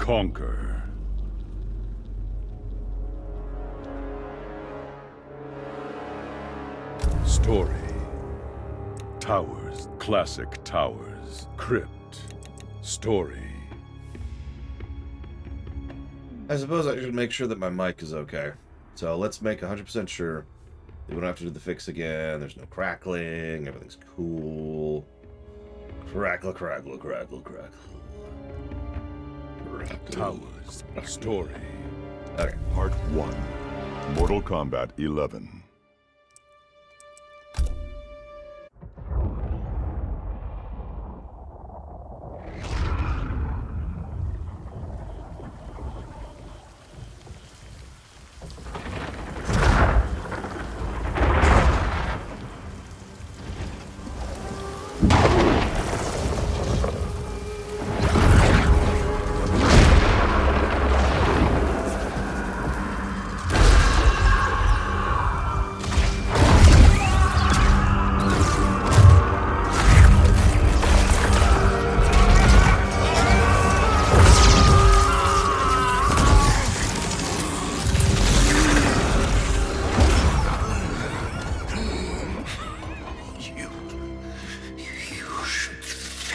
conquer. Story. Towers, classic towers. Crypt. Story. I suppose I should make sure that my mic is okay. So let's make 100% sure that we don't have to do the fix again. There's no crackling. Everything's cool. Crackle, crackle, crackle, crackle. Towers. Story. Okay. Part 1. Mortal Kombat 11.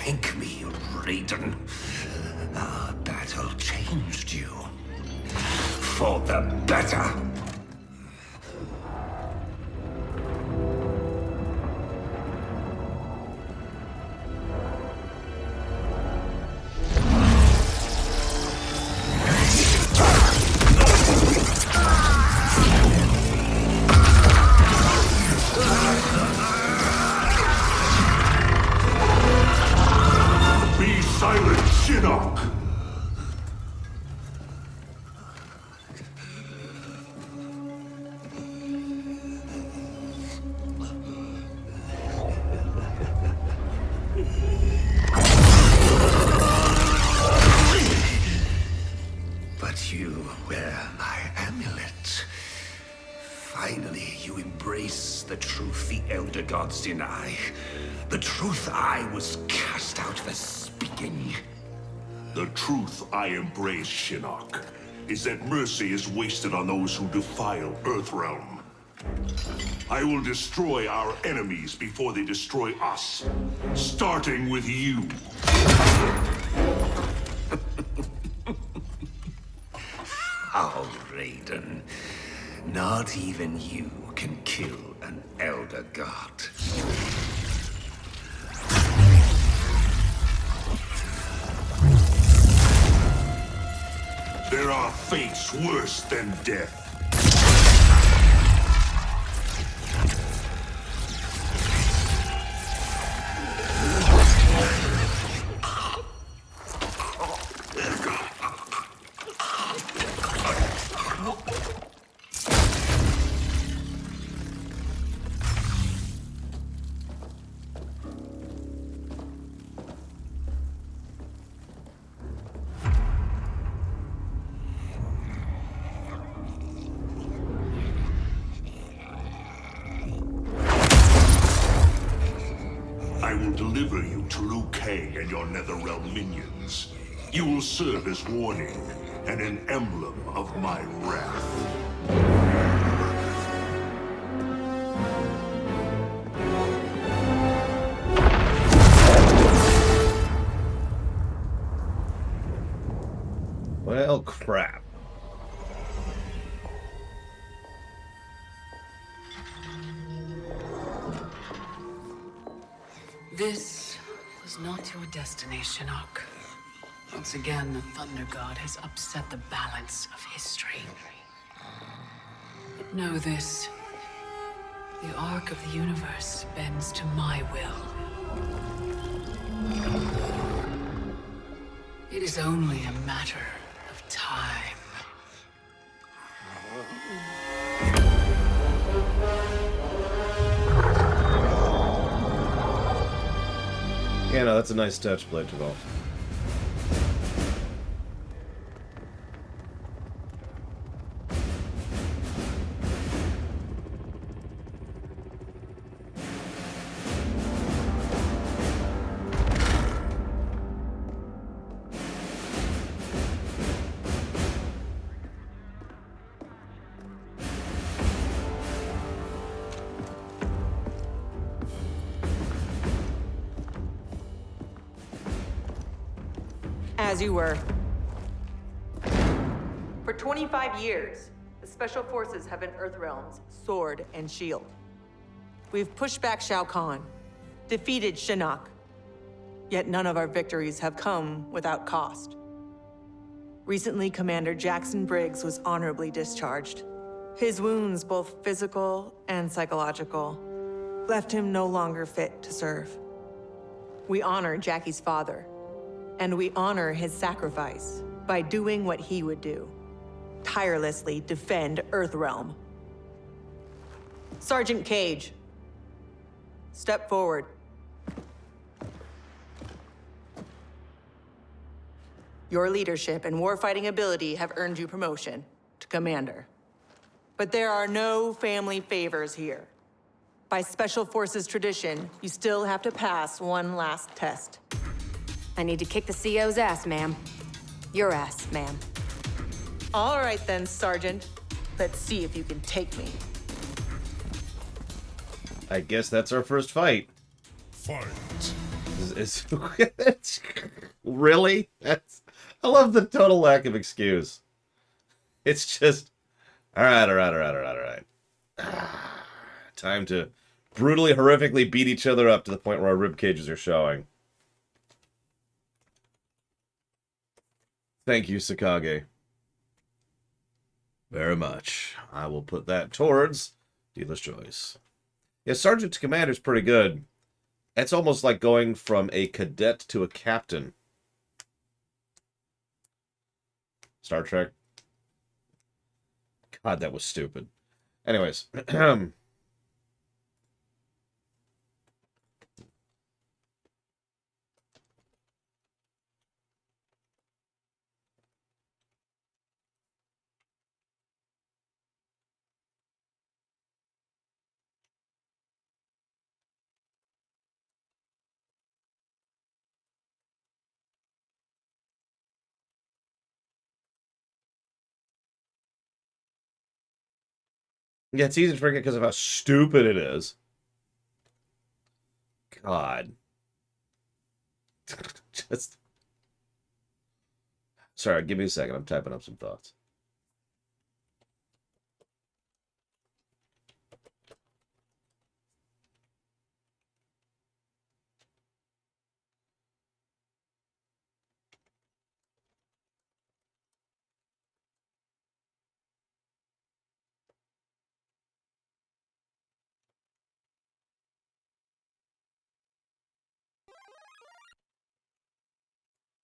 Thank me, Raiden. Our battle changed you. For the better. Deny. The truth I was cast out for speaking. The truth I embrace, Shinnok, is that mercy is wasted on those who defile Earthrealm. I will destroy our enemies before they destroy us, starting with you. How, Raiden? Not even you can kill an Elder God. There are fates worse than death. I will deliver you to Lin Kuei and your Netherrealm minions. You will serve as warning and an emblem of my wrath. Well, crap. This was not your destination, Shinnok. Once again, the Thunder God has upset the balance of history. But know this. The arc of the universe bends to my will. It is only a matter of time. Yeah, no, that's a nice touch, Blade 12. As you were. For 25 years, the Special Forces have been Earthrealm's sword and shield. We've pushed back Shao Kahn, defeated Shinnok, yet none of our victories have come without cost. Recently, Commander Jackson Briggs was honorably discharged. His wounds, both physical and psychological, left him no longer fit to serve. We honor Jackie's father, and we honor his sacrifice by doing what he would do. Tirelessly defend Earthrealm. Sergeant Cage, step forward. Your leadership and warfighting ability have earned you promotion to commander. But there are no family favors here. By Special Forces tradition, you still have to pass one last test. I need to kick the CO's ass, ma'am. Your ass, ma'am. All right then, Sergeant. Let's see if you can take me. I guess that's our first fight. Fight. Really? I love the total lack of excuse. It's just, all right. Time to brutally, horrifically beat each other up to the point where our rib cages are showing. Thank you, Sakage. Very much. I will put that towards dealer's choice. Yeah, Sergeant to Commander's pretty good. It's almost like going from a cadet to a captain. Star Trek. God, that was stupid. Anyways. Yeah, it's easy to forget because of how stupid it is. God. Just... Sorry, give me a second. I'm typing up some thoughts.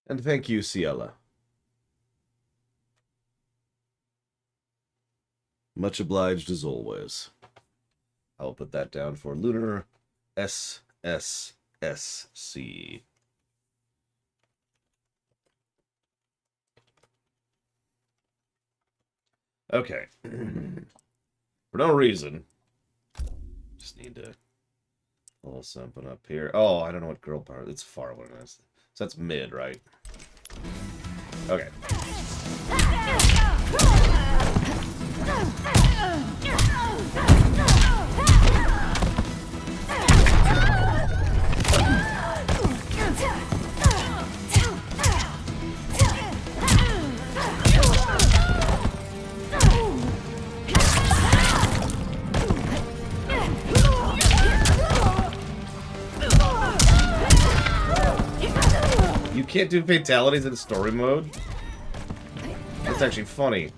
And thank you, Ciela. Much obliged as always. I'll put that down for Lunar SSSC. Okay. For no reason. Just need to pull something up here. Oh, I don't know what girl power. It's far away. So that's mid, right? Okay. You can't do fatalities in story mode? That's actually funny.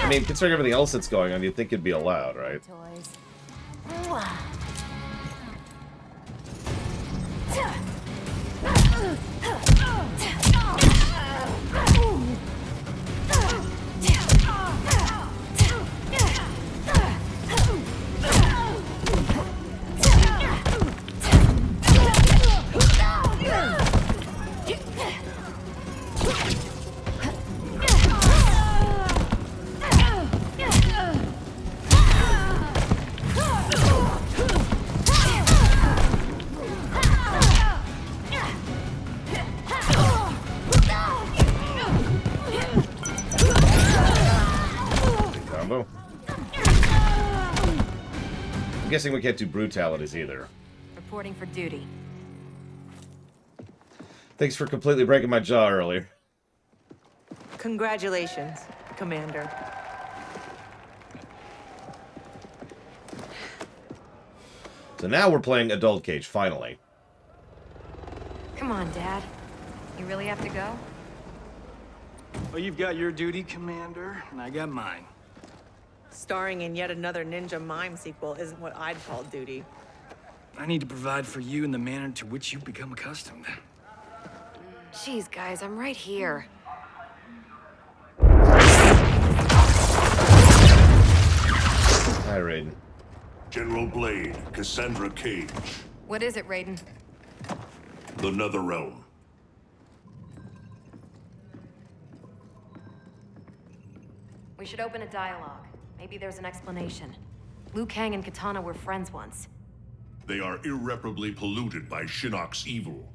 I mean, considering everything else that's going on, you'd think it'd be allowed, right? I'm guessing we can't do brutalities either. Reporting for duty. Thanks for completely breaking my jaw earlier. Congratulations, Commander. So now we're playing Adult Cage, finally. Come on, Dad. You really have to go? Well, you've got your duty, Commander, and I got mine. Starring in yet another Ninja Mime sequel isn't what I'd call duty. I need to provide for you in the manner to which you've become accustomed. Jeez, guys, I'm right here. Hi, Raiden. General Blade, Cassandra Cage, What is it, Raiden? the Netherrealm. We should open a dialogue. Maybe there's an explanation. Liu Kang and Kitana were friends once. They are irreparably polluted by Shinnok's evil.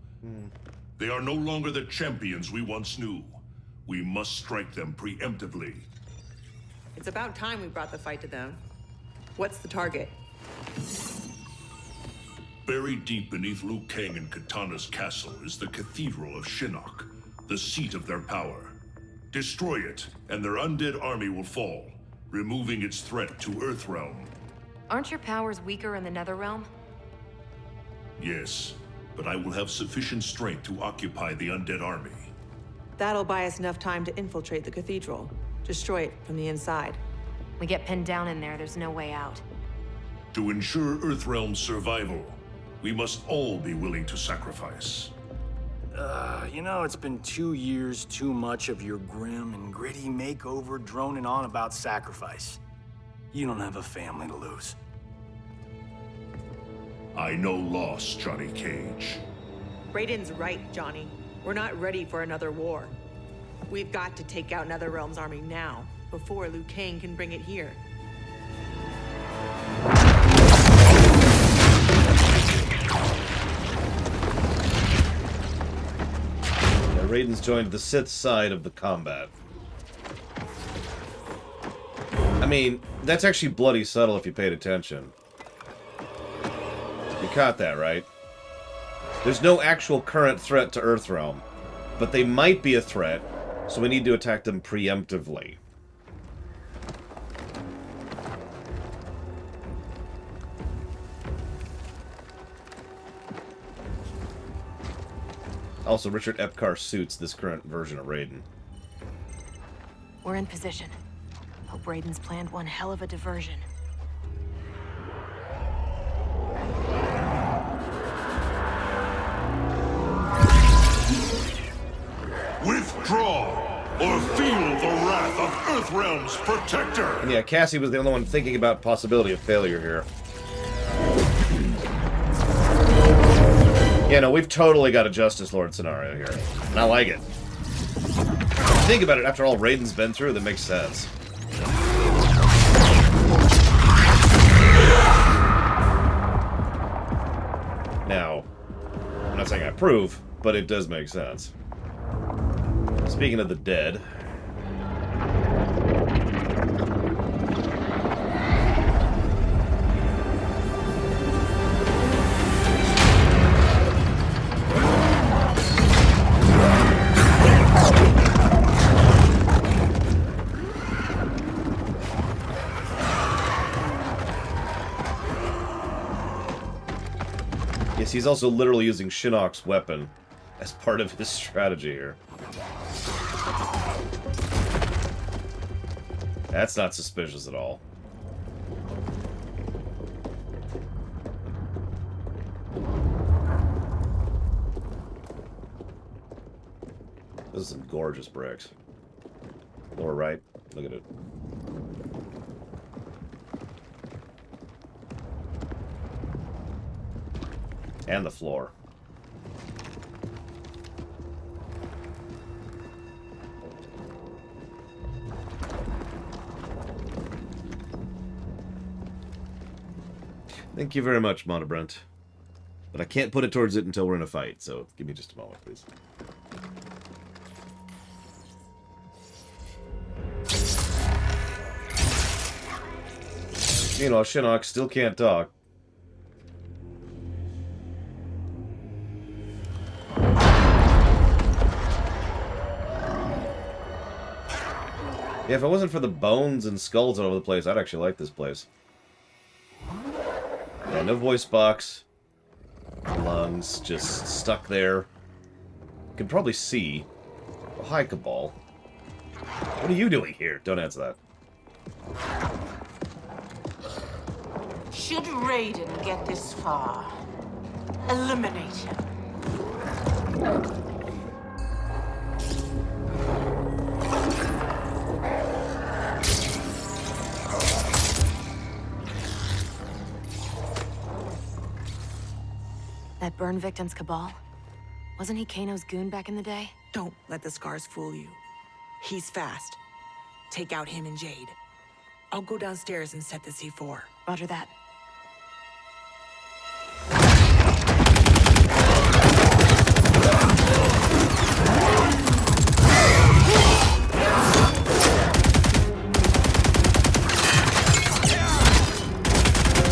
They are no longer the champions we once knew. We must strike them preemptively. It's about time we brought the fight to them. What's the target? Buried deep beneath Liu Kang and Kitana's castle is the Cathedral of Shinnok, the seat of their power. Destroy it, and their undead army will fall, removing its threat to Earthrealm. Aren't your powers weaker in the Netherrealm? Yes, but I will have sufficient strength to occupy the undead army. That'll buy us enough time to infiltrate the cathedral. Destroy it from the inside. We get pinned down in there, there's no way out. To ensure Earthrealm's survival, we must all be willing to sacrifice. You know, it's been 2 years too much of your grim and gritty makeover droning on about sacrifice. You don't have a family to lose. I know loss, Johnny Cage. Raiden's right, Johnny. We're not ready for another war. We've got to take out Netherrealm's army now, before Liu Kang can bring it here. Raiden's joined the Sith side of the combat. I mean, that's actually bloody subtle if you paid attention. You caught that, right? There's no actual current threat to Earthrealm, but they might be a threat, so we need to attack them preemptively. Also, Richard Epcar suits this current version of Raiden. We're in position. Hope Raiden's planned one hell of a diversion. Withdraw, or feel the wrath of Earthrealm's protector! And yeah, Cassie was the only one thinking about possibility of failure here. Yeah, no, we've totally got a Justice Lord scenario here. And I like it. Think about it, after all Raiden's been through, that makes sense. Now, I'm not saying I approve, but it does make sense. Speaking of the dead... Yes, he's also literally using Shinnok's weapon as part of his strategy here. That's not suspicious at all. Those are some gorgeous bricks. Lower right, look at it. And the floor. Thank you very much, Monobrent. But I can't put it towards it until we're in a fight, so give me just a moment, please. Meanwhile, Shinnok still can't talk. Yeah, if it wasn't for the bones and skulls all over the place, I'd actually like this place. Yeah, no voice box. Lungs just stuck there. You can probably see. Oh, hi, Cabal. What are you doing here? Don't answer that. Should Raiden get this far, eliminate him. That burn victim's Cabal? Wasn't he Kano's goon back in the day? Don't let the scars fool you. He's fast. Take out him and Jade. I'll go downstairs and set the C4. Roger that.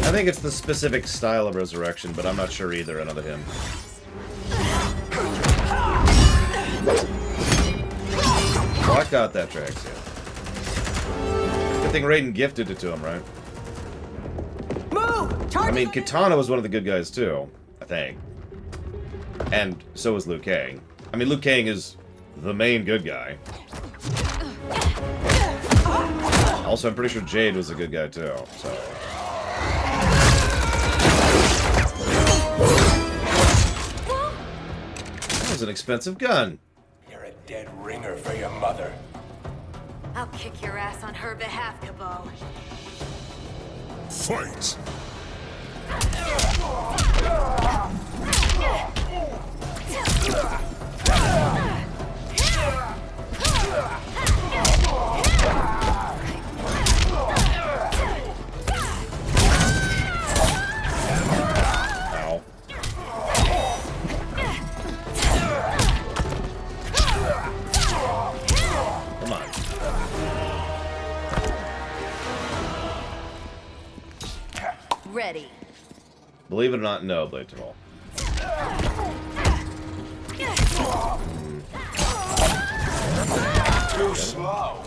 I think it's the specific style of resurrection, but I'm not sure either. Another him. Oh, I got that track, yeah. Good thing Raiden gifted it to him, right? Move! I mean, Kitana was one of the good guys, too. I think. And so was Liu Kang. I mean, Liu Kang is the main good guy. Also, I'm pretty sure Jade was a good guy, too, so... That was an expensive gun. You're a dead ringer for your mother. I'll kick your ass on her behalf, Cabal. Fight! Ow. Come on. Ready. Believe it or not, no, Blade Troll. Too slow.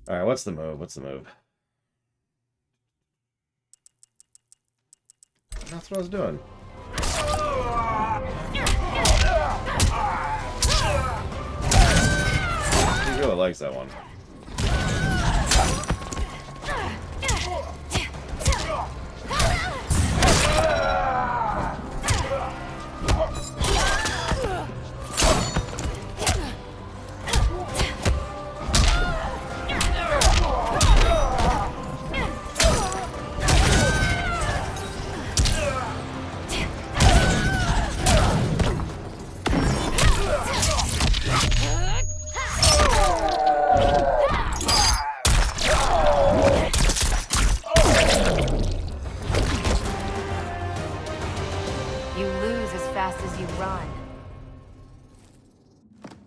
Alright, what's the move? What's the move? That's what I was doing. He really likes that one.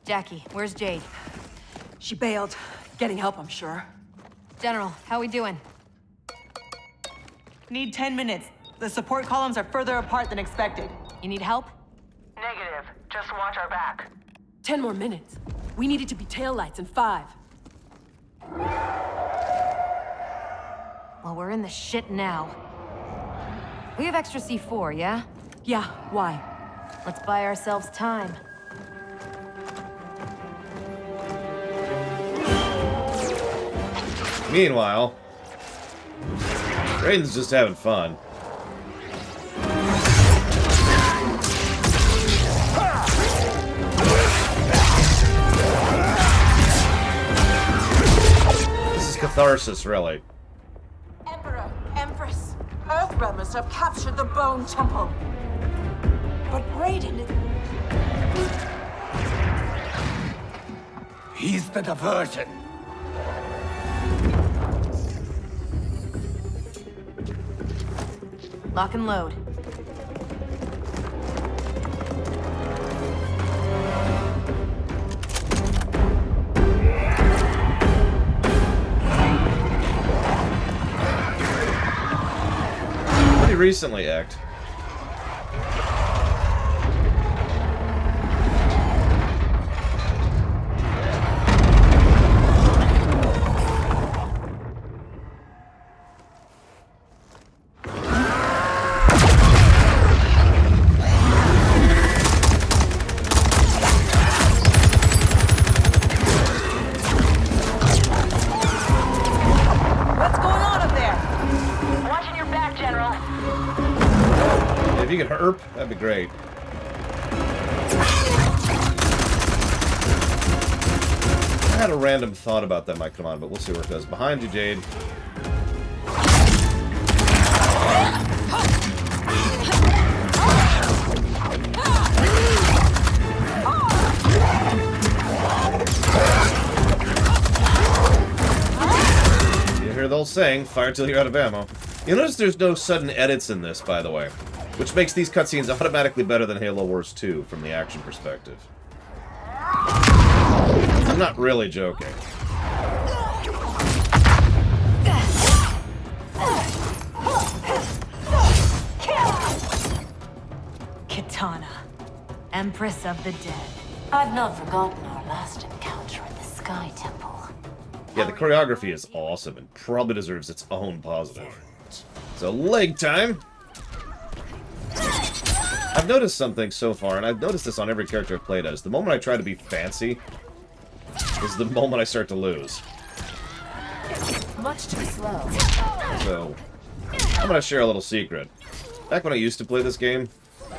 Jackie, where's Jade? She bailed. Getting help, I'm sure. General, how we doing? Need 10 minutes. The support columns are further apart than expected. You need help? Negative. Just watch our back. 10 more minutes. We needed to be taillights in 5. Well, we're in the shit now. We have extra C4, yeah? Yeah, why? Let's buy ourselves time. Meanwhile, Raiden's just having fun. This is catharsis, really. Emperor, Empress, Earthrealmers have captured the Bone Temple. But Raiden... He's the diversion. Lock and load. Pretty recently, Act. Derp? That'd be great. I had a random thought about that might come on, but we'll see where it goes. Behind you, Jade. You hear the old saying, fire till you're out of ammo. You notice there's no sudden edits in this, by the way, which makes these cutscenes automatically better than Halo Wars 2 from the action perspective. I'm not really joking. Kitana, Empress of the Dead. I've not forgotten our last encounter at the Sky Temple. Yeah, the choreography is awesome and probably deserves its own positive. So, leg time! I've noticed something so far, and I've noticed this on every character I've played as. The moment I try to be fancy is the moment I start to lose. Much too slow. So, I'm gonna share a little secret. Back when I used to play this game,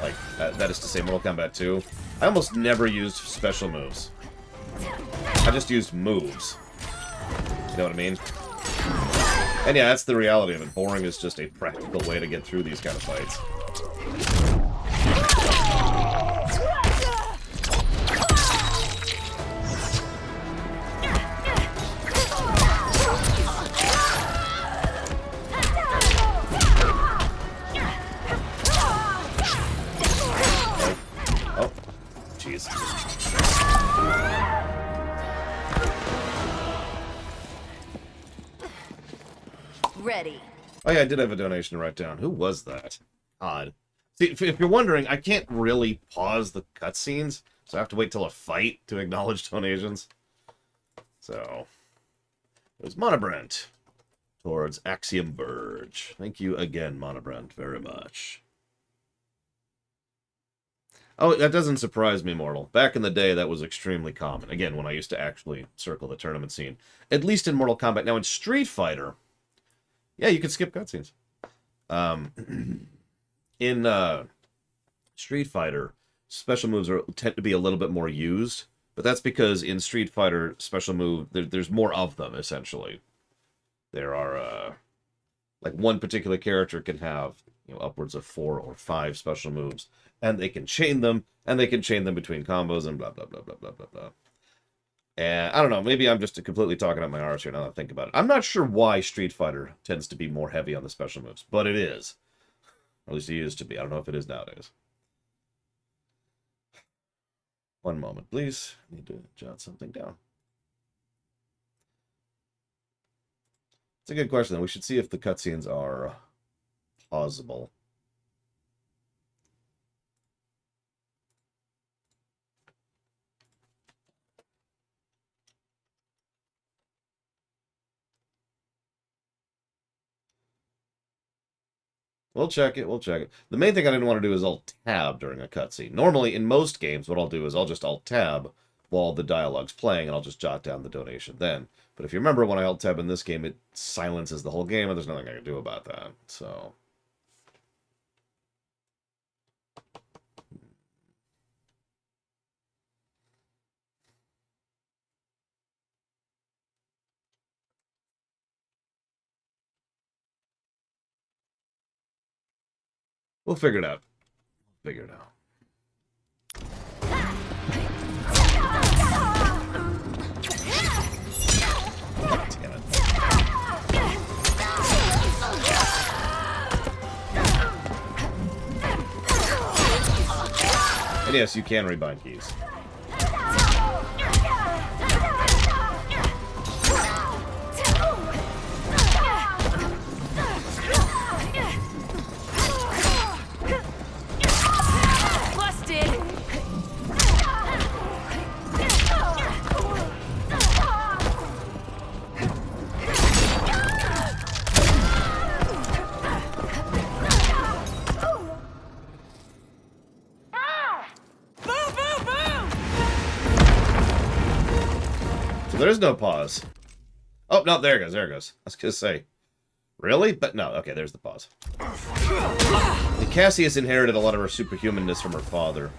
like, that is to say Mortal Kombat 2, I almost never used special moves. I just used moves. You know what I mean? And yeah, that's the reality of it. Boring is just a practical way to get through these kind of fights. Oh, jeez. Ready. Oh yeah, I did have a donation to write down. Who was that? Odd. See, if you're wondering, I can't really pause the cutscenes, so I have to wait till a fight to acknowledge donations. So, it was Monobrent towards Axiom Verge. Thank you again, Monobrent, very much. Oh, that doesn't surprise me, Mortal. Back in the day, that was extremely common. Again, when I used to actually circle the tournament scene. At least in Mortal Kombat. Now, in Street Fighter, yeah, you could skip cutscenes. In Street Fighter, special moves tend to be a little bit more used, but that's because in Street Fighter, special move, there's more of them, essentially. There are, like, one particular character can have, you know, upwards of 4 or 5 special moves, and they can chain them, and they can chain them between combos, and blah, blah, blah, blah, blah, blah, blah. And I don't know, maybe I'm just completely talking out my arse here now that I think about it. I'm not sure why Street Fighter tends to be more heavy on the special moves, but it is. Or at least it used to be. I don't know if it is nowadays. One moment, please. I need to jot something down. It's a good question, though. We should see if the cutscenes are plausible. We'll check it, we'll check it. The main thing I didn't want to do is alt-tab during a cutscene. Normally, in most games, what I'll do is I'll just alt-tab while the dialogue's playing, and I'll just jot down the donation then. But if you remember, when I alt-tab in this game, it silences the whole game, and there's nothing I can do about that. So... we'll figure it out. Figure it out. Damn it. And yes, you can rebind keys. There's no pause. Oh, no, there it goes, there it goes. I was going to say, Really? But no. Okay, there's the pause. Cassius inherited a lot of her superhumanness from her father.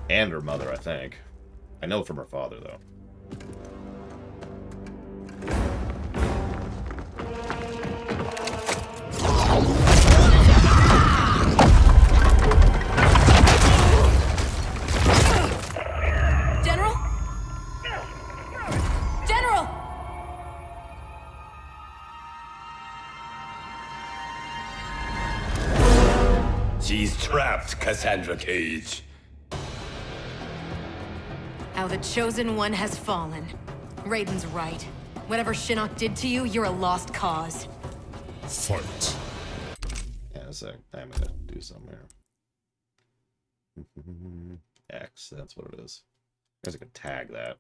And her mother, I think. I know from her father, though. General? General! She's trapped, Cassandra Cage. How the Chosen One has fallen. Raiden's right. Whatever Shinnok did to you, you're a lost cause. Fight. Yeah, a sec. I'm gonna do something here. X, that's what it is. I guess I could tag that.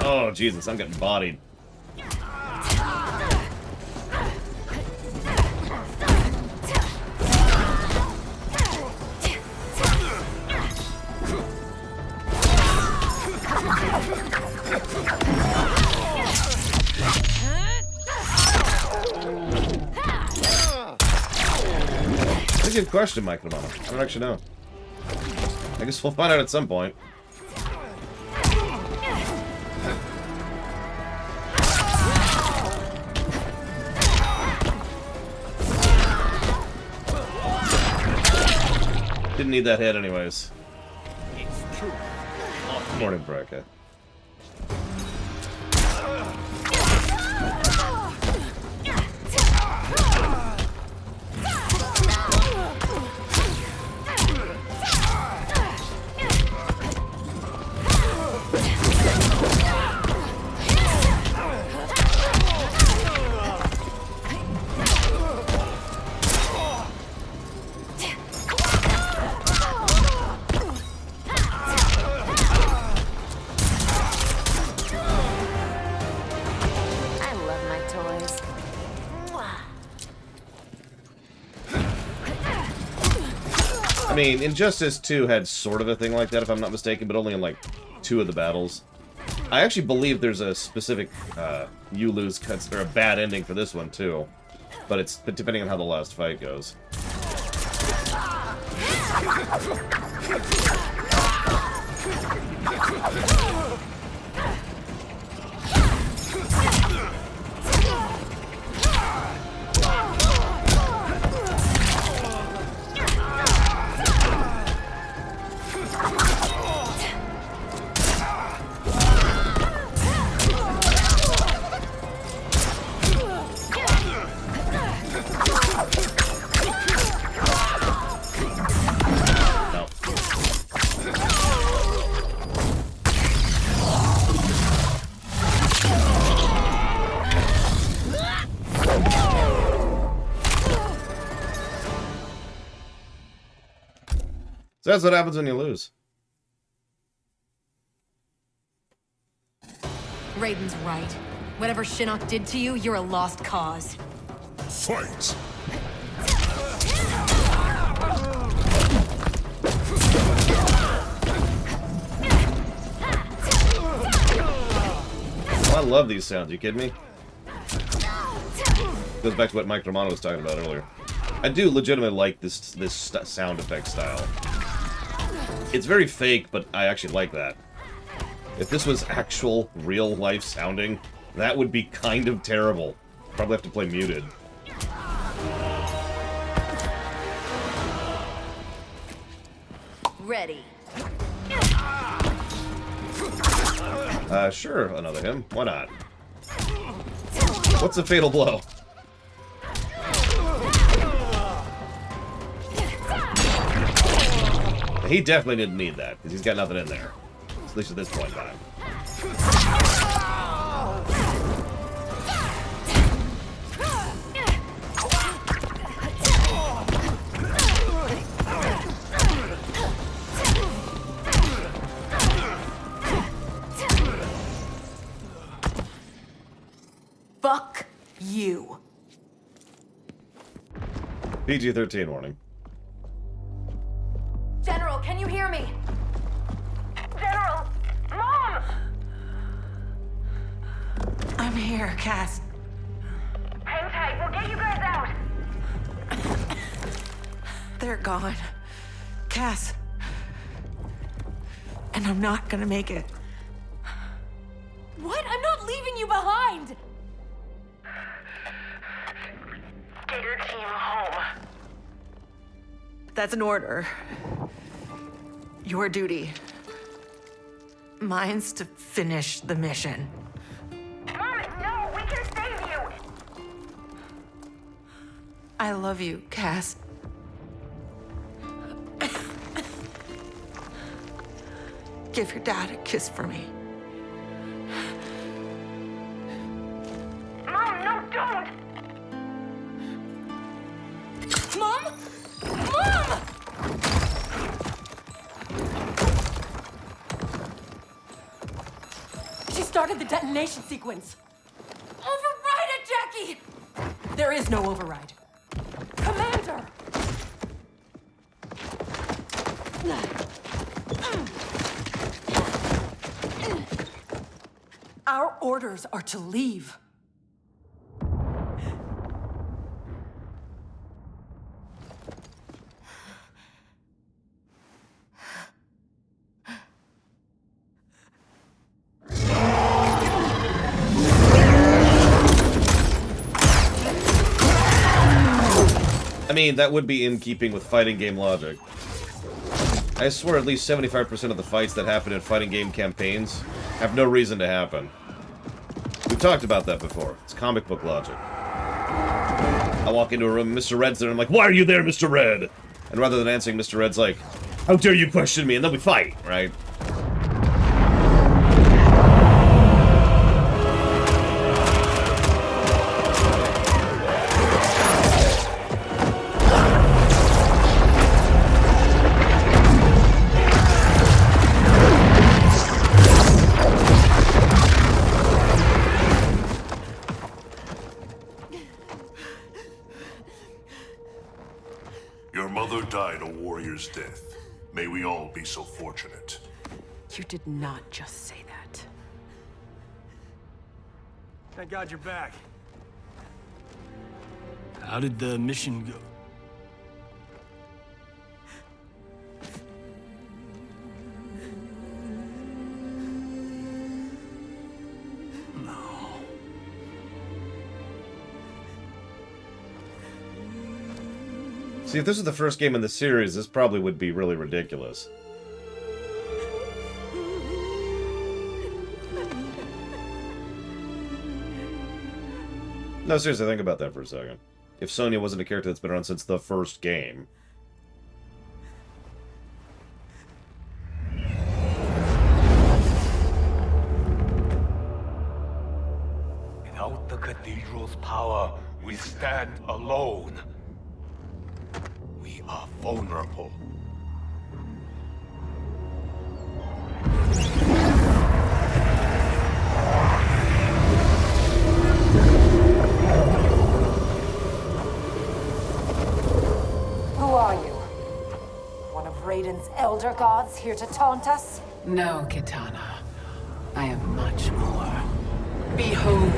Oh, Jesus, I'm getting bodied. That's a good question, Mike Romano. I don't actually know. I guess we'll find out at some point. Didn't need that hit anyways. It's true. Morning, Braca. I mean, Injustice 2 had sort of a thing like that, if I'm not mistaken, but only in, like, 2 of the battles. I actually believe there's a specific, you lose cuts, or a bad ending for this one, too. But it's depending on how the last fight goes. So that's what happens when you lose. Raiden's right. Whatever Shinnok did to you, you're a lost cause. Fight. Oh, I love these sounds. You kidding me? Goes back to what Mike Romano was talking about earlier. I do legitimately like this sound effect style. It's very fake, but I actually like that. If this was actual, real-life sounding, that would be kind of terrible. Probably have to play muted. Ready. Sure, another him. Why not? What's a fatal blow? He definitely didn't need that, because he's got nothing in there. At least at this point in time. Fuck you. PG-13 warning. General, can you hear me? General! Mom! I'm here, Cass. Hang tight, we'll get you guys out! They're gone. Cass. And I'm not gonna make it. What? I'm not leaving you behind! Get your team home. That's an order. Your duty. Mine's to finish the mission. Mom, no, we can save you! I love you, Cass. Give your dad a kiss for me. Mom, no, don't! Mom? Mom! She started the detonation sequence. Override it, Jackie! There is no override. Commander! Our orders are to leave. I mean, that would be in keeping with fighting game logic. I swear at least 75% of the fights that happen in fighting game campaigns have no reason to happen. We've talked about that before. It's comic book logic. I walk into a room, Mr. Red's there, and I'm like, why are you there, Mr. Red? And rather than answering, Mr. Red's like, how dare you question me? And then we fight, right? Your mother died a warrior's death. May we all be so fortunate. You did not just say that. Thank God you're back. How did the mission go? See, if this was the first game in the series, this probably would be really ridiculous. No, seriously, think about that for a second. If Sonya wasn't a character that's been around since the first game. Without the Cathedral's power, we stand alone. We are vulnerable. Who are you? One of Raiden's elder gods here to taunt us? No, Kitana. I am much more. Behold.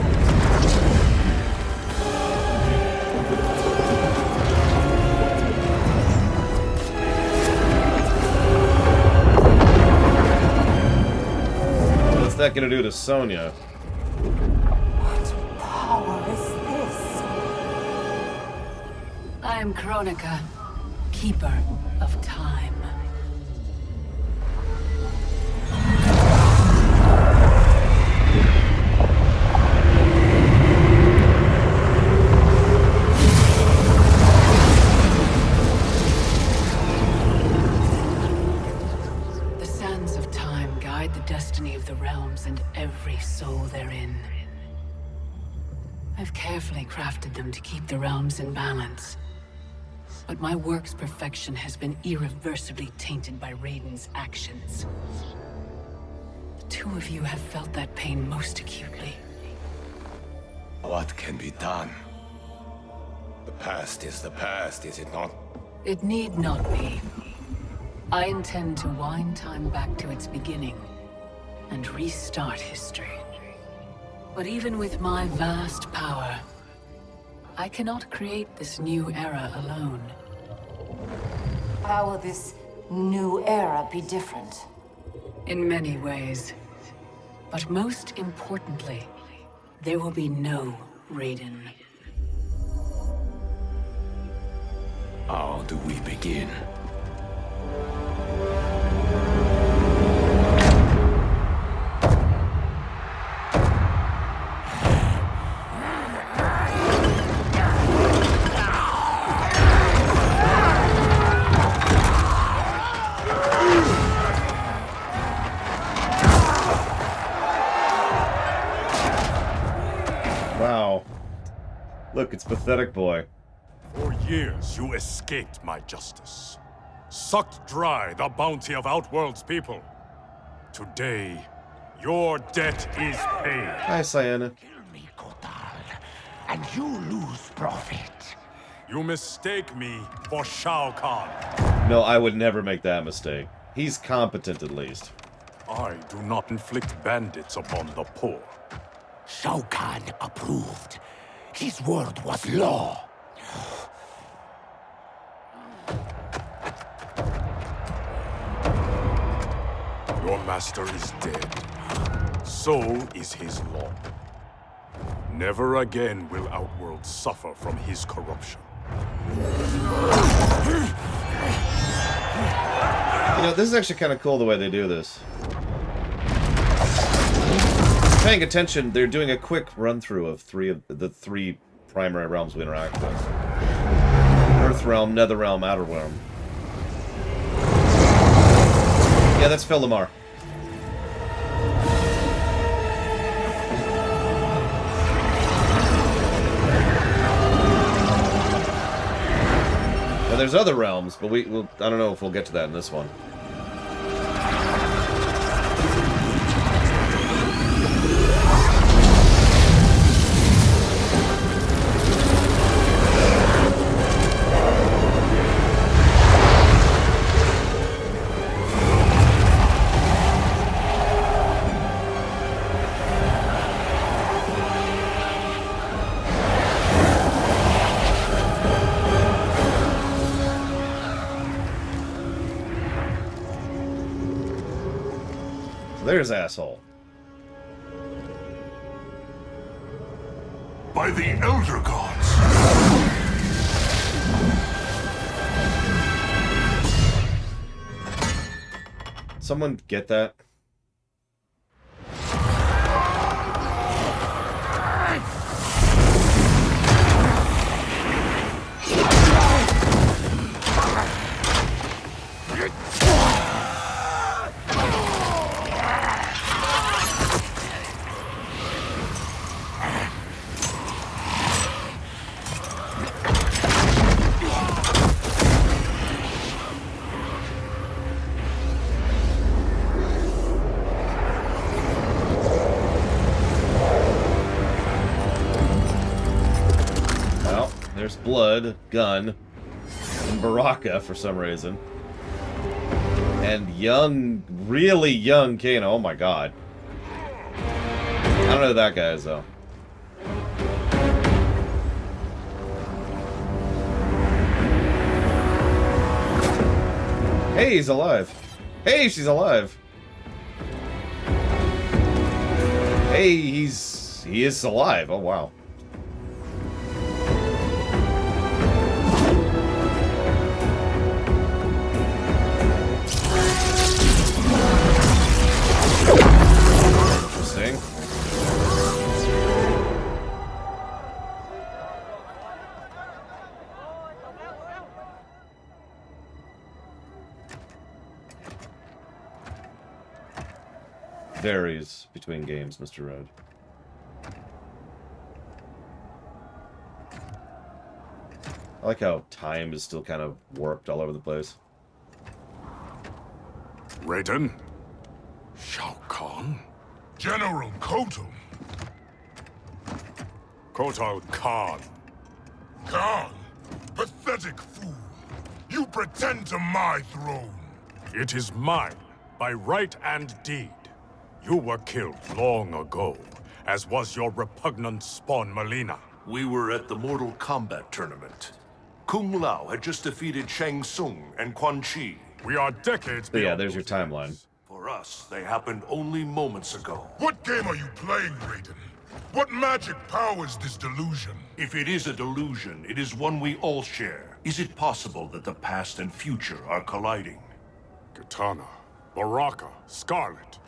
What's that gonna do to Sonya? What power is this? I am Chronica, keeper of time. The sands of time guide the destiny of the realms and every soul therein. I've carefully crafted them to keep the realms in balance. But my work's perfection has been irreversibly tainted by Raiden's actions. The two of you have felt that pain most acutely. What can be done? The past is the past, is it not? It need not be. I intend to wind time back to its beginning and restart history. But even with my vast power, I cannot create this new era alone. How will this new era be different? In many ways. But most importantly, there will be no Raiden. How do we begin? Wow. Look, it's Pathetic Boy. For years, you escaped my justice. Sucked dry the bounty of Outworld's people. Today, your debt is paid. Hi, Sienna. Kill me, Kotal, and you lose profit. You mistake me for Shao Kahn. No, I would never make that mistake. He's competent, at least. I do not inflict bandits upon the poor. Shao Kahn approved. His word was law. Your master is dead. So is his law. Never again will Outworld suffer from his corruption. You know, this is actually kind of cool the way they do this. Paying attention, they're doing a quick run-through of the three primary realms we interact with. Earthrealm, Netherrealm, Outworld. Yeah, that's Philimar. Now, there's other realms, but I don't know if we'll get to that in this one. There's asshole. By the Elder Gods! Someone get that? There's blood, gun, and Baraka for some reason. And young, really young Kano. Oh my god. I don't know who that guy is, though. Hey, he's alive. Hey, she's alive. Hey, he is alive. Oh, wow. Interesting. Varies between games, Mr. Road. I like how time is still kind of warped all over the place. Raiden? Shao Kahn? General Kotal. Kotal Khan. Khan? Pathetic fool. You pretend to my throne. It is mine, by right and deed. You were killed long ago, as was your repugnant spawn Melina. We were at the Mortal Kombat tournament. Kung Lao had just defeated Shang Tsung and Quan Chi. We are decades But yeah, beyond there's your those timeline. days. For us, they happened only moments ago. What game are you playing, Raiden? What magic powers this delusion? If it is a delusion, it is one we all share. Is it possible that the past and future are colliding? Kitana, Baraka, Scarlet,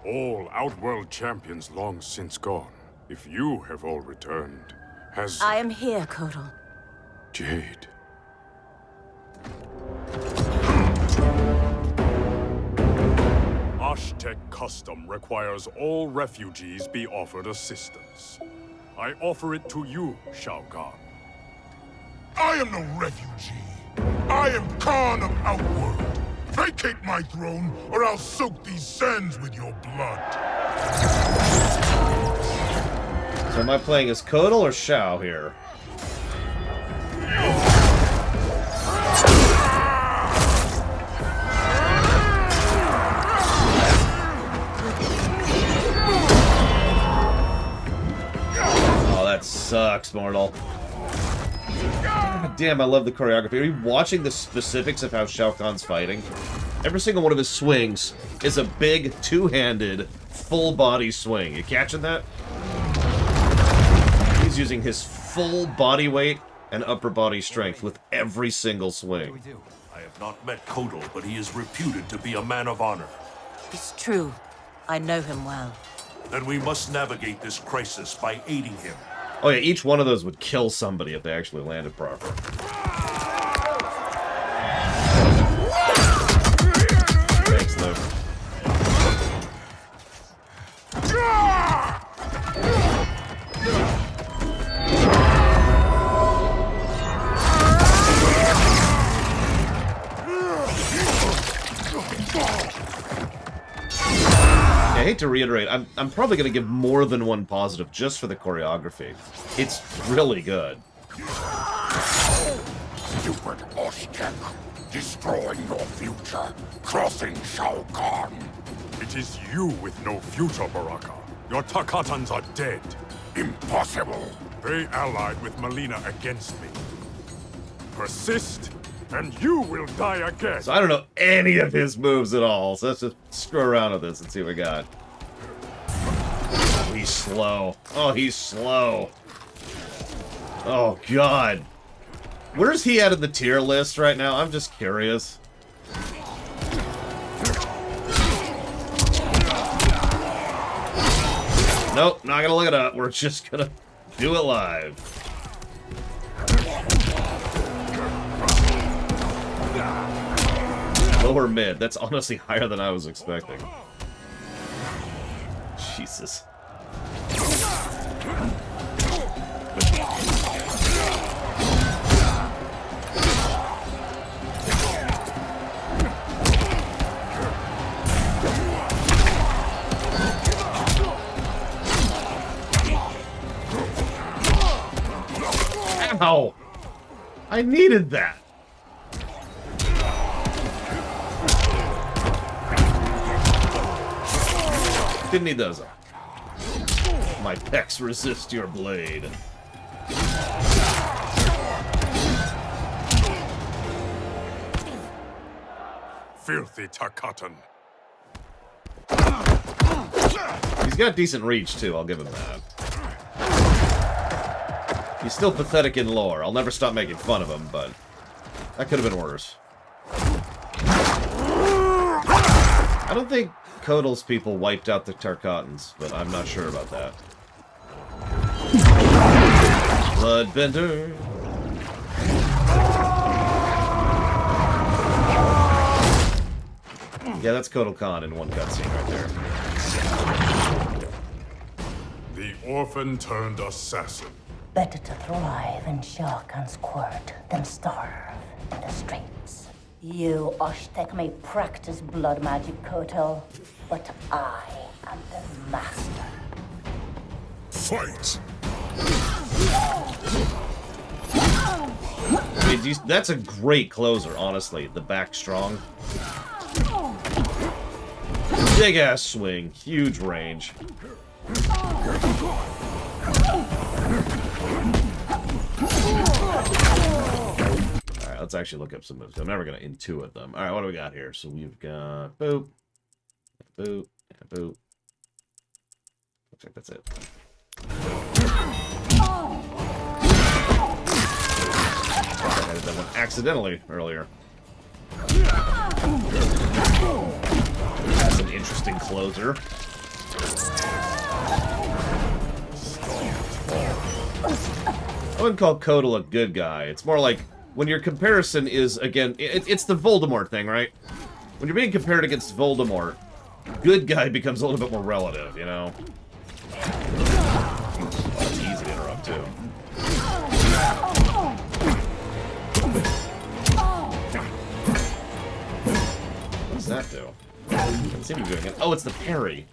all Outworld champions long since gone. If you have all returned, has... I am here, Kotal. Jade. Aztec custom requires all refugees be offered assistance. I offer it to you, Shao Kahn. I am no refugee. I am Khan of Outworld. Vacate my throne, or I'll soak these sands with your blood. So am I playing as Kotal or Shao here? Oh, that sucks, Mortal. God damn, I love the choreography. Are you watching the specifics of how Shao Kahn's fighting? Every single one of his swings is a big, two-handed, full-body swing. You catching that? He's using his full body weight and upper body strength with every single swing. I have not met Kotal, but he is reputed to be a man of honor. It's true. I know him well. Then we must navigate this crisis by aiding him. Oh yeah, each one of those would kill somebody if they actually landed proper. Thanks, Luke. I hate to reiterate, I'm probably going to give more than one positive just for the choreography. It's really good. Stupid Aztec, destroying your future, crossing Shao Kahn. It is you with no future, Baraka. Your Tarkatans are dead. Impossible. They allied with Melina against me. Persist, and you will die again. So I don't know any of his moves at all, so let's just screw around with this and see what we got. Oh, he's slow. Oh, he's slow. Oh, God. Where's he at in the tier list right now? I'm just curious. Nope, not gonna look it up. We're just gonna do it live. Lower mid. That's honestly higher than I was expecting. Jesus. Ow! I needed that. Didn't need those. My pecs resist your blade. Filthy Tarkatan. He's got decent reach, too. I'll give him that. He's still pathetic in lore. I'll never stop making fun of him, but that could have been worse. I don't think Kotal's people wiped out the Tarkatans, but I'm not sure about that. Bloodbender. Yeah, that's Kotal Khan in one cutscene right there. The orphan turned assassin. Better to thrive in Shao Kahn's court than starve in the streets. You Aztec may practice blood magic, Kotal, but I am the master. Fight! That's a great closer, honestly. The back strong. Big ass swing, huge range. Alright, let's actually look up some moves. I'm never gonna intuit them. Alright, what do we got here? So we've got boop, boop, and boop. Looks like that's it. I did that one accidentally earlier. That's an interesting closer. I wouldn't call Kotal a good guy. It's more like when your comparison is, again, it's the Voldemort thing, right? When you're being compared against Voldemort, good guy becomes a little bit more relative, you know? Oh, it's easy to interrupt, too. What does that do? It seems to be doing it. Oh, it's the parry.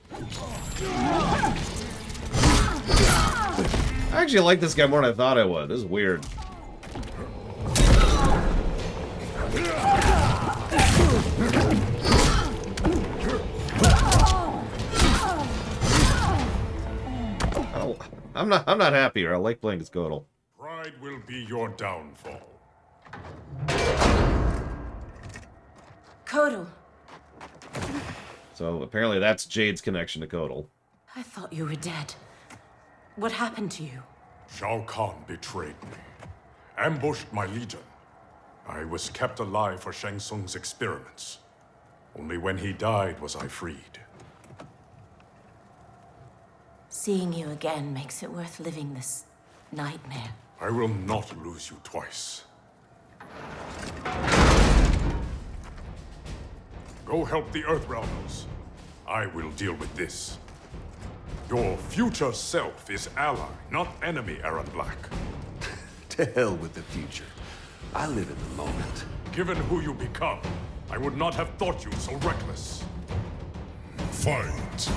I actually like this guy more than I thought I would. This is weird. I'm not happy here. I like playing as Kotal. Pride will be your downfall. Kotal. So apparently that's Jade's connection to Kotal. I thought you were dead. What happened to you? Shao Kahn betrayed me, ambushed my legion. I was kept alive for Shang Tsung's experiments. Only when he died was I freed. Seeing you again makes it worth living this nightmare. I will not lose you twice. Go help the Earthrealmers. I will deal with this. Your future self is ally, not enemy, Aaron Black. To hell with the future. I live in the moment. Given who you become, I would not have thought you so reckless. Fight!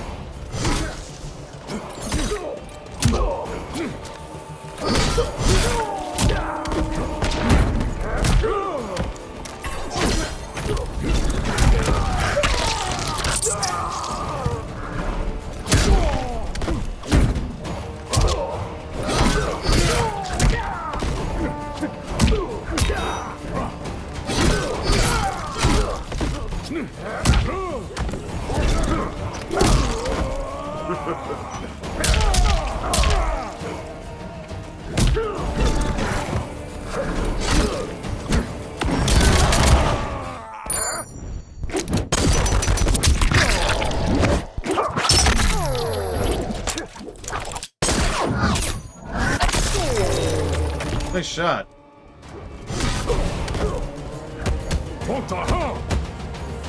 Nice shot.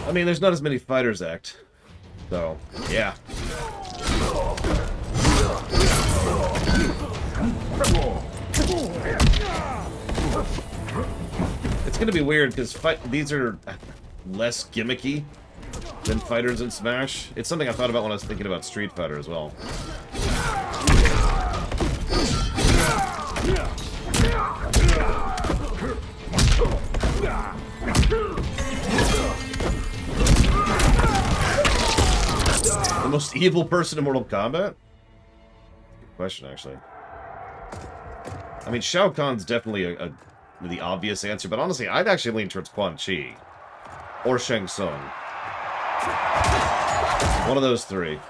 I mean, there's not as many fighters act. So, yeah. It's gonna be weird because these are less gimmicky than fighters in Smash. It's something I thought about when I was thinking about Street Fighter as well. The most evil person in Mortal Kombat? Good question, actually. I mean, Shao Kahn's definitely the obvious answer, but honestly, I'd actually lean towards Quan Chi. Or Shang Tsung. One of those three.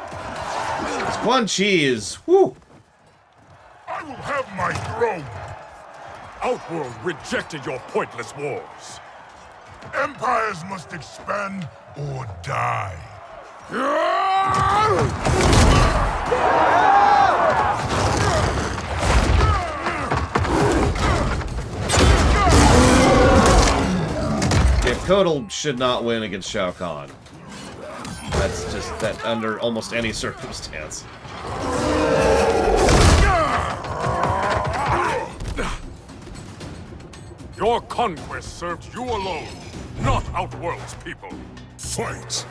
Because Quan Chi is... whew! I will have my throne! Outworld rejected your pointless wars. Empires must expand or die. Yeah, Kotal should not win against Shao Kahn. That's just that under almost any circumstance. Your conquest served you alone, not Outworld's people. Fight!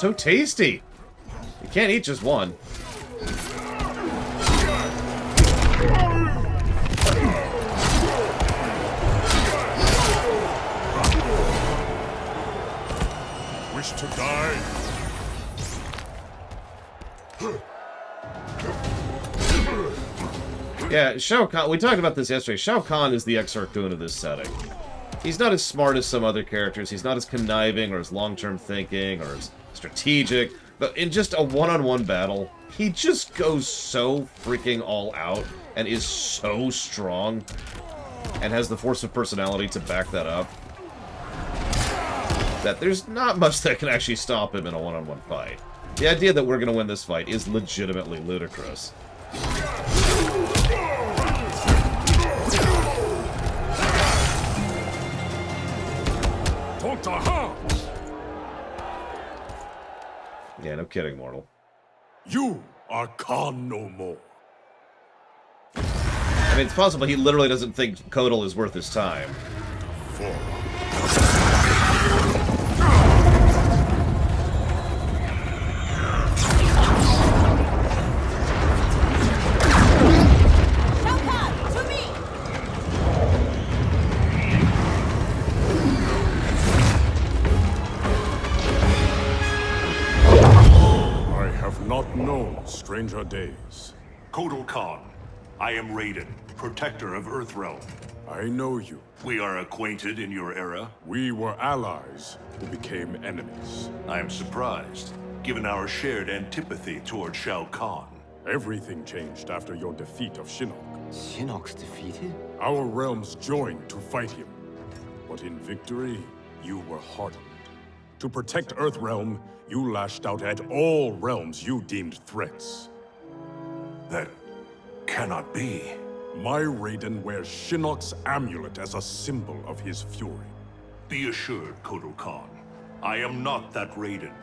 so tasty. You can't eat just one. Wish to die? Yeah, Shao Kahn, we talked about this yesterday. Shao Kahn is the Exarch Goon of this setting. He's not as smart as some other characters. He's not as conniving or as long-term thinking or as strategic. But in just a one-on-one battle, he just goes so freaking all out and is so strong and has the force of personality to back that up that there's not much that can actually stop him in a one-on-one fight. The idea that we're going to win this fight is legitimately ludicrous. Yeah, no kidding, mortal. You are Khan no more. I mean, it's possible he literally doesn't think Kotal is worth his time. Not known stranger days. Kotal Khan, I am Raiden, protector of Earthrealm. I know you. We are acquainted in your era. We were allies who became enemies. I am surprised, given our shared antipathy toward Shao Kahn. Everything changed after your defeat of Shinnok. Shinnok's defeated? Our realms joined to fight him. But in victory, you were hardened. To protect Earthrealm, you lashed out at all realms you deemed threats. That cannot be. My Raiden wears Shinnok's amulet as a symbol of his fury. Be assured, Kotal Khan, I am not that Raiden.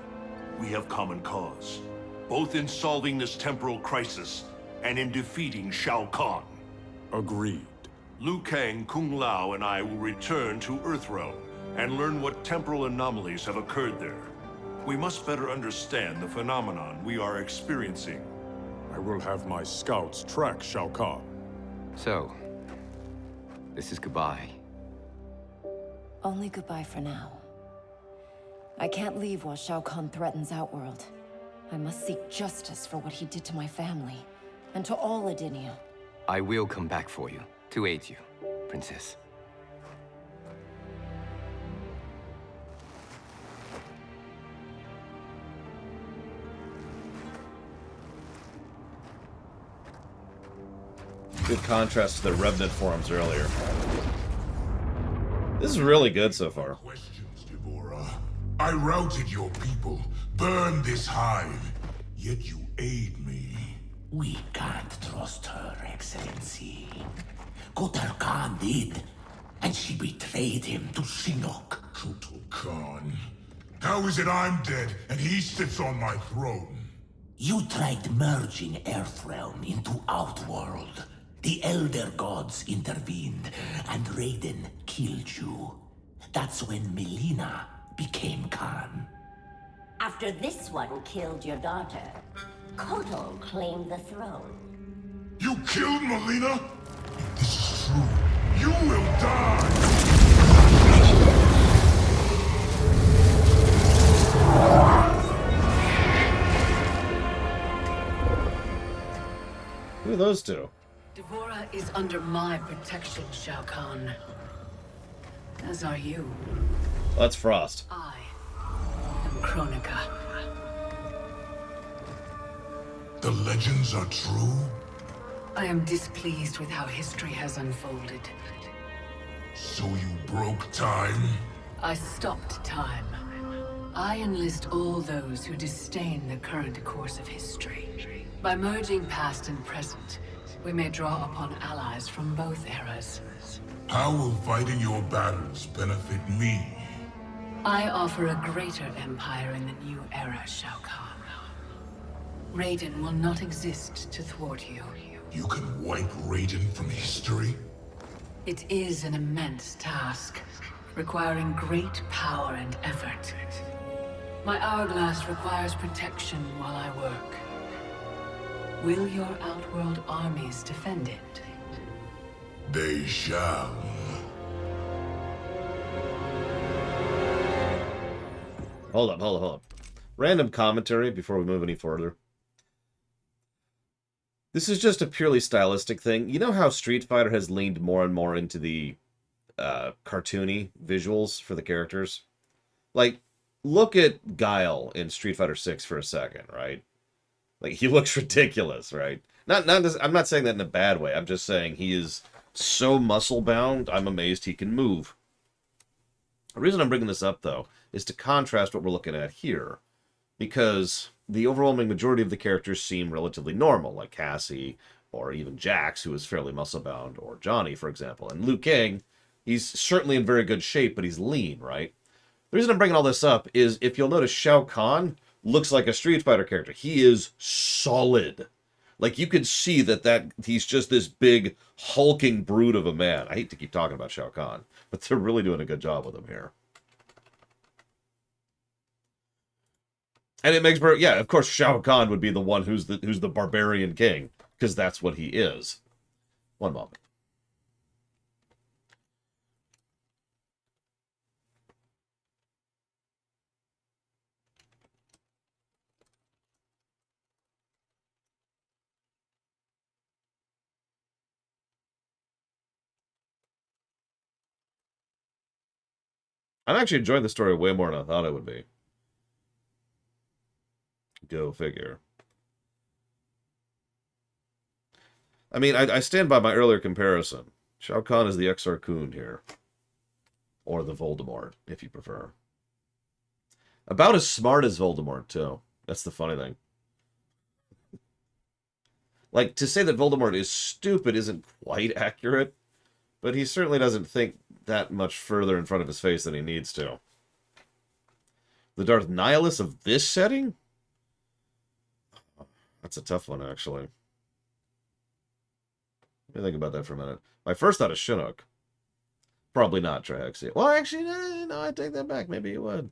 We have common cause, both in solving this temporal crisis and in defeating Shao Kahn. Agreed. Liu Kang, Kung Lao, and I will return to Earthrealm and learn what temporal anomalies have occurred there. We must better understand the phenomenon we are experiencing. I will have my scouts track Shao Kahn. So, this is goodbye. Only goodbye for now. I can't leave while Shao Kahn threatens Outworld. I must seek justice for what he did to my family, and to all Edinia. I will come back for you, to aid you, Princess. Good contrast to the Revenant forums earlier. This is really good so far. Questions, Devora. I routed your people, burned this hive, yet you aid me. We can't trust her, Excellency. Kotal Khan did, and she betrayed him to Shinnok. Kotal Khan. How is it I'm dead and he sits on my throne? You tried merging Earthrealm into Outworld. The Elder Gods intervened, and Raiden killed you. That's when Melina became Khan. After this one killed your daughter, Kotal claimed the throne. You killed Melina? If this is true, you will die! Who are those two? Devora is under my protection, Shao Kahn. As are you. That's Frost. I am Chronica. The legends are true? I am displeased with how history has unfolded. So you broke time? I stopped time. I enlist all those who disdain the current course of history. By merging past and present, we may draw upon allies from both eras. How will fighting your battles benefit me? I offer a greater empire in the new era, Shao Kahn. Raiden will not exist to thwart you. You can wipe Raiden from history? It is an immense task, requiring great power and effort. My hourglass requires protection while I work. Will your Outworld armies defend it? They shall. Hold up. Random commentary before we move any further. This is just a purely stylistic thing. You know how Street Fighter has leaned more and more into the cartoony visuals for the characters? Like, look at Guile in Street Fighter 6 for a second, right? Like, he looks ridiculous, right? I'm not saying that in a bad way. I'm just saying he is so muscle-bound, I'm amazed he can move. The reason I'm bringing this up, though, is to contrast what we're looking at here. Because the overwhelming majority of the characters seem relatively normal, like Cassie, or even Jax, who is fairly muscle-bound, or Johnny, for example. And Liu Kang, he's certainly in very good shape, but he's lean, right? The reason I'm bringing all this up is, if you'll notice, Shao Kahn looks like a Street Fighter character. He is solid. Like, you could see that he's just this big, hulking brute of a man. I hate to keep talking about Shao Kahn, but they're really doing a good job with him here. And it makes, yeah, of course, Shao Kahn would be the one who's the barbarian king, because that's what he is. One moment. I'm actually enjoying the story way more than I thought it would be. Go figure. I mean, I stand by my earlier comparison. Shao Kahn is the Exar Kun here. Or the Voldemort, if you prefer. About as smart as Voldemort, too. That's the funny thing. Like, to say that Voldemort is stupid isn't quite accurate, but he certainly doesn't think that much further in front of his face than he needs to. The Darth Nihilus of this setting? That's a tough one, actually. Let me think about that for a minute. My first thought is Chinook. Probably not Trihexia. Well, actually, no, I take that back. Maybe it would.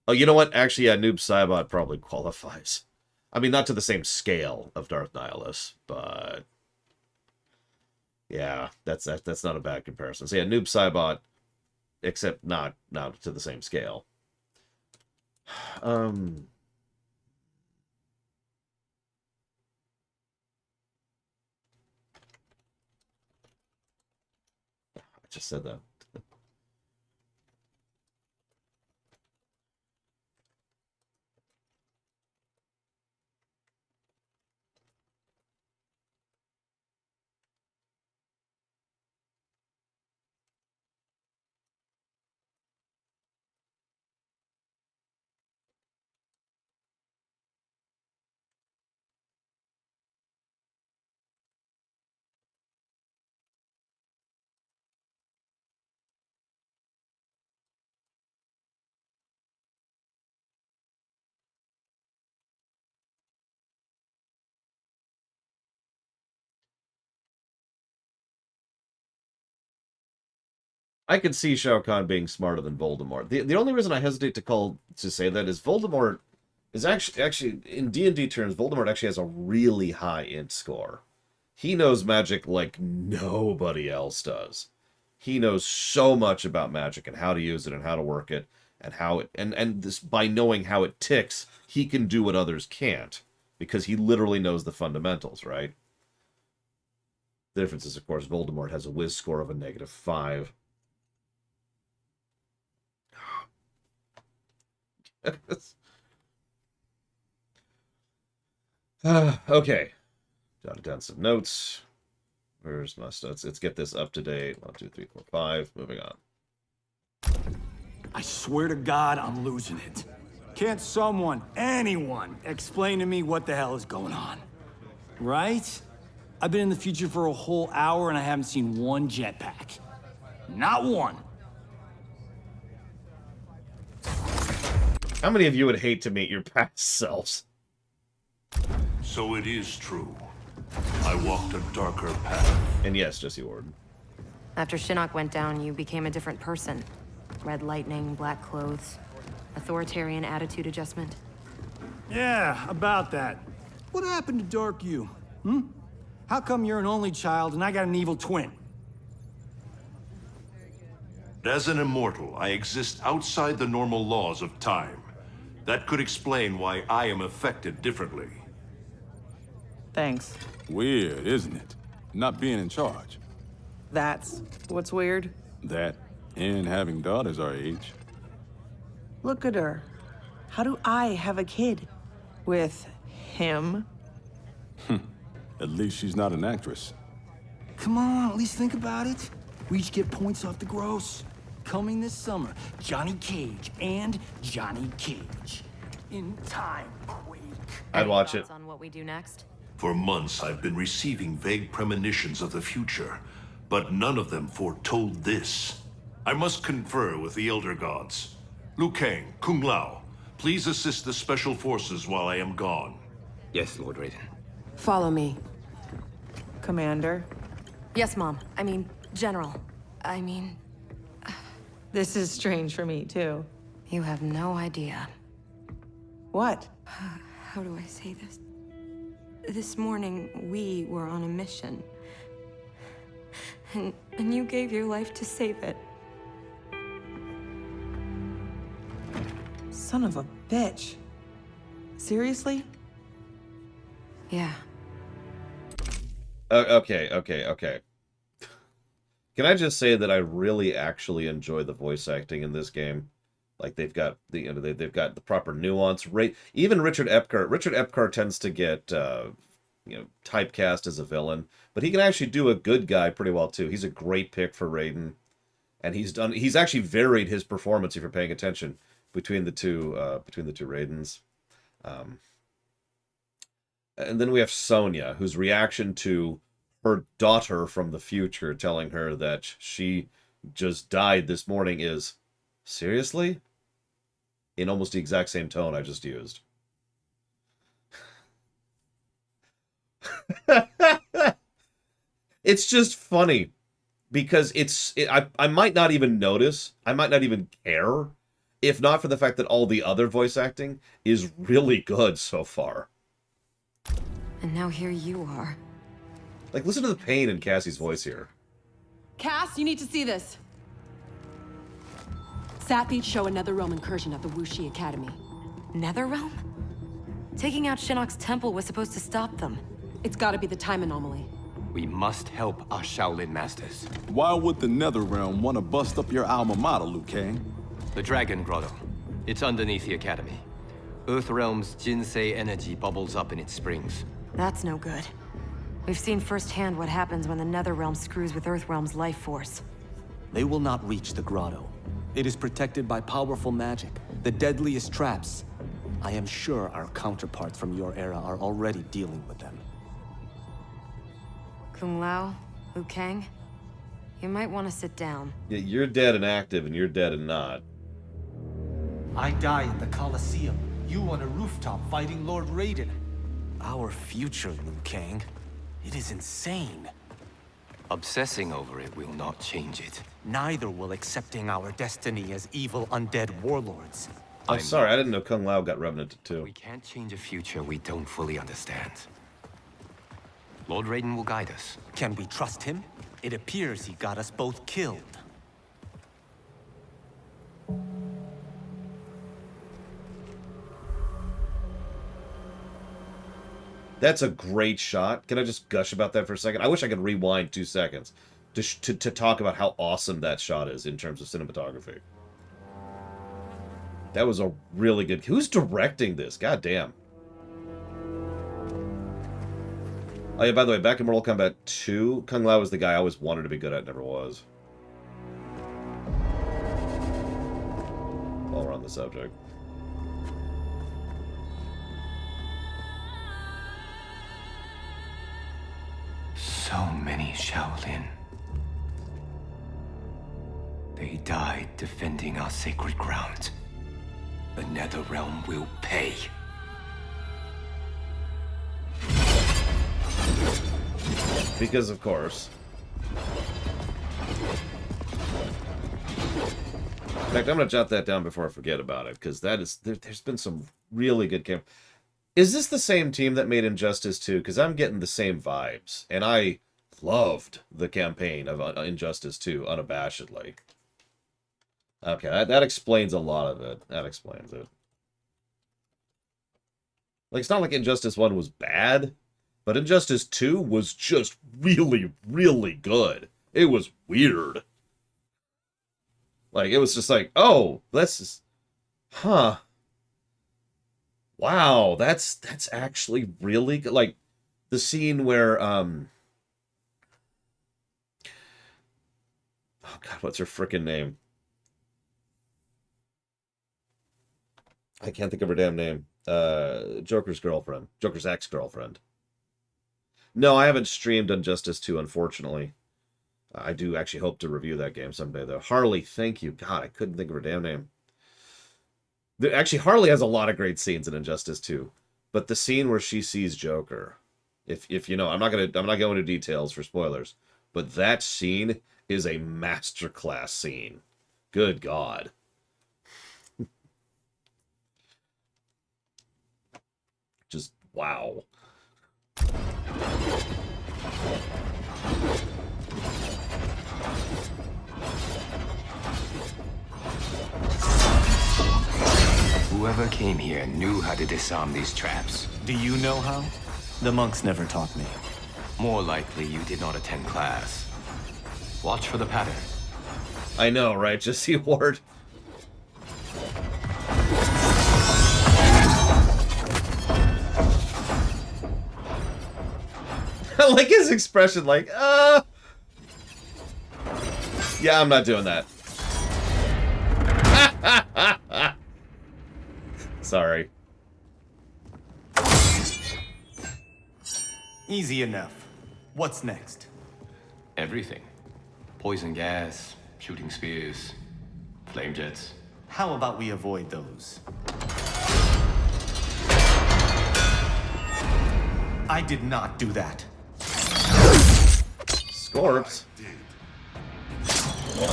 Oh, you know what? Actually, yeah, Noob Saibot probably qualifies. I mean, not to the same scale of Darth Nihilus, but... yeah, that's not a bad comparison. So yeah, Noob Saibot, except not to the same scale. I just said that. I could see Shao Kahn being smarter than Voldemort. The only reason I hesitate to say that is Voldemort is actually in D&D terms, Voldemort actually has a really high int score. He knows magic like nobody else does. He knows so much about magic and how to use it and how to work it and how it and this by knowing how it ticks, he can do what others can't because he literally knows the fundamentals, right? The difference is, of course, Voldemort has a whiz score of a -5. Okay. Jotted down some notes. Where's my notes? Let's get this up to date. 1, 2, 3, 4, 5. Moving on. I swear to God, I'm losing it. Can't someone, anyone, explain to me what the hell is going on? Right? I've been in the future for a whole hour and I haven't seen one jetpack. Not one. How many of you would hate to meet your past selves? So it is true. I walked a darker path. And yes, Jesse Warden. After Shinnok went down, you became a different person. Red lightning, black clothes. Authoritarian attitude adjustment? Yeah, about that. What happened to Dark You? How come you're an only child and I got an evil twin? As an immortal, I exist outside the normal laws of time. That could explain why I am affected differently. Thanks. Weird, isn't it? Not being in charge. That's what's weird. That, and having daughters our age. Look at her. How do I have a kid? With him? At least she's not an actress. Come on, at least think about it. We each get points off the gross. Coming this summer, Johnny Cage and Johnny Cage. In time, Quake. I'd watch it. Thoughts on what we do next? For months, I've been receiving vague premonitions of the future, but none of them foretold this. I must confer with the Elder Gods. Liu Kang, Kung Lao, please assist the Special Forces while I am gone. Yes, Lord Raiden. Follow me. Commander? Yes, Mom. I mean, General. This is strange for me, too. You have no idea. What? How do I say this? This morning, we were on a mission. And you gave your life to save it. Son of a bitch. Seriously? Yeah. Okay. Can I just say that I really actually enjoy the voice acting in this game? Like they've got the they've got the proper nuance. Even Richard Epcar. Richard Epcar tends to get typecast as a villain, but he can actually do a good guy pretty well too. He's a great pick for Raiden, and he's actually varied his performance if you're paying attention between the two Raidens. And then we have Sonya, whose reaction to her daughter from the future telling her that she just died this morning is, seriously? In almost the exact same tone I just used. It's just funny because I might not even notice, I might not even care, if not for the fact that all the other voice acting is really good so far. And now here you are. Like, listen to the pain in Cassie's voice here. Cass, you need to see this. Satbeats show a Netherrealm incursion at the Wuxi Academy. Netherrealm? Taking out Shinnok's temple was supposed to stop them. It's gotta be the time anomaly. We must help our Shaolin masters. Why would the Netherrealm want to bust up your alma mater, Liu Kang? The Dragon Grotto. It's underneath the Academy. Earthrealm's Jinsei energy bubbles up in its springs. That's no good. We've seen firsthand what happens when the Netherrealm screws with Earthrealm's life force. They will not reach the grotto. It is protected by powerful magic, the deadliest traps. I am sure our counterparts from your era are already dealing with them. Kung Lao, Liu Kang, you might want to sit down. Yeah, you're dead and active, and you're dead and not. I die in the Colosseum. You on a rooftop fighting Lord Raiden. Our future, Liu Kang. It is insane. Obsessing over it will not change it. Neither will accepting our destiny as evil undead warlords. I'm sorry, I didn't know Kung Lao got Revenanted too. We can't change a future we don't fully understand. Lord Raiden will guide us. Can we trust him? It appears he got us both killed. That's a great shot. Can I just gush about that for a second? I wish I could rewind 2 seconds to talk about how awesome that shot is in terms of cinematography. That was a really good... Who's directing this? God damn. Oh yeah, by the way, back in Mortal Kombat 2, Kung Lao was the guy I always wanted to be good at, never was. While we're on the subject. So many Shaolin. They died defending our sacred ground. The Netherrealm will pay. Because, of course. In fact, I'm going to jot that down before I forget about it, because there's been some really good camp. Is this the same team that made Injustice 2? Because I'm getting the same vibes, and I loved the campaign of Injustice 2 unabashedly. Okay, that explains a lot of it. That explains it. Like, it's not like Injustice 1 was bad, but Injustice 2 was just really, really good. It was weird. Like, it was just like, oh, that's... Huh. Wow, that's actually really good. Like, the scene where, oh god, what's her frickin' name? I can't think of her damn name. Joker's girlfriend. Joker's ex-girlfriend. No, I haven't streamed Injustice 2, unfortunately. I do actually hope to review that game someday, though. Harley, thank you. God, I couldn't think of her damn name. Actually, Harley has a lot of great scenes in Injustice 2, but the scene where she sees Joker, if you know, I'm not going into details for spoilers, but that scene is a masterclass scene. Good God. Just wow. Whoever came here knew how to disarm these traps. Do you know how? The monks never taught me. More likely you did not attend class. Watch for the pattern. I know, right? Just see Ward. I like his expression, like, yeah, I'm not doing that. Sorry. Easy enough. What's next? Everything. Poison gas, shooting spears, flame jets. How about we avoid those? I did not do that. Scorps.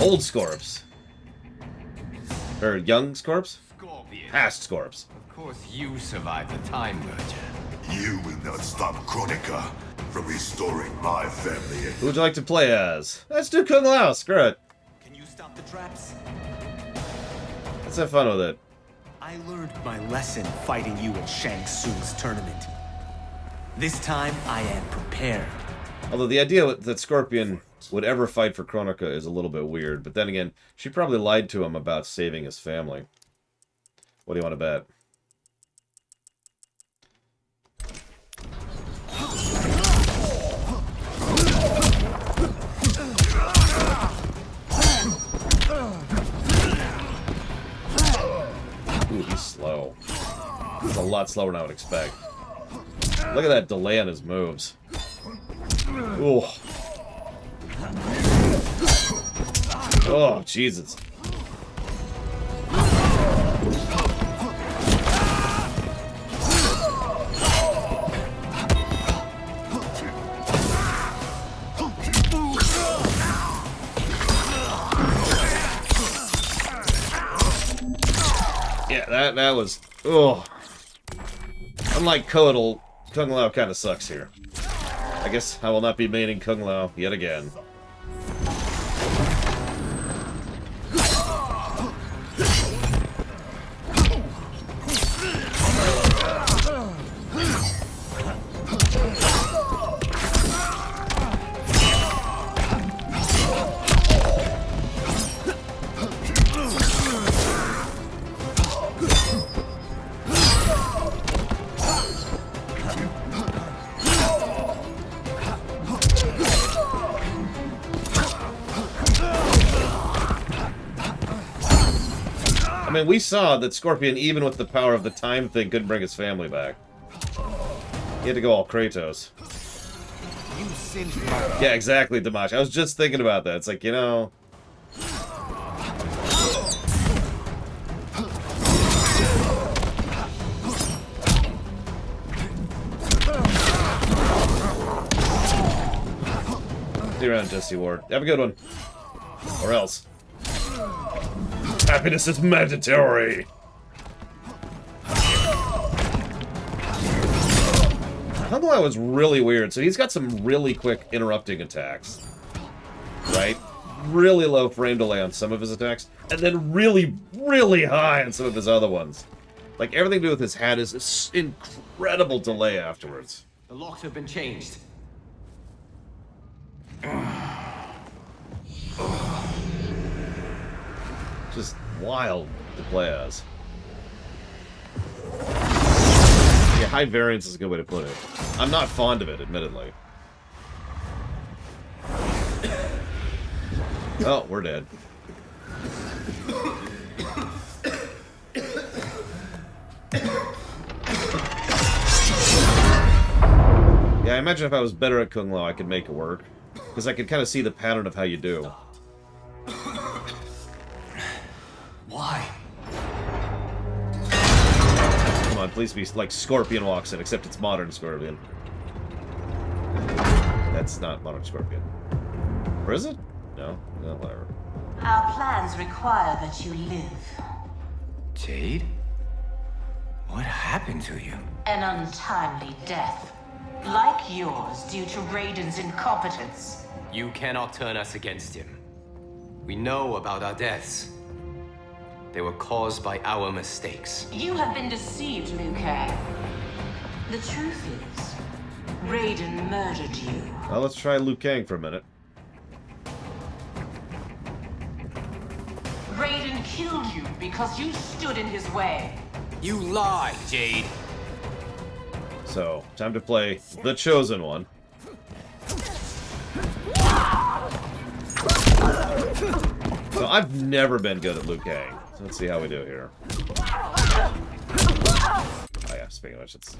Old Scorps. Or young Scorps? Past Scorps. Of course you survived the time merger. You will not stop Chronica from restoring my family. Who would you like to play as? Let's do Kung Lao, screw it. Can you stop the traps? Let's have fun with it. I learned my lesson fighting you at Shang Tsung's tournament. This time, I am prepared. Although the idea that Scorpion would ever fight for Chronica is a little bit weird, but then again, she probably lied to him about saving his family. What do you want to bet? Ooh, he's slow. He's a lot slower than I would expect. Look at that delay on his moves. Ooh. Oh, Jesus. Yeah, that was... Oh. Unlike Kotal, Kung Lao kind of sucks here. I guess I will not be maining Kung Lao yet again. I mean, we saw that Scorpion, even with the power of the time thing, couldn't bring his family back. He had to go all Kratos. You singed my... Yeah, exactly, Dimash. I was just thinking about that. It's like, you know... See you around, Jesse Ward. Have a good one. Or else. Happiness is mandatory. Kung Lao is really weird. So he's got some really quick interrupting attacks. Right? Really low frame delay on some of his attacks. And then really, really high on some of his other ones. Like, everything to do with his hat is incredible delay afterwards. The locks have been changed. Just wild to play as. Yeah, high variance is a good way to put it. I'm not fond of it, admittedly. Oh, we're dead. Yeah, I imagine if I was better at Kung Lao, I could make it work. Because I could kind of see the pattern of how you do. Why? Come on, please be like Scorpion walks in, except it's modern Scorpion. That's not modern Scorpion. Or is it? No, whatever. Our plans require that you live. Jade? What happened to you? An untimely death. Like yours, due to Raiden's incompetence. You cannot turn us against him. We know about our deaths. They were caused by our mistakes. You have been deceived, Liu Kuei. The truth is, Raiden murdered you. Well, let's try Liu Kang for a minute. Raiden killed you because you stood in his way. You lie, Jade. So, time to play the Chosen One. So, I've never been good at Liu Kang. So let's see how we do here. Oh yeah, speaking of which, it's...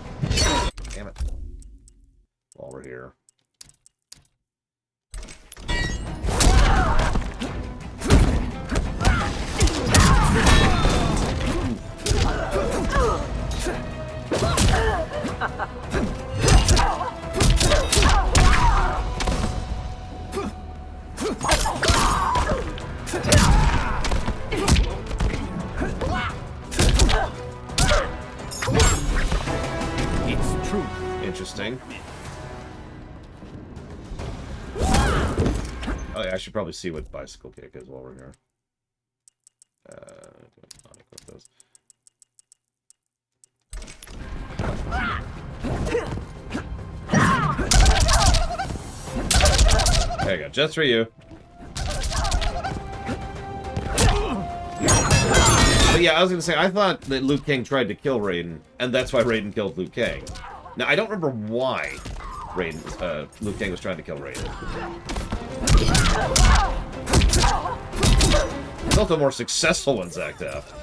Damn it. While we're here. It's true. Interesting. Oh yeah, I should probably see what bicycle kick is while we're here. Unequip those. There you go, just for you. But yeah, I was gonna say, I thought that Liu Kang tried to kill Raiden, and that's why Raiden killed Liu Kang. Now, I don't remember why Liu Kang was trying to kill Raiden. It's also more successful when Zack Taft.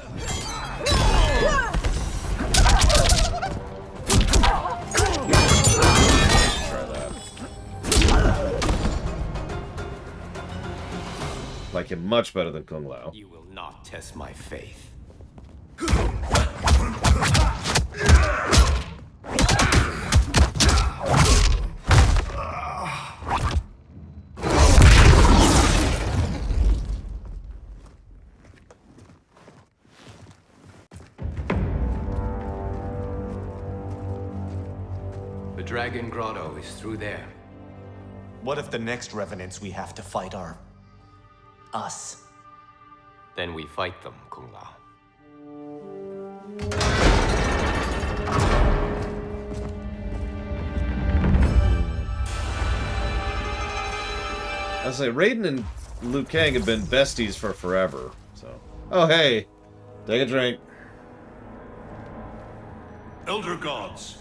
Try that. Like him much better than Kung Lao. You will not test my faith. The Dragon Grotto is through there. What if the next Revenants we have to fight are... us? Then we fight them, Kung Lao. I was say Raiden and Liu Kang have been besties for forever. So, oh hey, take a drink. Elder gods,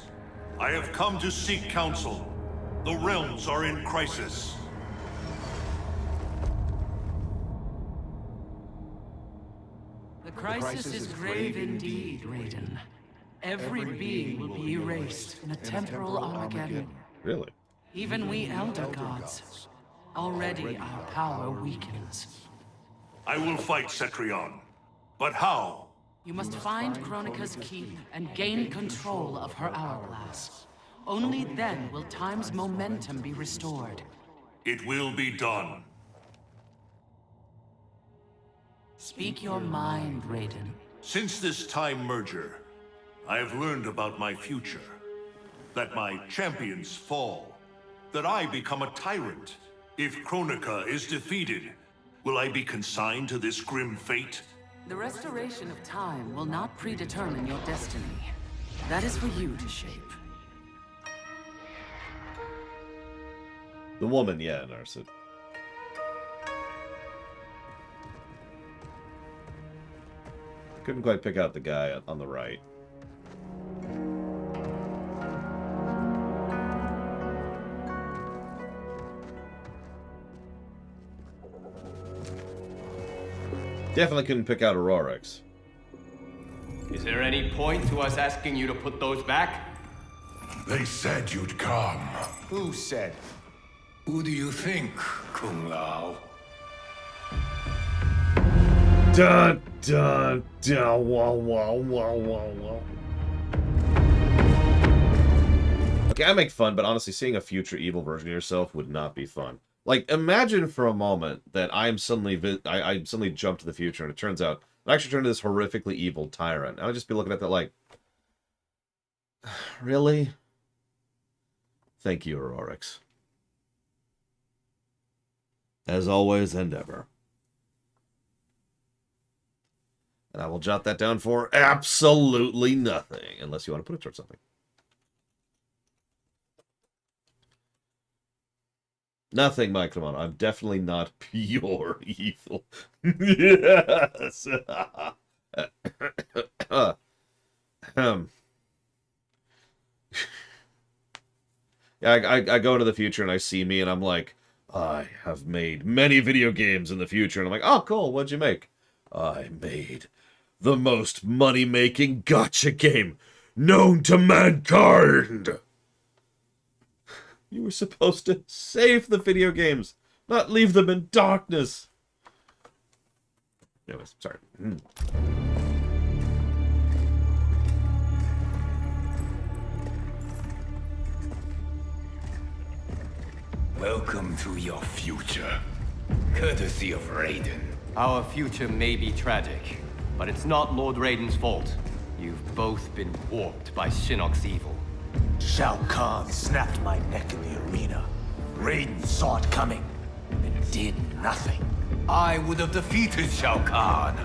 I have come to seek counsel. The realms are in crisis. The crisis is grave indeed, Raiden. Every being will be erased in a temporal Armageddon. Really? Even we Elder Gods. Already our power weakens. I will fight Cetrion. But how? You must find Chronica's key and gain control of her hourglass. Only then will time's momentum be restored. It will be done. Speak your mind, Raiden. Since this time merger, I have learned about my future. That my champions fall. That I become a tyrant. If Chronica is defeated, will I be consigned to this grim fate? The restoration of time will not predetermine your destiny. That is for you to shape. The woman, yeah, Narset. Couldn't quite pick out the guy on the right. Definitely couldn't pick out Aurorix. Is there any point to us asking you to put those back? They said you'd come. Who said? Who do you think, Kung Lao? Dun dun dun wow wow wow wow wow. Okay, I make fun, but honestly, seeing a future evil version of yourself would not be fun. Like, imagine for a moment that I suddenly jump to the future, and it turns out I actually turn into this horrifically evil tyrant. I would just be looking at that like, really? Thank you, Aurorix. As always and ever. And I will jot that down for absolutely nothing, unless you want to put it towards something. Nothing, Mike. Come on. I'm definitely not pure evil. Yes. Yeah, I go into the future and I see me and I'm like, I have made many video games in the future. And I'm like, oh, cool. What'd you make? I made the most money-making gacha game known to mankind. You were supposed to save the video games, not leave them in darkness. Anyways, sorry. Welcome to your future, courtesy of Raiden. Our future may be tragic, but it's not Lord Raiden's fault. You've both been warped by Shinnok's evil. Shao Kahn snapped my neck in the arena. Raiden saw it coming and did nothing. I would have defeated Shao Kahn,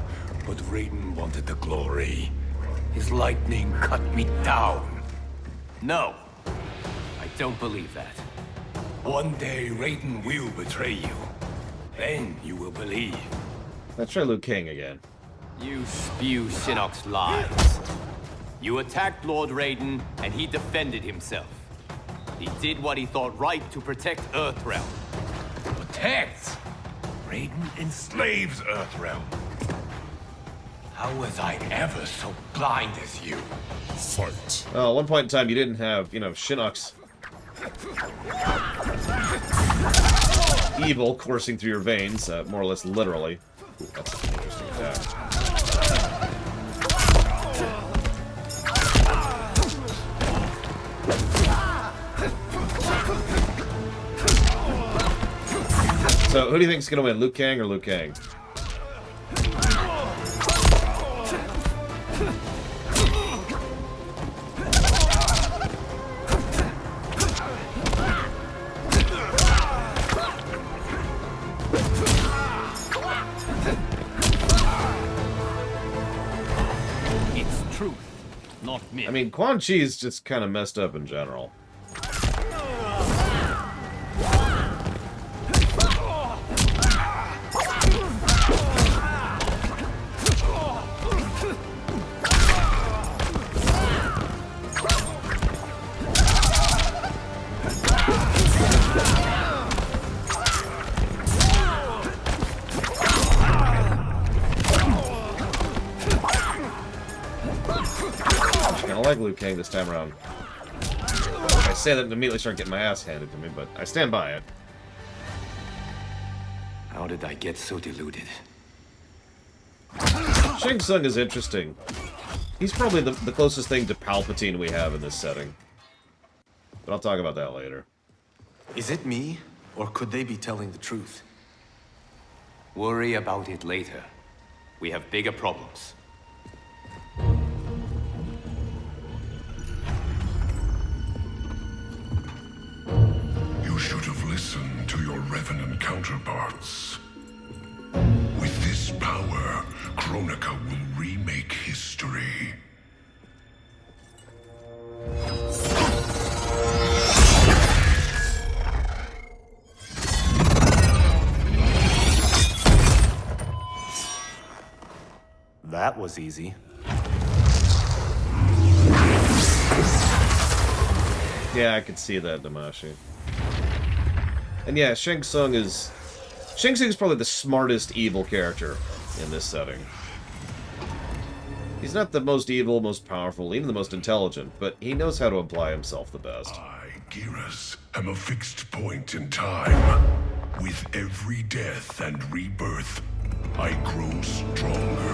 but Raiden wanted the glory. His lightning cut me down. No, I don't believe that. One day Raiden will betray you. Then you will believe. Let's try Liu Kang again. You spew Shinnok's lies. You attacked Lord Raiden, and he defended himself. He did what he thought right to protect Earthrealm. Protect? Raiden enslaves Earthrealm. How was I ever so blind as you? Fight. At one point in time, you didn't have, Shinnok's evil coursing through your veins, more or less literally. Ooh, that's an interesting attack. So, who do you think is going to win, Liu Kang or Liu Kang? It's truth, not myth. I mean, Quan Chi is just kind of messed up in general. I like Liu Kang this time around. I say that and immediately start getting my ass handed to me, but I stand by it. How did I get so deluded? Shang Tsung is interesting. He's probably the closest thing to Palpatine we have in this setting. But I'll talk about that later. Is it me, or could they be telling the truth? Worry about it later. We have bigger problems. You should have listened to your Revenant counterparts. With this power, Chronica will remake history. That was easy. Yeah, I could see that, Damashi. And yeah, Shang Tsung is probably the smartest evil character in this setting. He's not the most evil, most powerful, even the most intelligent, but he knows how to apply himself the best. I, Geras, am a fixed point in time. With every death and rebirth, I grow stronger.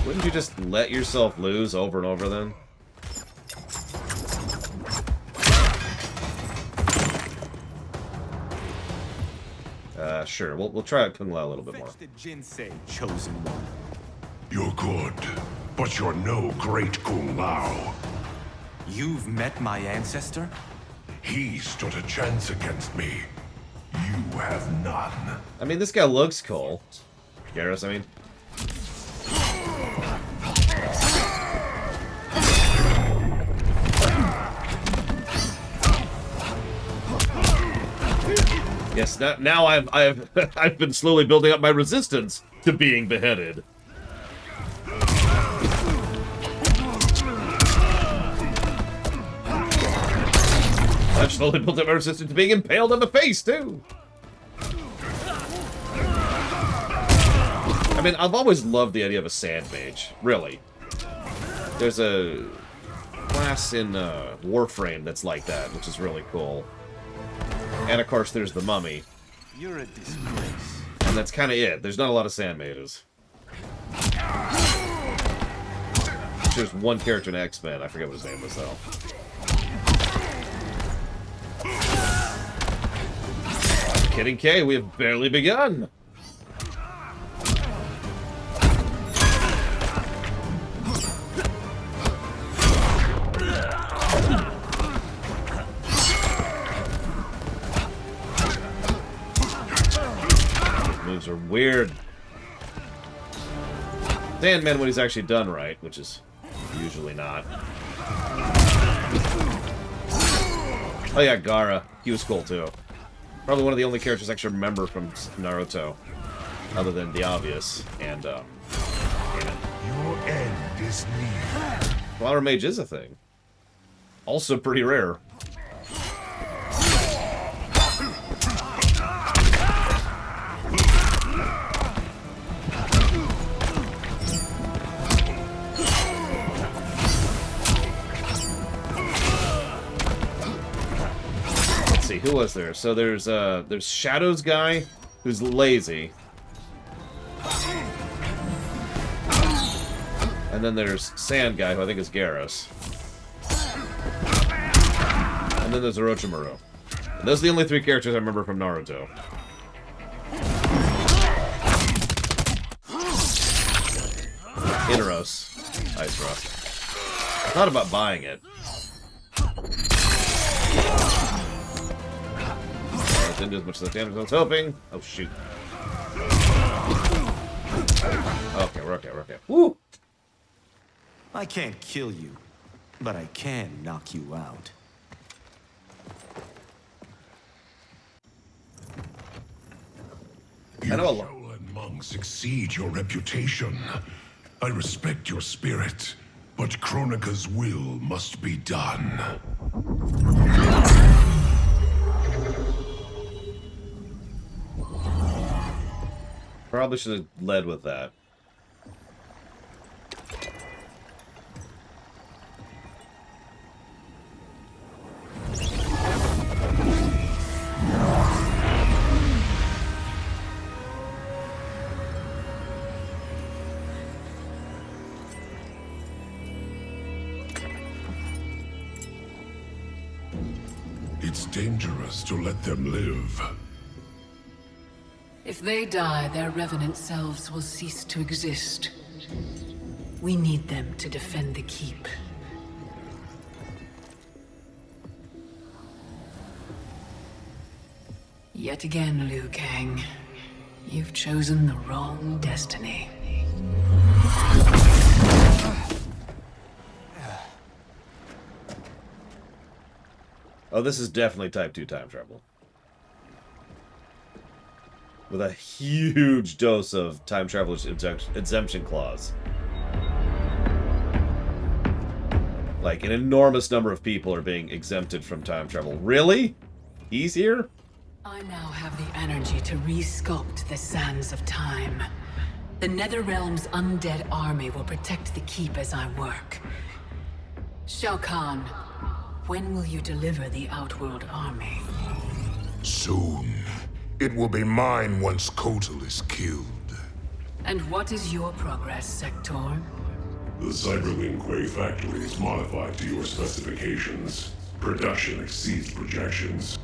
Wouldn't you just let yourself lose over and over then? Sure. We'll try out Kung Lao a little bit more. The Jinsei, chosen one. You're good, but you're no great Kung Lao. You've met my ancestor? He stood a chance against me. You have none. I mean, this guy looks cool. Geras, I mean. Yes, now I've been slowly building up my resistance to being beheaded. I've slowly built up my resistance to being impaled in the face too. I mean, I've always loved the idea of a sand mage. Really, there's a class in Warframe that's like that, which is really cool. And of course, there's the mummy. You're a disgrace. And that's kind of it. There's not a lot of sand mages. There's one character in X-Men. I forget what his name was, though. Kidding, K. We have barely begun. Moves are weird. Sandman when he's actually done right, which is usually not. Oh yeah, Gaara. He was cool too. Probably one of the only characters I actually remember from Naruto, other than the obvious. And your end is near. Flower Mage is a thing. Also pretty rare. Who was there? So there's Shadow's guy, who's lazy. And then there's Sand guy, who I think is Geras. And then there's Orochimaru. And those are the only three characters I remember from Naruto. Inaros. Ice Rock. I thought about buying it. Didn't do as much of the damage as I was hoping. Oh, shoot. Okay, we're okay. Woo! I can't kill you, but I can knock you out. Your Shaolin monks exceed your reputation. I respect your spirit, but Chronica's will must be done. Probably should have led with that. It's dangerous to let them live. If they die, their Revenant selves will cease to exist. We need them to defend the keep. Yet again, Liu Kang. You've chosen the wrong destiny. Oh, this is definitely Type 2 time travel. With a huge dose of time traveler's exemption clause. Like, an enormous number of people are being exempted from time travel. Really? He's here? I now have the energy to re-sculpt the sands of time. The Netherrealm's undead army will protect the keep as I work. Shao Kahn, when will you deliver the Outworld army? Soon. It will be mine once Kotal is killed. And what is your progress, Sector? The Cyber Lin Kuei factory is modified to your specifications. Production exceeds projections.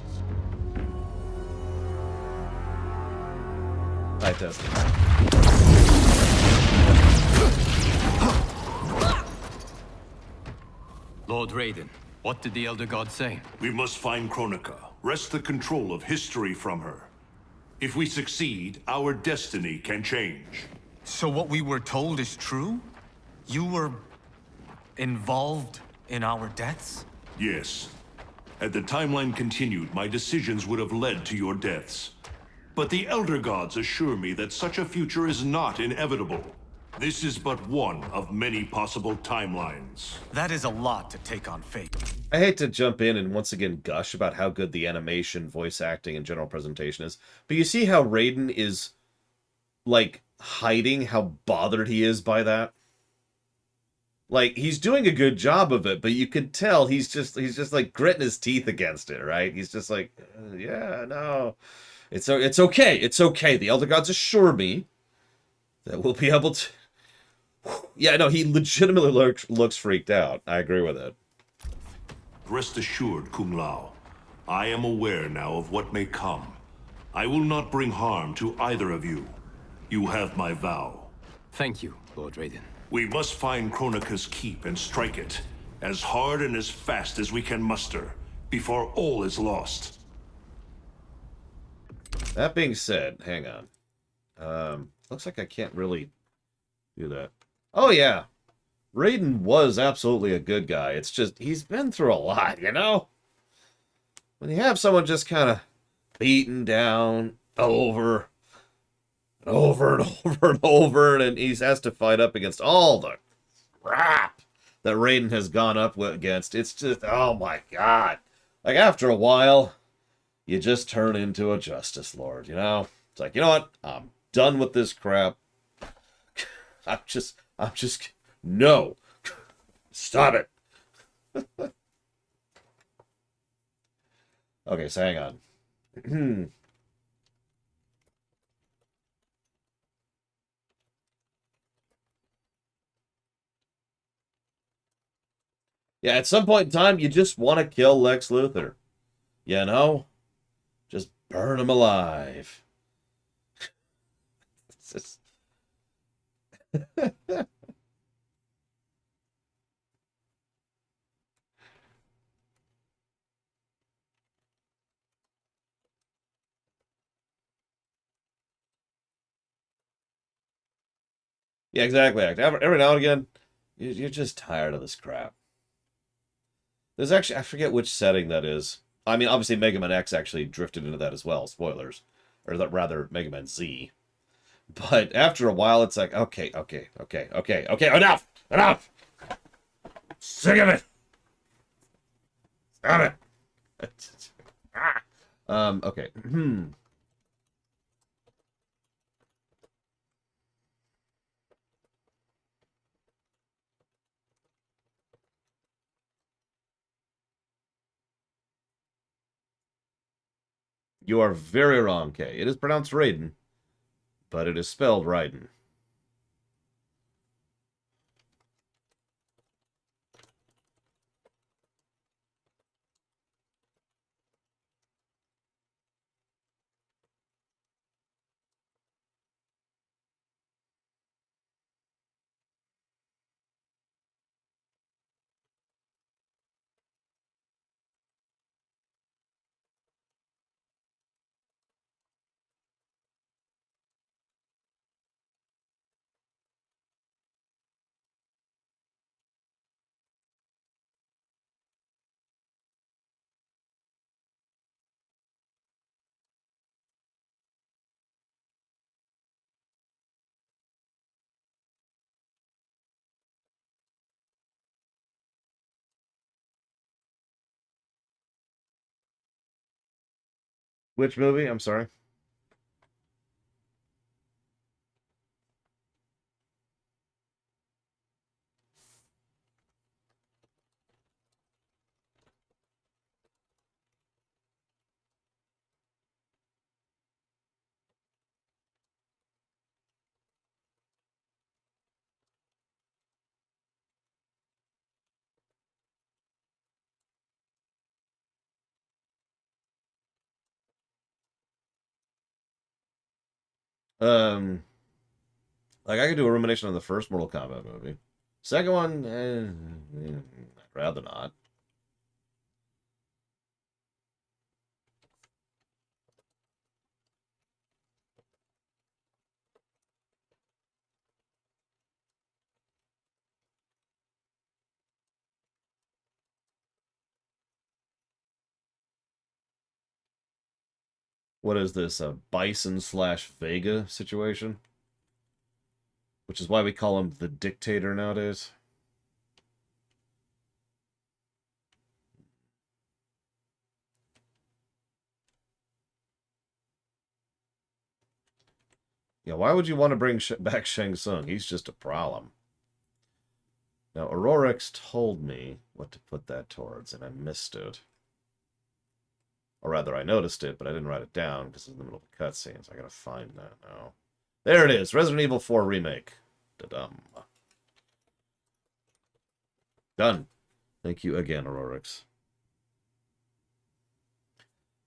I tested. Lord Raiden, what did the Elder God say? We must find Chronica, wrest the control of history from her. If we succeed, our destiny can change. So what we were told is true? You were involved in our deaths? Yes. Had the timeline continued, my decisions would have led to your deaths. But the Elder Gods assure me that such a future is not inevitable. This is but one of many possible timelines. That is a lot to take on fate. I hate to jump in and once again gush about how good the animation, voice acting, and general presentation is, but you see how Raiden is, like, hiding how bothered he is by that? Like, he's doing a good job of it, but you could tell he's just like gritting his teeth against it, right? He's just like, yeah, no. It's okay. It's okay. The Elder Gods assure me that we'll be able to... Yeah, no, he legitimately looks freaked out. I agree with it. Rest assured, Kung Lao. I am aware now of what may come. I will not bring harm to either of you. You have my vow. Thank you, Lord Raiden. We must find Chronica's keep and strike it, as hard and as fast as we can muster, before all is lost. That being said, hang on. Looks like I can't really do that. Oh, yeah. Raiden was absolutely a good guy. It's just, he's been through a lot, you know? When you have someone just kind of beaten down over and over and over and over, and he has to fight up against all the crap that Raiden has gone up against, it's just, oh my god. Like, after a while, you just turn into a Justice Lord, you know? It's like, you know what? I'm done with this crap. I'm just, no. Stop it. Okay, so hang on. Yeah, at some point in time, you just want to kill Lex Luthor. You know? Just burn him alive. It's just... Yeah, exactly. Every now and again, you're just tired of this crap. There's actually, I forget which setting that is. I mean, obviously Mega Man X actually drifted into that as well. Spoilers. Or rather, Mega Man Z. But after a while, it's like, okay, enough! Enough! Sick of it! Stop it! Okay. You are very wrong, Kay. It is pronounced Raiden, but it is spelled Raiden. Which movie? I'm sorry. Like I could do a rumination on the first Mortal Kombat movie. Second one, I'd rather not. What is this? A Bison slash Vega situation? Which is why we call him the dictator nowadays. Yeah, why would you want to bring back Shang Tsung? He's just a problem. Now, Aurorix told me what to put that towards, and I missed it. Or rather, I noticed it, but I didn't write it down because it's in the middle of the cutscene, so I gotta find that now. There it is! Resident Evil 4 Remake. Da-dum. Done. Thank you again, Aurorix.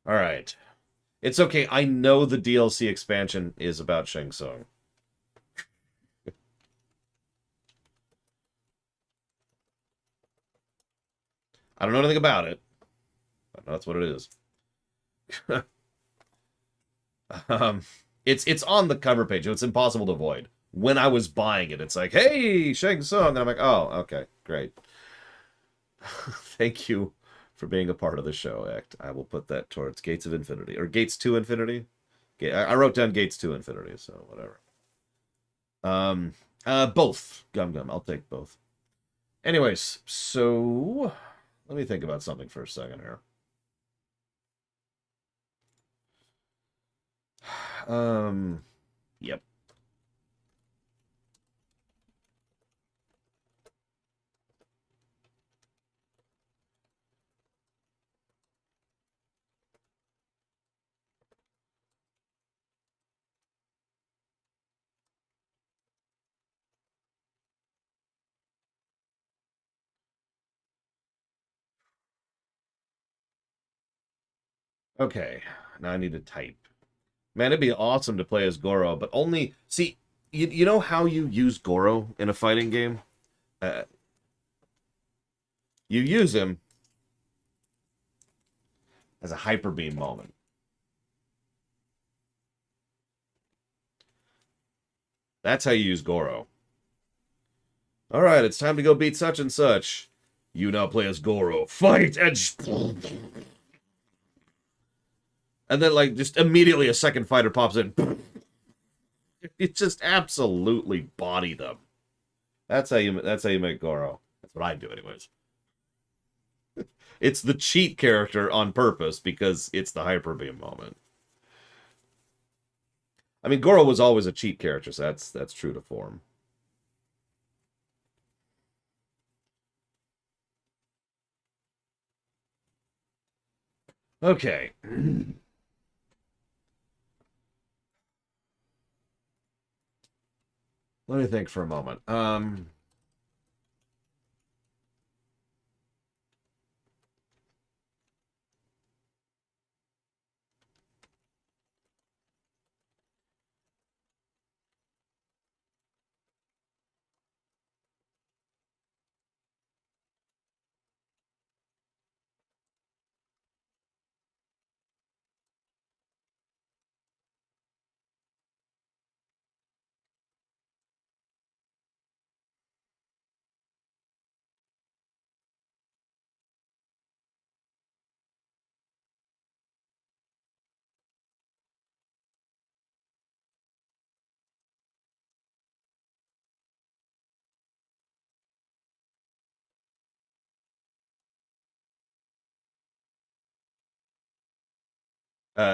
Alright. It's okay, I know the DLC expansion is about Shang Tsung. I don't know anything about it, but that's what it is. It's on the cover page, so it's impossible to avoid. When I was buying it, it's like, hey, Shang Tsung, and I'm like, oh, okay, great. Thank you for being a part of the show, Act. I will put that towards Gates of Infinity, or Gates to Infinity. I wrote down Gates to Infinity, so whatever. Both. Gum. I'll take both. Anyways, so let me think about something for a second here. Yep. Okay, now I need to type. Man, it'd be awesome to play as Goro, but only... See, you know how you use Goro in a fighting game? You use him as a hyper beam moment. That's how you use Goro. Alright, it's time to go beat such and such. You now play as Goro. Fight! And then, like, just immediately a second fighter pops in. It just absolutely body them. That's how you make Goro. That's what I do, anyways. It's the cheat character on purpose because it's the hyper beam moment. I mean, Goro was always a cheat character, so that's true to form. Okay. Let me think for a moment.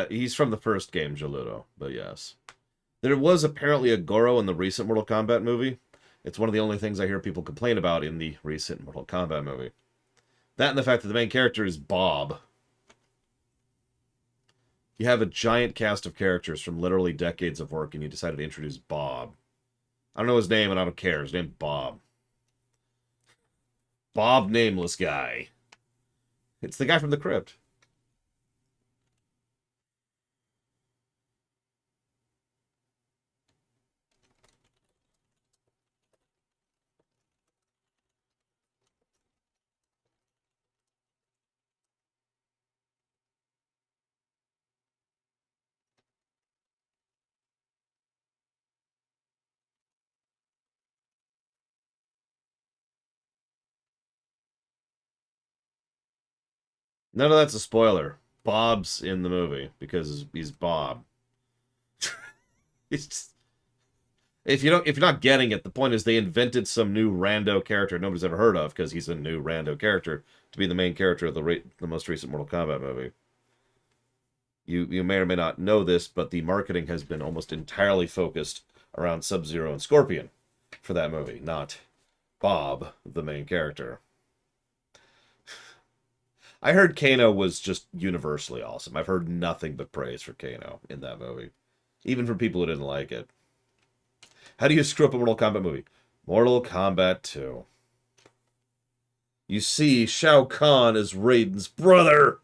He's from the first game, Joludo, but yes. There was apparently a Goro in the recent Mortal Kombat movie. It's one of the only things I hear people complain about in the recent Mortal Kombat movie. That and the fact that the main character is Bob. You have a giant cast of characters from literally decades of work, and you decided to introduce Bob. I don't know his name, and I don't care. His name's Bob. Bob Nameless Guy. It's the guy from the crypt. None of that's a spoiler. Bob's in the movie because he's Bob. It's just, if you're not getting it, the point is they invented some new rando character nobody's ever heard of because he's a new rando character to be the main character of the most recent Mortal Kombat movie. You may or may not know this, but the marketing has been almost entirely focused around Sub-Zero and Scorpion for that movie, not Bob, the main character. I heard Kano was just universally awesome. I've heard nothing but praise for Kano in that movie. Even from people who didn't like it. How do you screw up a Mortal Kombat movie? Mortal Kombat 2. You see Shao Kahn as Raiden's brother.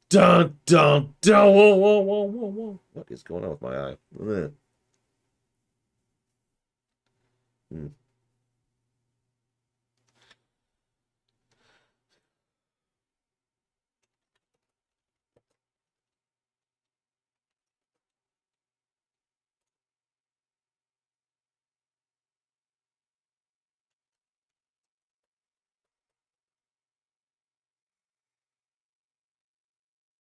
Dun, dun, dun. Whoa, whoa, whoa, whoa, whoa. What is going on with my eye?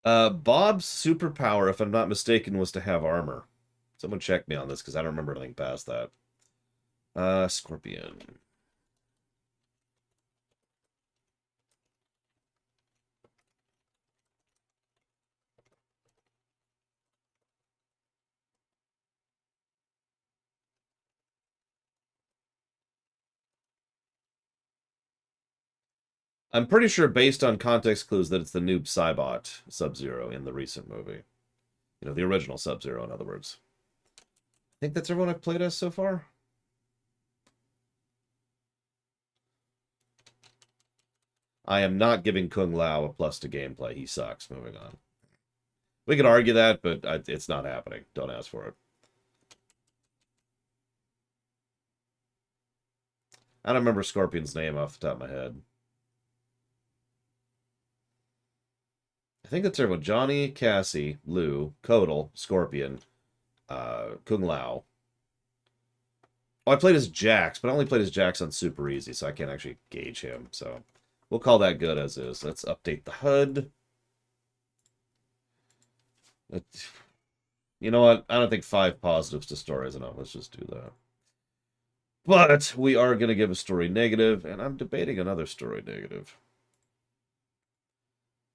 Bob's superpower, if I'm not mistaken, was to have armor. Someone check me on this, because I don't remember anything past that. Scorpion. I'm pretty sure, based on context clues, that it's the noob Cybot Sub-Zero in the recent movie. You know, the original Sub-Zero, in other words. I think that's everyone I've played as so far. I am not giving Kung Lao a plus to gameplay. He sucks. Moving on. We could argue that, but it's not happening. Don't ask for it. I don't remember Scorpion's name off the top of my head. I think that's everyone. Johnny, Cassie, Lou, Kotal, Scorpion, Kung Lao. Oh, I played as Jax, but I only played as Jax on Super Easy, so I can't actually gauge him. So we'll call that good as is. Let's update the HUD. You know what? I don't think 5 positives to story is enough. Let's just do that. But we are going to give a story negative, and I'm debating another story negative.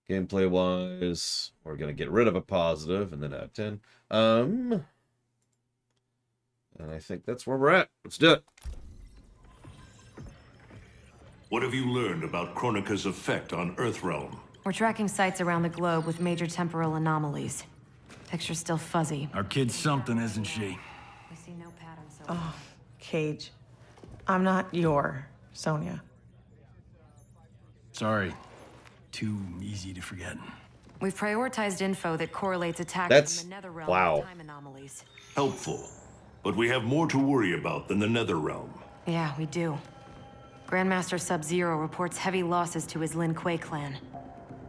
Gameplay-wise, we're going to get rid of a positive and then add 10. And I think that's where we're at. Let's do it. What have you learned about Chronica's effect on Earthrealm? We're tracking sites around the globe with major temporal anomalies. Picture's still fuzzy. Our kid's something, isn't she? We see no patterns so Oh, Cage. I'm not your Sonya. Sorry. Too easy to forget. We've prioritized info that correlates attacks That's... from the Netherrealm wow. with time anomalies. Helpful. But we have more to worry about than the Netherrealm. Yeah, we do. Grandmaster Sub-Zero reports heavy losses to his Lin Kuei clan.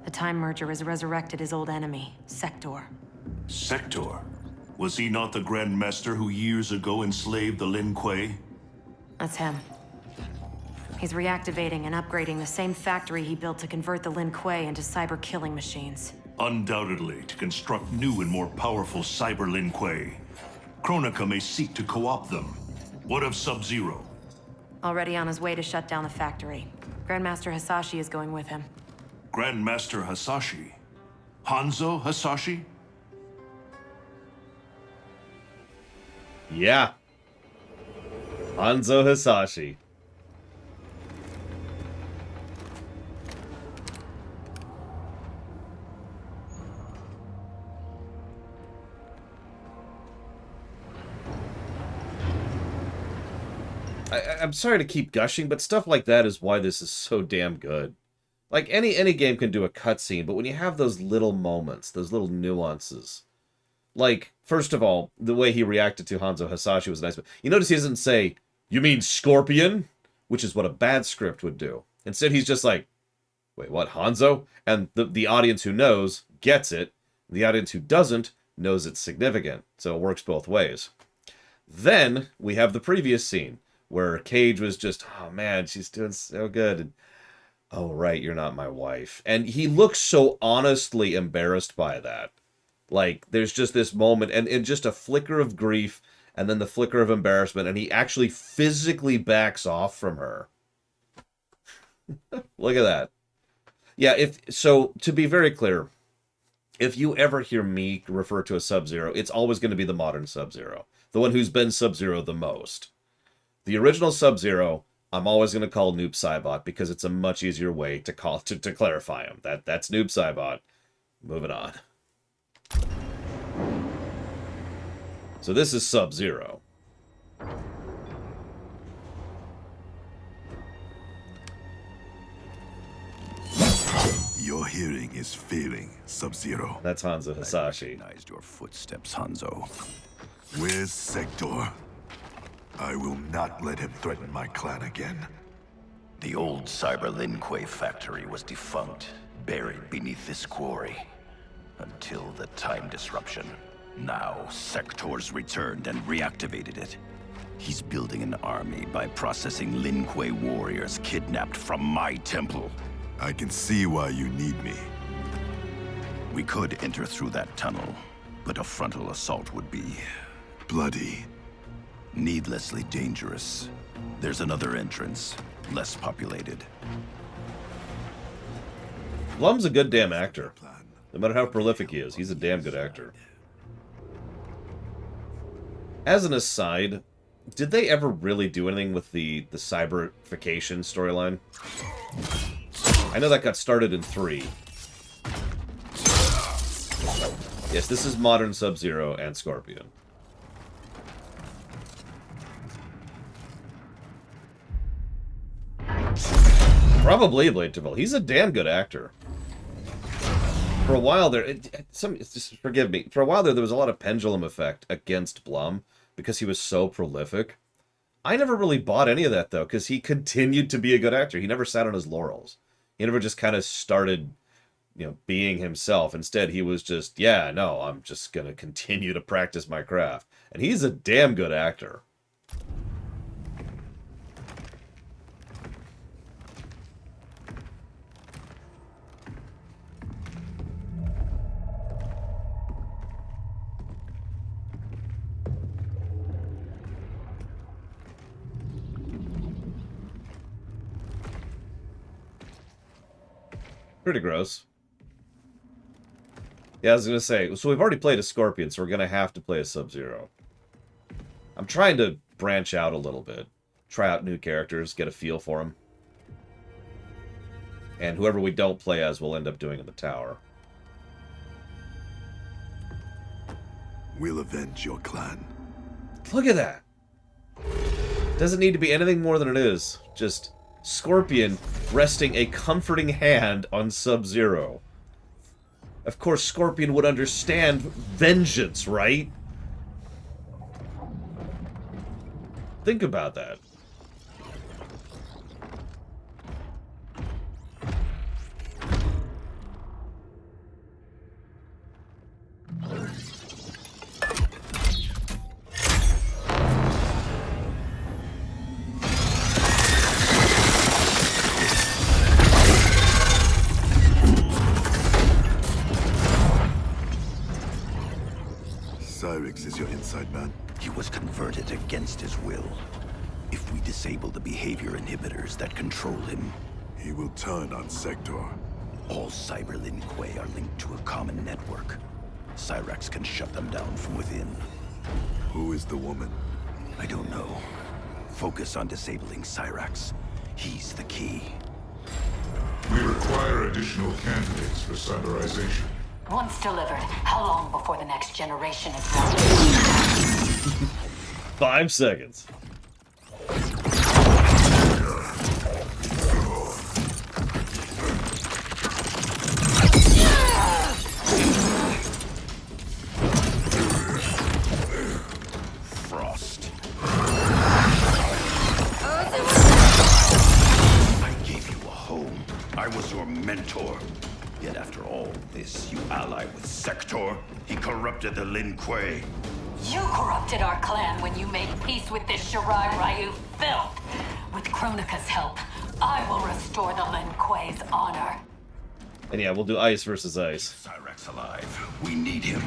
The Time Merger has resurrected his old enemy, Sector. Sector? Was he not the Grandmaster who years ago enslaved the Lin Kuei? That's him. He's reactivating and upgrading the same factory he built to convert the Lin Kuei into cyber-killing machines. Undoubtedly, to construct new and more powerful cyber Lin Kuei. Chronica may seek to co-opt them. What of Sub-Zero? Already on his way to shut down the factory. Grandmaster Hasashi is going with him. Grandmaster Hasashi? Hanzo Hasashi? Yeah. Hanzo Hasashi. I'm sorry to keep gushing, but stuff like that is why this is so damn good. Like, any game can do a cutscene, but when you have those little moments, those little nuances... Like, first of all, the way he reacted to Hanzo Hasashi was nice, but you notice he doesn't say, "You mean Scorpion?" Which is what a bad script would do. Instead, he's just like, "Wait, what, Hanzo?" And the audience who knows gets it. The audience who doesn't knows it's significant. So it works both ways. Then, we have the previous scene, where Cage was just, "Oh man, she's doing so good." And, "Oh right, you're not my wife." And he looks so honestly embarrassed by that. Like, there's just this moment, and just a flicker of grief, and then the flicker of embarrassment, and he actually physically backs off from her. Look at that. Yeah, so, to be very clear, if you ever hear me refer to a Sub-Zero, it's always going to be the modern Sub-Zero. The one who's been Sub-Zero the most. The original Sub-Zero, I'm always going to call Noob Saibot, because it's a much easier way to clarify him. That's Noob Saibot. Moving on. So this is Sub-Zero. Your hearing is failing, Sub-Zero. That's Hanzo Hasashi. I recognized your footsteps, Hanzo. Where's Sector? I will not let him threaten my clan again. The old Cyber Lin Kuei factory was defunct, buried beneath this quarry. Until the time disruption. Now, Sector's returned and reactivated it. He's building an army by processing Lin Kuei warriors kidnapped from my temple. I can see why you need me. We could enter through that tunnel, but a frontal assault would be... bloody. Needlessly dangerous. There's another entrance, less populated. Blum's a good damn actor. No matter how prolific he is, he's a damn good actor. As an aside, did they ever really do anything with the cyberification storyline? I know that got started in 3. Yes, this is modern Sub-Zero and Scorpion. Probably Blade Tyrell. He's a damn good actor. For a while there, just forgive me. For a while there was a lot of pendulum effect against Blum because he was so prolific. I never really bought any of that though, because he continued to be a good actor. He never sat on his laurels. He never just kind of started, being himself. Instead, he was just, yeah, no, I'm just gonna continue to practice my craft. And he's a damn good actor. Pretty gross. Yeah, I was going to say, so we've already played a Scorpion, so we're going to have to play a Sub-Zero. I'm trying to branch out a little bit. Try out new characters, get a feel for them. And whoever we don't play as, we'll end up doing in the tower. We'll avenge your clan. Look at that! Doesn't need to be anything more than it is. Just... Scorpion resting a comforting hand on Sub-Zero. Of course, Scorpion would understand vengeance, right? Think about that. Cyrix is your inside man. He was converted against his will. If we disable the behavior inhibitors that control him, he will turn on Sector. All Cyber Lin Kuei are linked to a common network. Cyrax can shut them down from within. Who is the woman? I don't know. Focus on disabling Cyrax. He's the key. We require additional candidates for cyberization. Once delivered, how long before the next generation is born? 5 seconds. Frost. I gave you a home. I was your mentor. Yet after all this, you ally with Sector. He corrupted the Lin Kuei. You corrupted our clan when you made peace with this Shirai Ryu filth. With Chronica's help, I will restore the Lin Kuei's honor. And yeah, we'll do ice versus ice. Cyrax alive. We need him.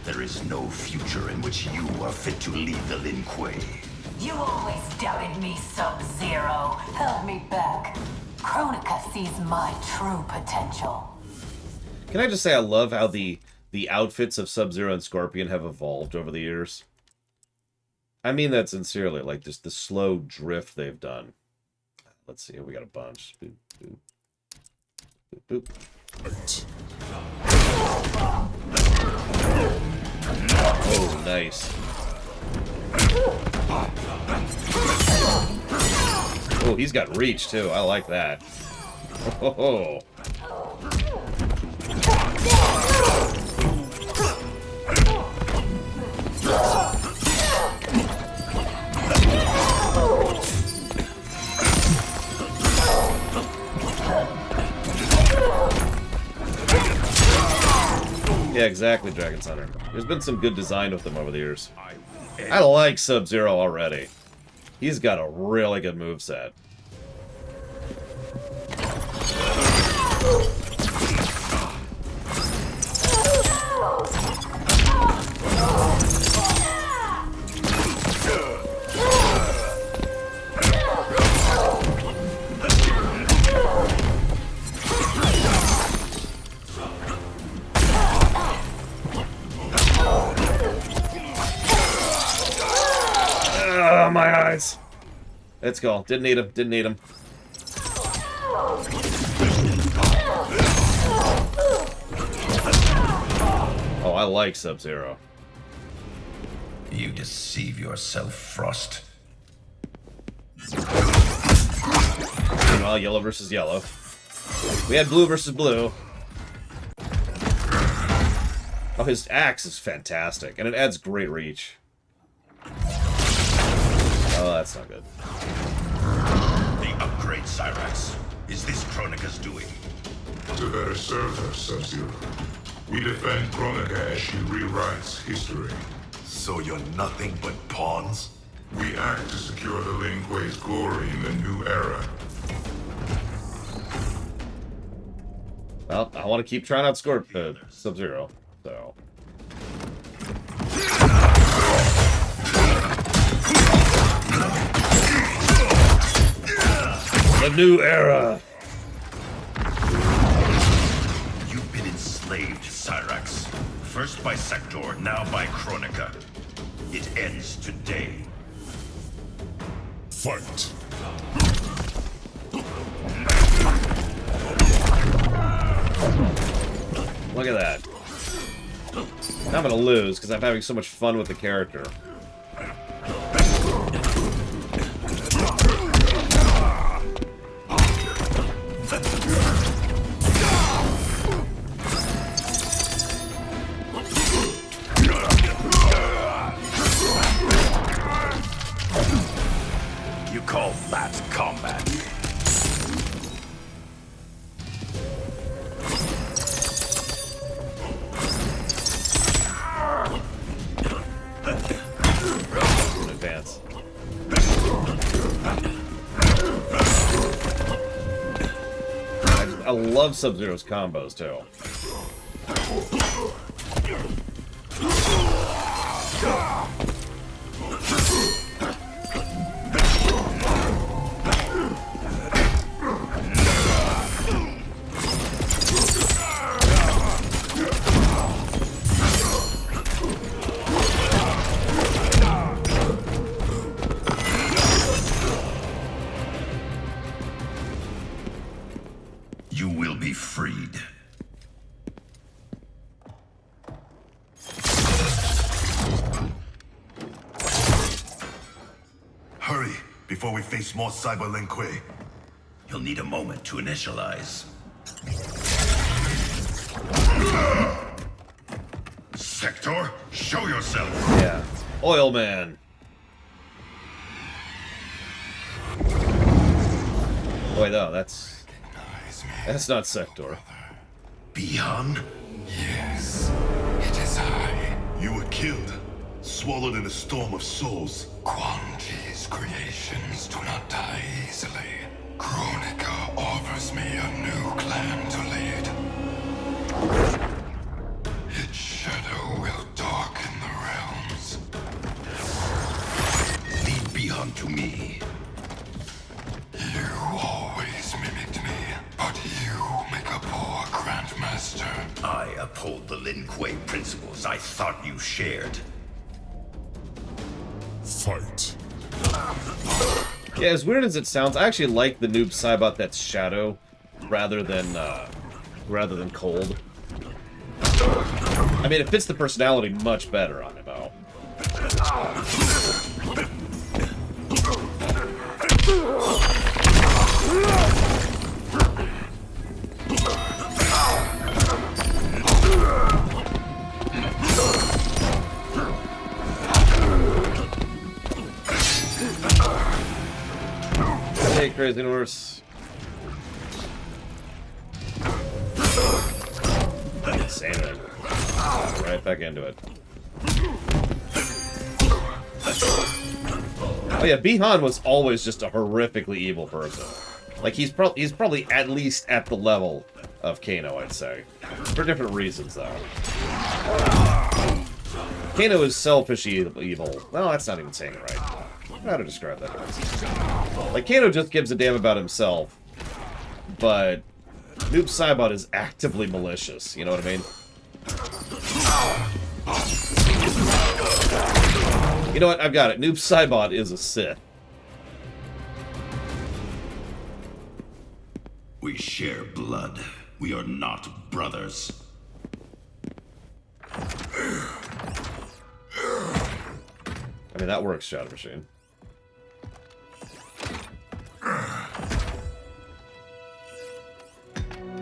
There is no future in which you are fit to lead the Lin Kuei. You always doubted me, Sub-Zero. Held me back. Chronica sees my true potential. Can I just say I love how the outfits of Sub-Zero and Scorpion have evolved over the years? I mean that sincerely, like just the slow drift they've done. Let's see, we got a bunch. Boop, boop. Boop, boop. Oh, nice. Oh, he's got reach too. I like that. Oh. Yeah, exactly, Dragon's Hunter. There's been some good design with them over the years. I like Sub-Zero already. He's got a really good moveset. My eyes. Let's go. Didn't need him. Didn't need him. Oh, I like Sub-Zero. You deceive yourself, Frost. Well, yellow versus yellow. We had blue versus blue. Oh, his axe is fantastic, and it adds great reach. Oh, that's not good. The upgrade, Cyrax. Is this Chronica's doing? To better serve her, Sub-Zero. We defend Chronica as she rewrites history. So you're nothing but pawns? We act to secure the Lin Kuei's glory in the new era. Well, I want to keep trying out Sub-Zero, so... The new era! You've been enslaved, Cyrax. First by Sector, now by Chronica. It ends today. Fight! Look at that. I'm gonna lose because I'm having so much fun with the character. You call that combat? Advance. I love Sub-Zero's combos too. before we face more Cyber Lin Kuei. You'll need a moment to initialize. Sector, show yourself! Yeah. Oil Man. Wait, no, that's not Sector. Bihan? Yes, it is I. You were killed, swallowed in a storm of souls. Quan Chi's creations do not die easily. Chronica offers me a new clan to lead. Its shadow will darken the realms. Lead Bihan to me. You always mimicked me, but you make a poor Grandmaster. I uphold the Lin Kuei principles I thought you shared. Fight. Yeah, as weird as it sounds, I actually like the Noob Saibot that's Shadow rather than Cold. I mean, it fits the personality much better on him, though. Hey, Crazy Universe. Insane it. Right back into it. Oh yeah, Bihan was always just a horrifically evil person. Like he's probably at least at the level of Kano, I'd say. For different reasons though. Kano is selfish evil. Well, that's not even saying it right. How to describe that? Like, Kano just gives a damn about himself, but Noob Saibot is actively malicious, you know what I mean? You know what? I've got it. Noob Saibot is a Sith. We share blood. We are not brothers. I mean, that works, Shadow Machine.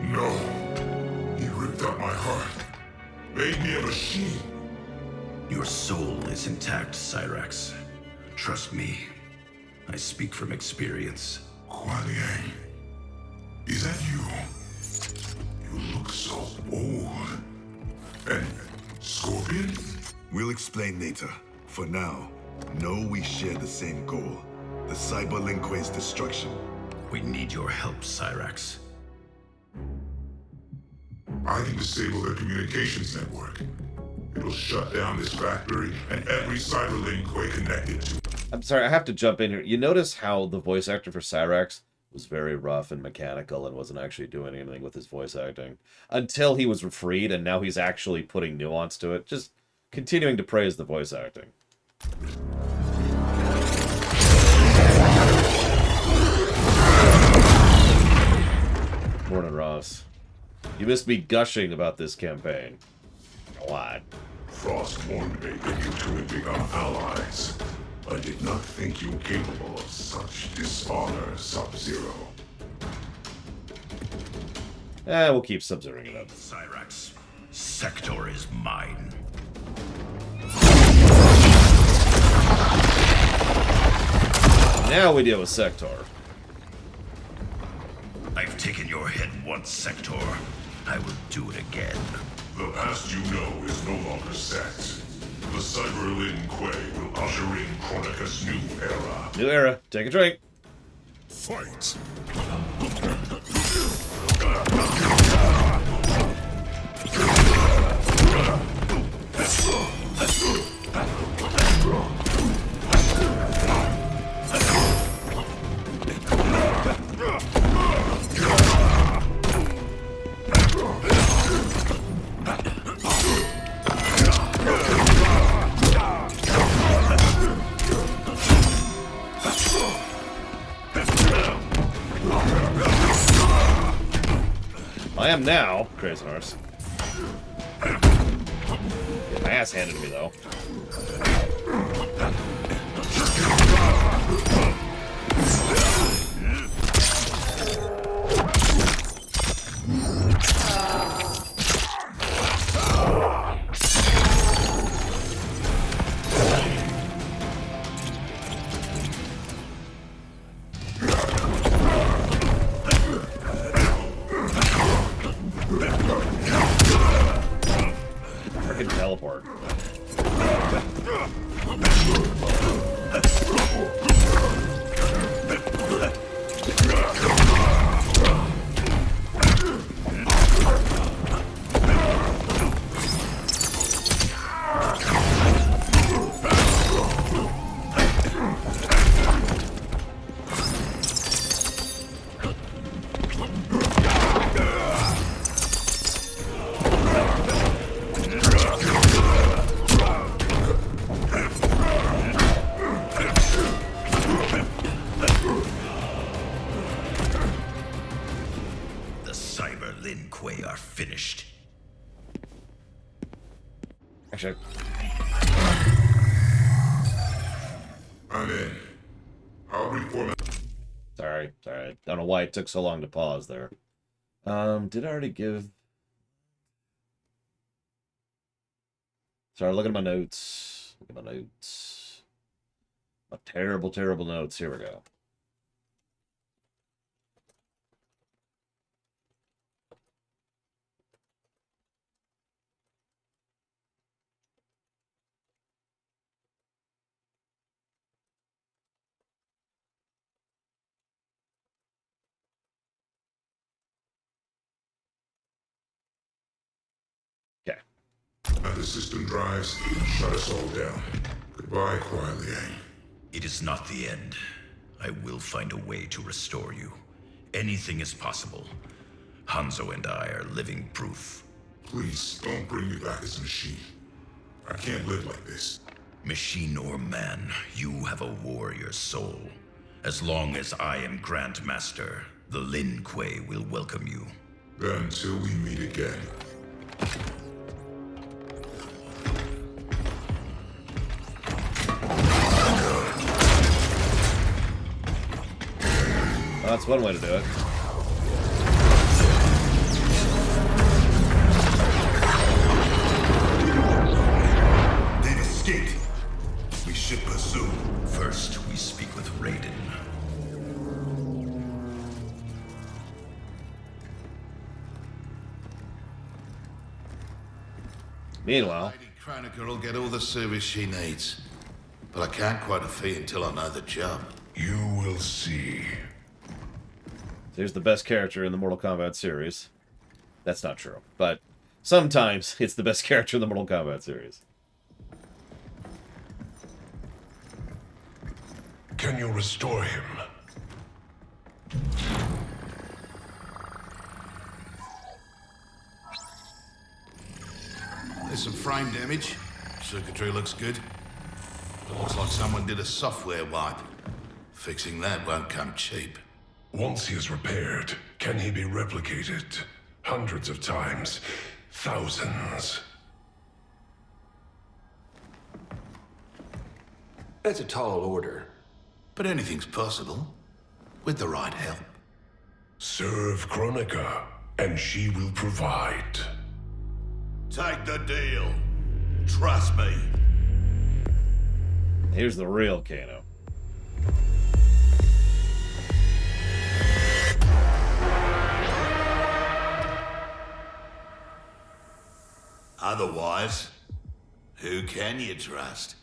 No. He ripped out my heart. Made me a machine. Your soul is intact, Cyrax. Trust me. I speak from experience. Kuan Yang. Is that you? You look so old. And Scorpion? We'll explain later. For now, know we share the same goal. The Cyber Lin Kuei's destruction. We need your help, Cyrax. I can disable their communications network. It'll shut down this factory and every Cyber Lin Kuei connected to it. I'm sorry, I have to jump in here. You notice how the voice actor for Cyrax was very rough and mechanical and wasn't actually doing anything with his voice acting. Until he was freed, and now he's actually putting nuance to it. Just continuing to praise the voice acting. Morning, Ross. You missed me gushing about this campaign. A lot. Frost warned me that you two had become allies. I did not think you capable of such dishonor, Sub-Zero. We'll keep Sub-Zeroing it up. Cyrax, Sector is mine. Now we deal with Sector. I've taken your head once, Sector. I will do it again. The past you know is no longer set. The Cyber Lin Kuei will usher in Chronica's new era. New era. Take a drink. Fight! I am now Crazy Horse. Get my ass handed to me, though. teleport. The cyber Lin Kuei are finished. Actually, I'm in. I'll reformat. sorry. I don't know why it took so long to pause there. Did I already give? Sorry, look at my notes. Look at my notes. My terrible, terrible notes. Here we go. Okay. And the system drives shut us all down. Goodbye, Kuei Liang. It is not the end. I will find a way to restore you. Anything is possible. Hanzo and I are living proof. Please, don't bring me back as a machine. I can't live like this. Machine or man, you have a warrior soul. As long as I am Grand Master, the Lin Kuei will welcome you. Then until we meet again. Well, that's one way to do it. They've escaped. We should pursue. First, we speak with Raiden. Meanwhile, Lady Chronica will get all the service she needs. But I can't quote a fee until I know the job. You will see. Here's the best character in the Mortal Kombat series. That's not true, but sometimes it's the best character in the Mortal Kombat series. Can you restore him? There's some frame damage. Circuitry looks good. It looks like someone did a software wipe. Fixing that won't come cheap. Once he is repaired, can he be replicated? Hundreds of times. Thousands. That's a tall order. But anything's possible. With the right help. Serve Chronica, and she will provide. Take the deal. Trust me. Here's the real Kano. Otherwise, who can you trust?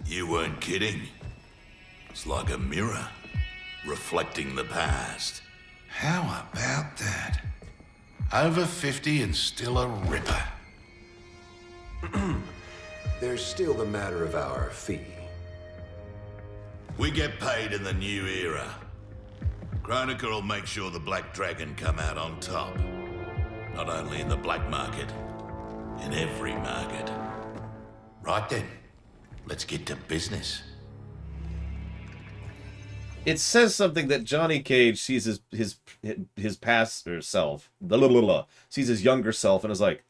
You weren't kidding. It's like a mirror, reflecting the past. How about that? Over 50 and still a ripper. There's still the matter of our fee. We get paid in the new era. Chronica will make sure the Black Dragon come out on top. Not only in the black market, in every market. Right then, let's get to business. It says something that Johnny Cage sees his past or self, sees his younger self and is like,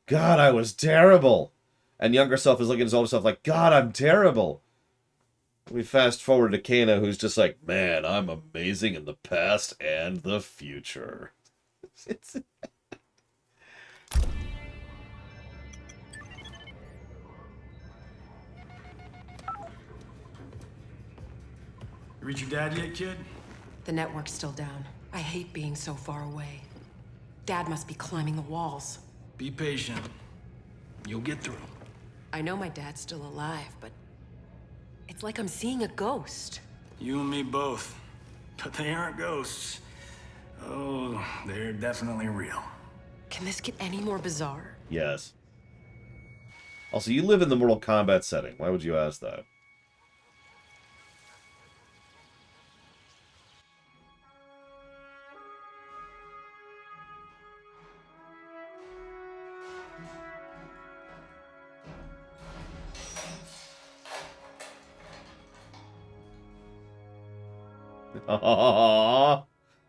God, I was terrible. And younger self is looking at his older self like, God, I'm terrible. We fast forward to Kano, who's just like, man, I'm amazing in the past and the future. Reach your dad yet, kid? The network's still down. I hate being so far away. Dad must be climbing the walls. Be patient. You'll get through. I know my dad's still alive, but it's like I'm seeing a ghost. You and me both. But they aren't ghosts. Oh, they're definitely real. Can this get any more bizarre? Yes. Also, you live in the Mortal Kombat setting. Why would you ask that?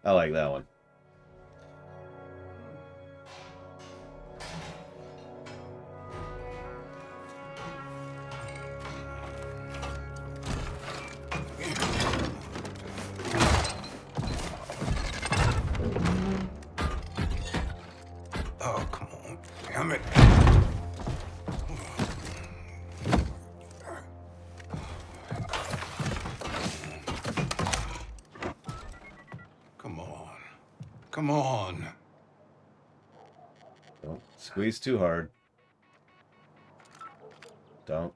I like that one. Oh, come on. Damn it. Come on. Don't squeeze too hard. Don't.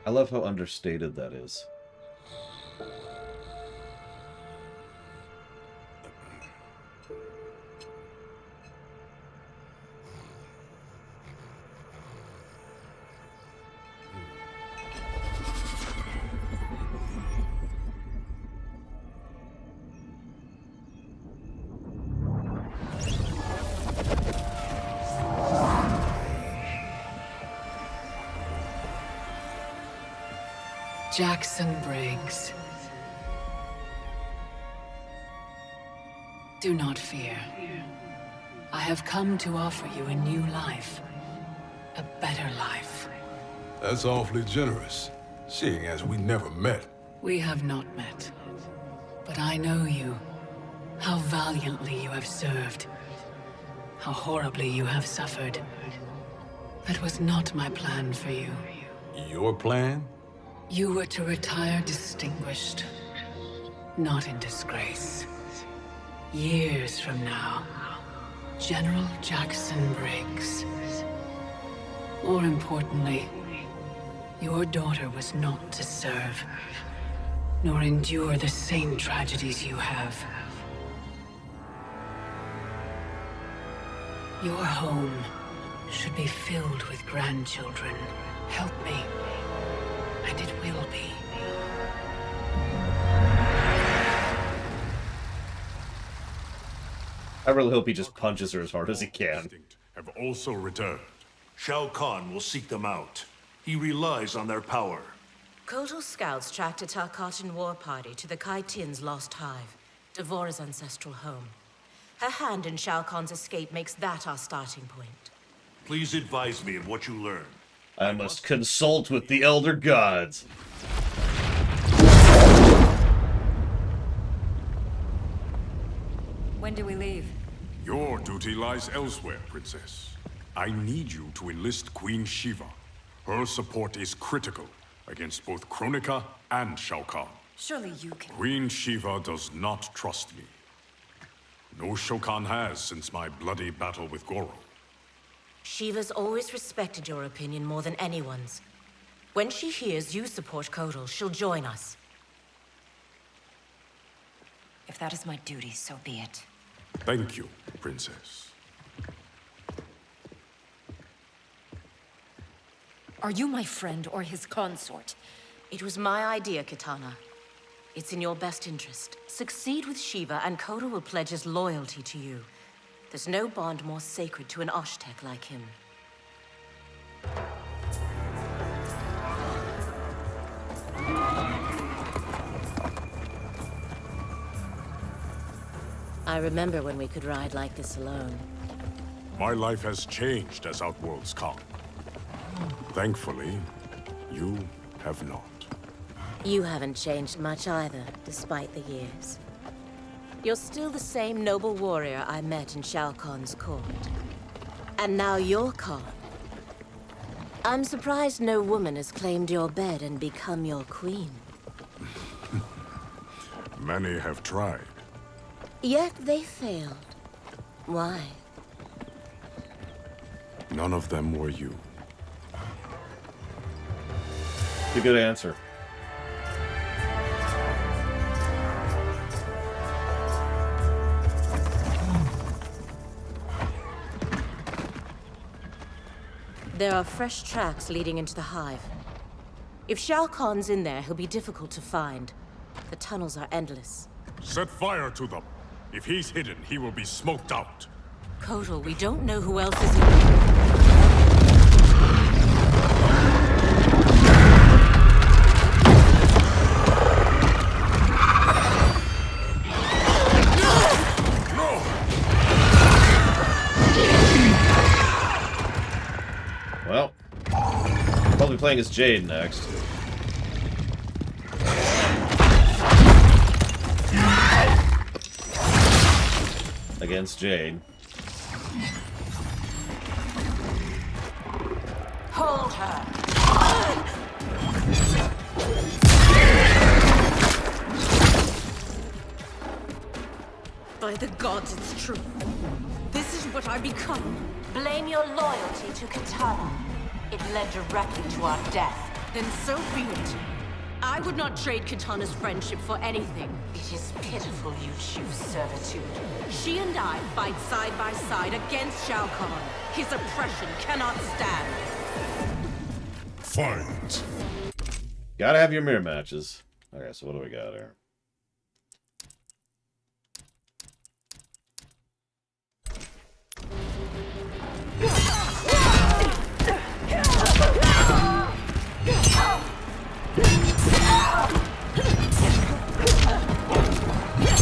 I love how understated that is. Jackson Briggs. Do not fear. I have come to offer you a new life. A better life. That's awfully generous, seeing as we never met. We have not met. But I know you. How valiantly you have served. How horribly you have suffered. That was not my plan for you. Your plan? You were to retire distinguished, not in disgrace. Years from now, General Jackson Briggs. More importantly, your daughter was not to serve, nor endure the same tragedies you have. Your home should be filled with grandchildren. Help me. And it will be. I really hope he just punches her as hard as he can. Have also returned. Shao Kahn will seek them out. He relies on their power. Kotal scouts tracked a Tarkatan war party to the Kai Tian's lost hive, Devora's ancestral home. Her hand in Shao Kahn's escape makes that our starting point. Please advise me of what you learn. I must consult with the Elder Gods. When do we leave? Your duty lies elsewhere, Princess. I need you to enlist Queen Shiva. Her support is critical against both Chronica and Shao Kahn. Surely you can... Queen Shiva does not trust me. No Shao Kahn has since my bloody battle with Goro. Shiva's always respected your opinion more than anyone's. When she hears you support Kotal, she'll join us. If that is my duty, so be it. Thank you, Princess. Are you my friend or his consort? It was my idea, Kitana. It's in your best interest. Succeed with Shiva, and Kotal will pledge his loyalty to you. There's no bond more sacred to an Oshtek like him. I remember when we could ride like this alone. My life has changed as Outworld's come. Thankfully, You have not. You haven't changed much either, despite the years. You're still the same noble warrior I met in Shao Kahn's court. And now you're Khan. I'm surprised no woman has claimed your bed and become your queen. Many have tried. Yet they failed. Why? None of them were you. It's a good answer. There are fresh tracks leading into the hive. If Shao Kahn's in there, he'll be difficult to find. The tunnels are endless. Set fire to them. If he's hidden, he will be smoked out. Kotal, we don't know who else is in there. Well, probably playing as Jade next. Against Jade. Hold her. By the gods, it's true. This is what I become. Blame your loyalty to Kitana. It led directly to our death. Then so be it. I would not trade Kitana's friendship for anything. It is pitiful you choose servitude. She and I fight side by side against Shao Kahn. His oppression cannot stand. Fight. Gotta have your mirror matches. Okay, so what do we got here?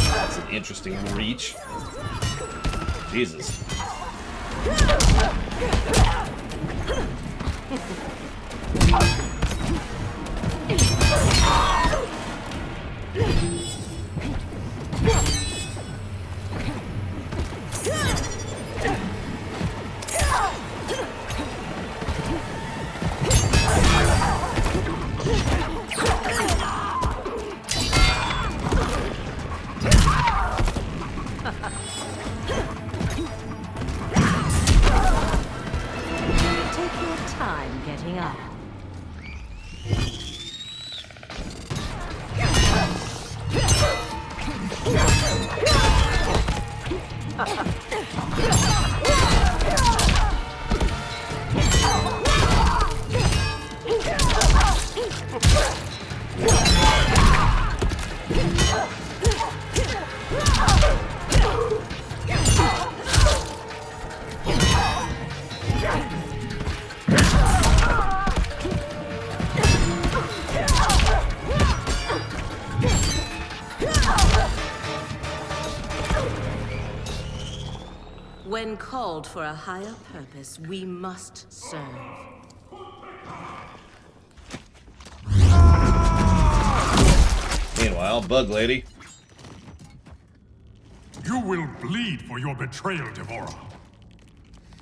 That's an interesting reach. Jesus. Take your time getting up. When called for a higher purpose, we must serve. Meanwhile, Bug Lady. You will bleed for your betrayal, Devora.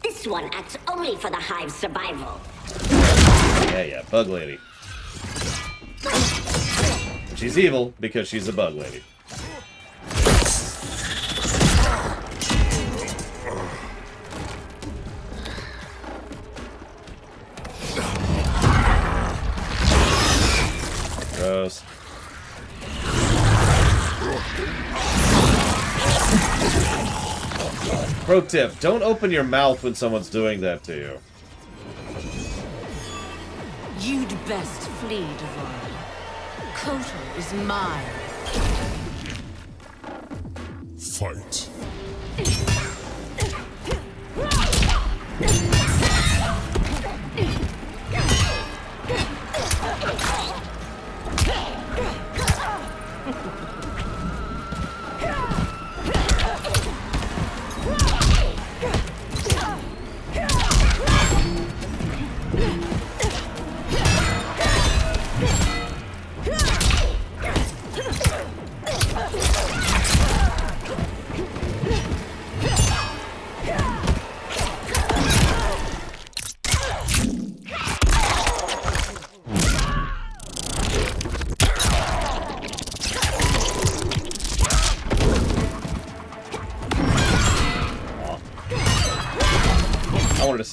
This one acts only for the hive's survival. Yeah, Bug Lady. She's evil because she's a Bug Lady. Gross. Pro tip, don't open your mouth when someone's doing that to you. You'd best flee, Devora. Kotal is mine. Fight.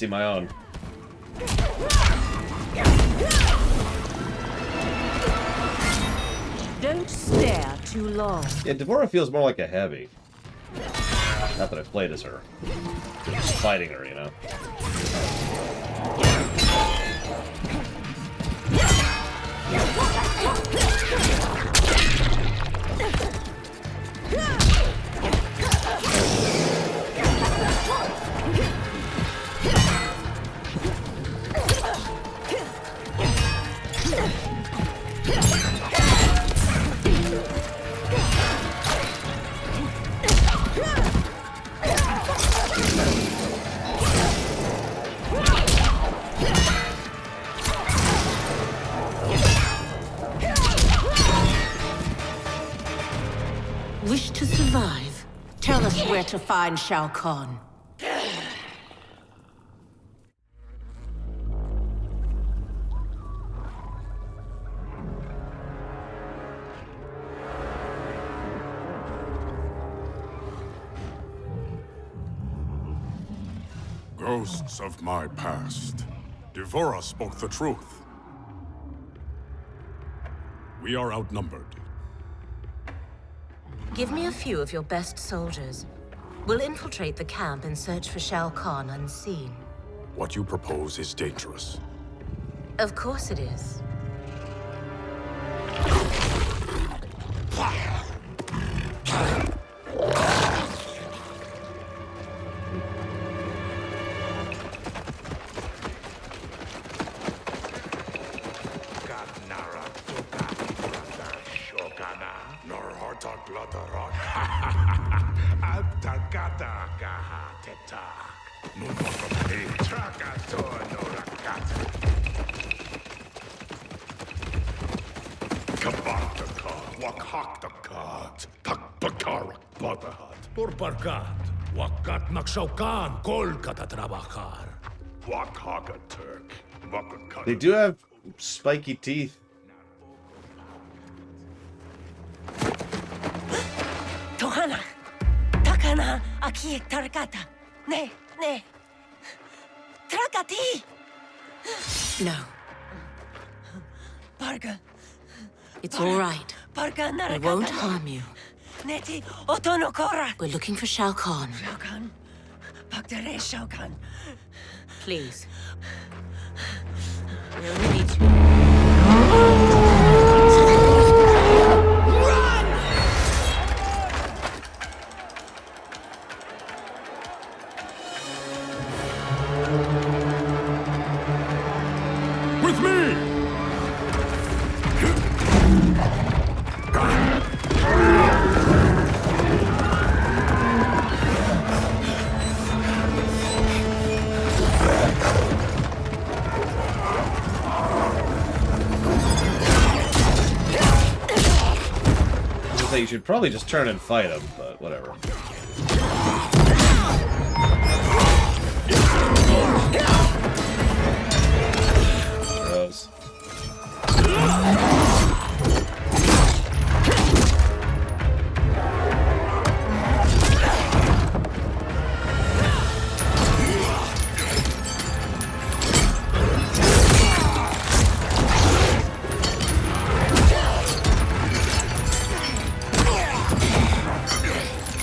see my own. Don't stare too long. Yeah, D'Vorah feels more like a heavy. Not that I've played as her. Just fighting her, you know? Wish to survive? Tell us where to find Shao Kahn. Ghosts of my past. D'Vorah spoke the truth. We are outnumbered. Give me a few of your best soldiers. We'll infiltrate the camp and search for Shao Kahn unseen. What you propose is dangerous. Of course it is. Purparkat, wakat magsaukan kol kata trabajar. Wakaka Turk. Wakaka. They do have spiky teeth. Tohana, takana aki Tarkata. Ne. Trakati. No. Parga. It's all right. Parga We narakata. won't harm you. Neti otonokora. We're looking for Shao Kahn. Shao Kahn. Pagdare Shao Kahn. Please. We only need to... With me! You should probably just turn and fight him, but whatever. Gross.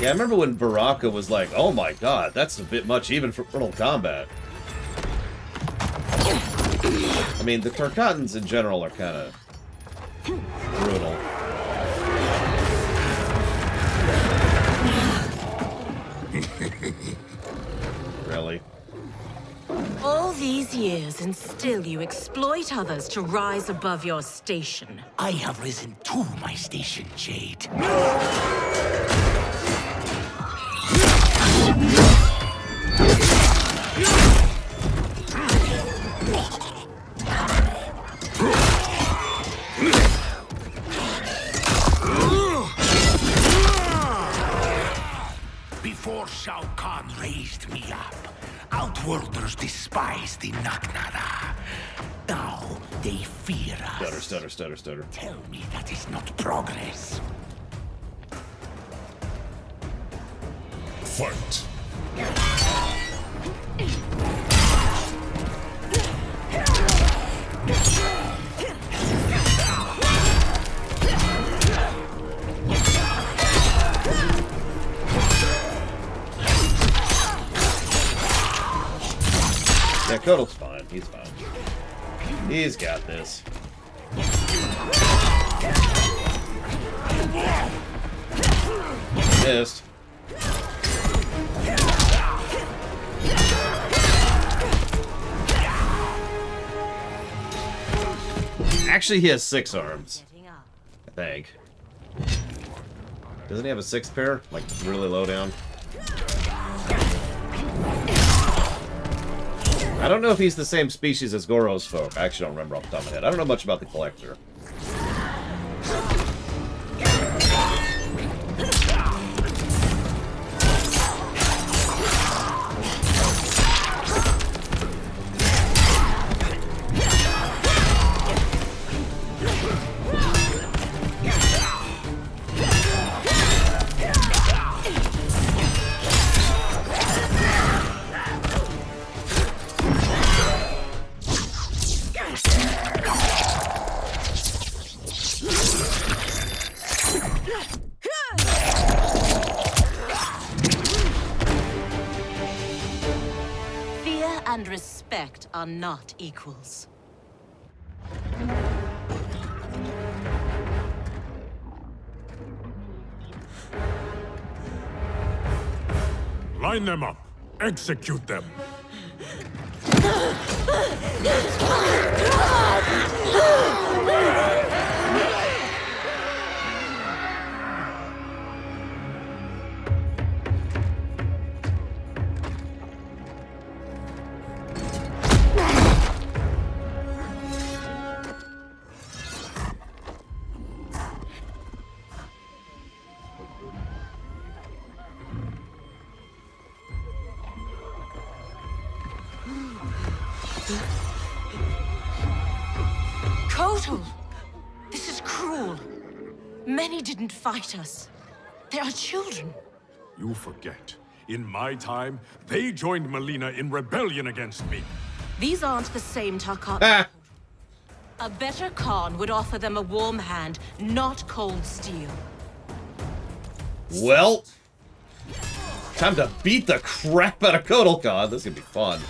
Yeah, I remember when Baraka was like, oh my god, that's a bit much even for Mortal Kombat. I mean, the Tarkatans in general are kind of brutal. Really? All these years, and still you exploit others to rise above your station. I have risen to my station, Jade. Before Shao Kahn raised me up, Outworlders despised the Naknada. Now they fear us. Stutter. Tell me that is not progress. Fight. Yeah, Kotal's fine. He's fine. He's got this. Missed. Actually, he has 6 arms. I think. Doesn't he have a 6th pair? Like, really low down? I don't know if he's the same species as Goro's folk. I actually don't remember off the top of my head. I don't know much about the Collector. And respect are not equals. Line them up. Execute them. Kotal! This is cruel. Many didn't fight us. They are children. You forget. In my time, they joined Melina in rebellion against me. These aren't the same Tarkatan. A better Khan would offer them a warm hand, not cold steel. Well, time to beat the crap out of Kotal Khan. This is gonna be fun.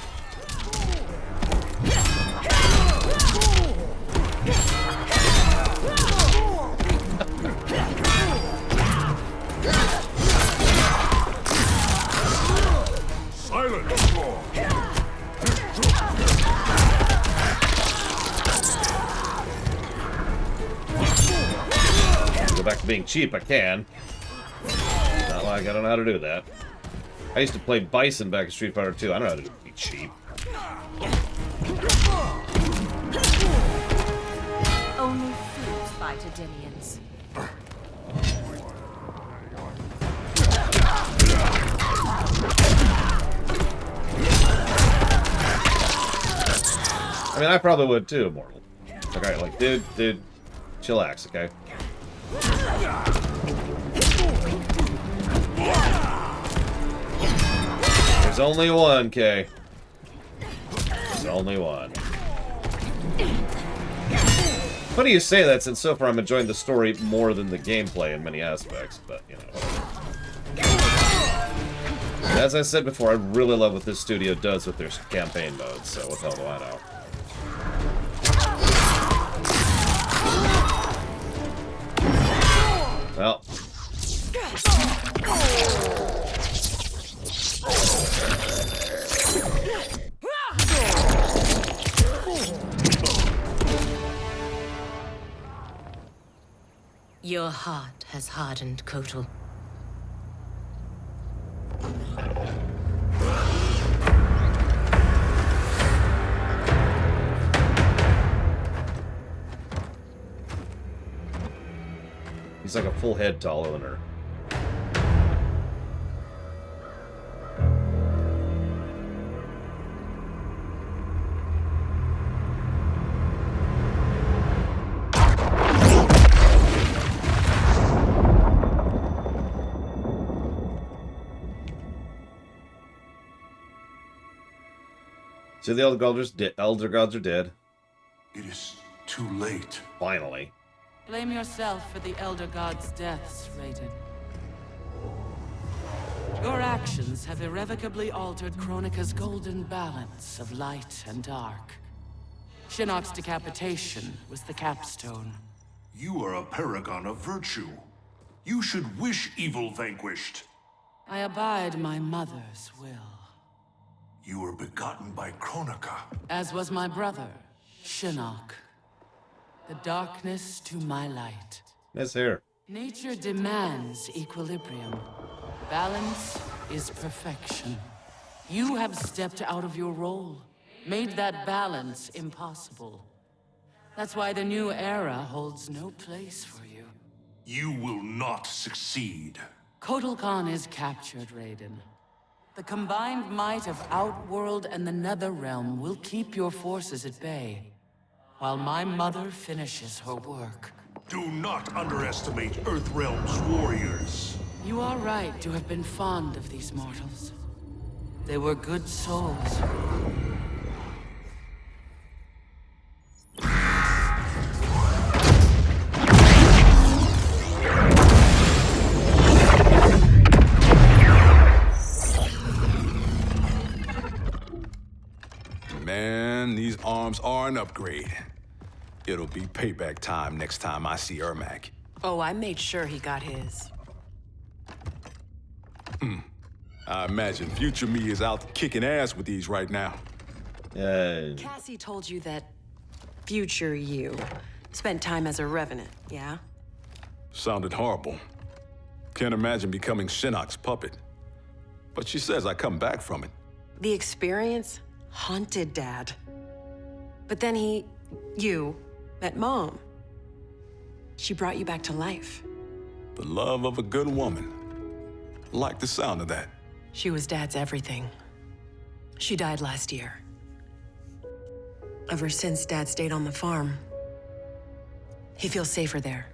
Silence! Go back to being cheap, I can. Not like I don't know how to do that. I used to play Bison back in Street Fighter 2. I don't know how to be cheap. Only fools fight Adenians. I mean, I probably would too, Immortal. Okay, like, dude, chillax, okay? There's only one, Kay. There's only one. Funny you say that, since so far I'm enjoying the story more than the gameplay in many aspects, but, you know, whatever. As I said before, I really love what this studio does with their campaign modes, so what the hell do I know? Well. Your heart has hardened, Kotal. He's like a full head taller than her. So the elder gods are dead. It is too late. Finally. Blame yourself for the Elder God's deaths, Raiden. Your actions have irrevocably altered Chronica's golden balance of light and dark. Shinnok's decapitation was the capstone. You are a paragon of virtue. You should wish evil vanquished. I abide my mother's will. You were begotten by Chronica. As was my brother, Shinnok. The darkness to my light. Miss here. Nature demands equilibrium. Balance is perfection. You have stepped out of your role, made that balance impossible. That's why the new era holds no place for you. You will not succeed. Kotal Khan is captured, Raiden. The combined might of Outworld and the Netherrealm will keep your forces at bay, while my mother finishes her work. Do not underestimate Earthrealm's warriors. You are right to have been fond of these mortals. They were good souls. Man, these arms are an upgrade. It'll be payback time next time I see Ermac. Oh, I made sure he got his. I imagine future me is out kicking ass with these right now. Cassie told you that future you spent time as a Revenant, yeah? Sounded horrible. Can't imagine becoming Shinnok's puppet. But she says I come back from it. The experience haunted Dad. But then you, met Mom. She brought you back to life. The love of a good woman. Like the sound of that. She was Dad's everything. She died last year. Ever since Dad stayed on the farm, he feels safer there.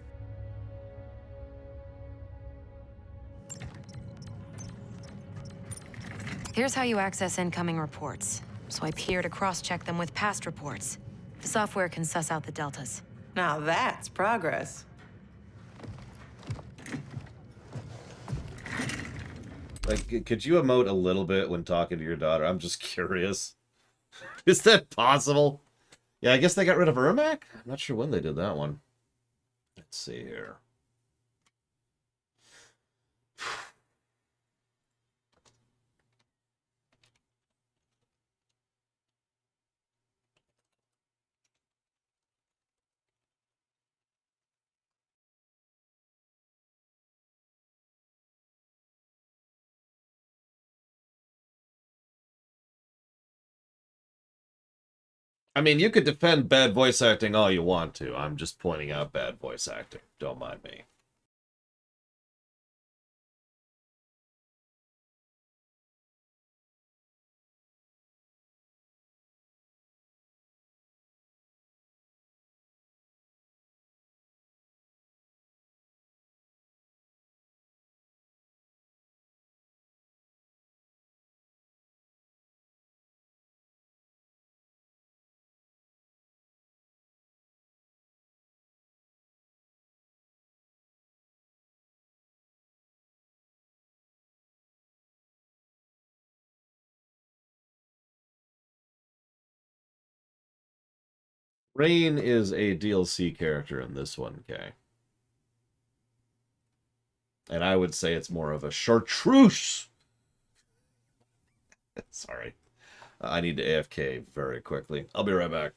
Here's how you access incoming reports. Swipe here to cross-check them with past reports. The software can suss out the deltas. Now that's progress. Like, could you emote a little bit when talking to your daughter? I'm just curious. Is that possible? Yeah, I guess they got rid of Ermac? I'm not sure when they did that one. Let's see here. I mean, you could defend bad voice acting all you want to. I'm just pointing out bad voice acting. Don't mind me. Rain is a DLC character in this one, okay? And I would say it's more of a chartreuse. Sorry. I need to AFK very quickly. I'll be right back.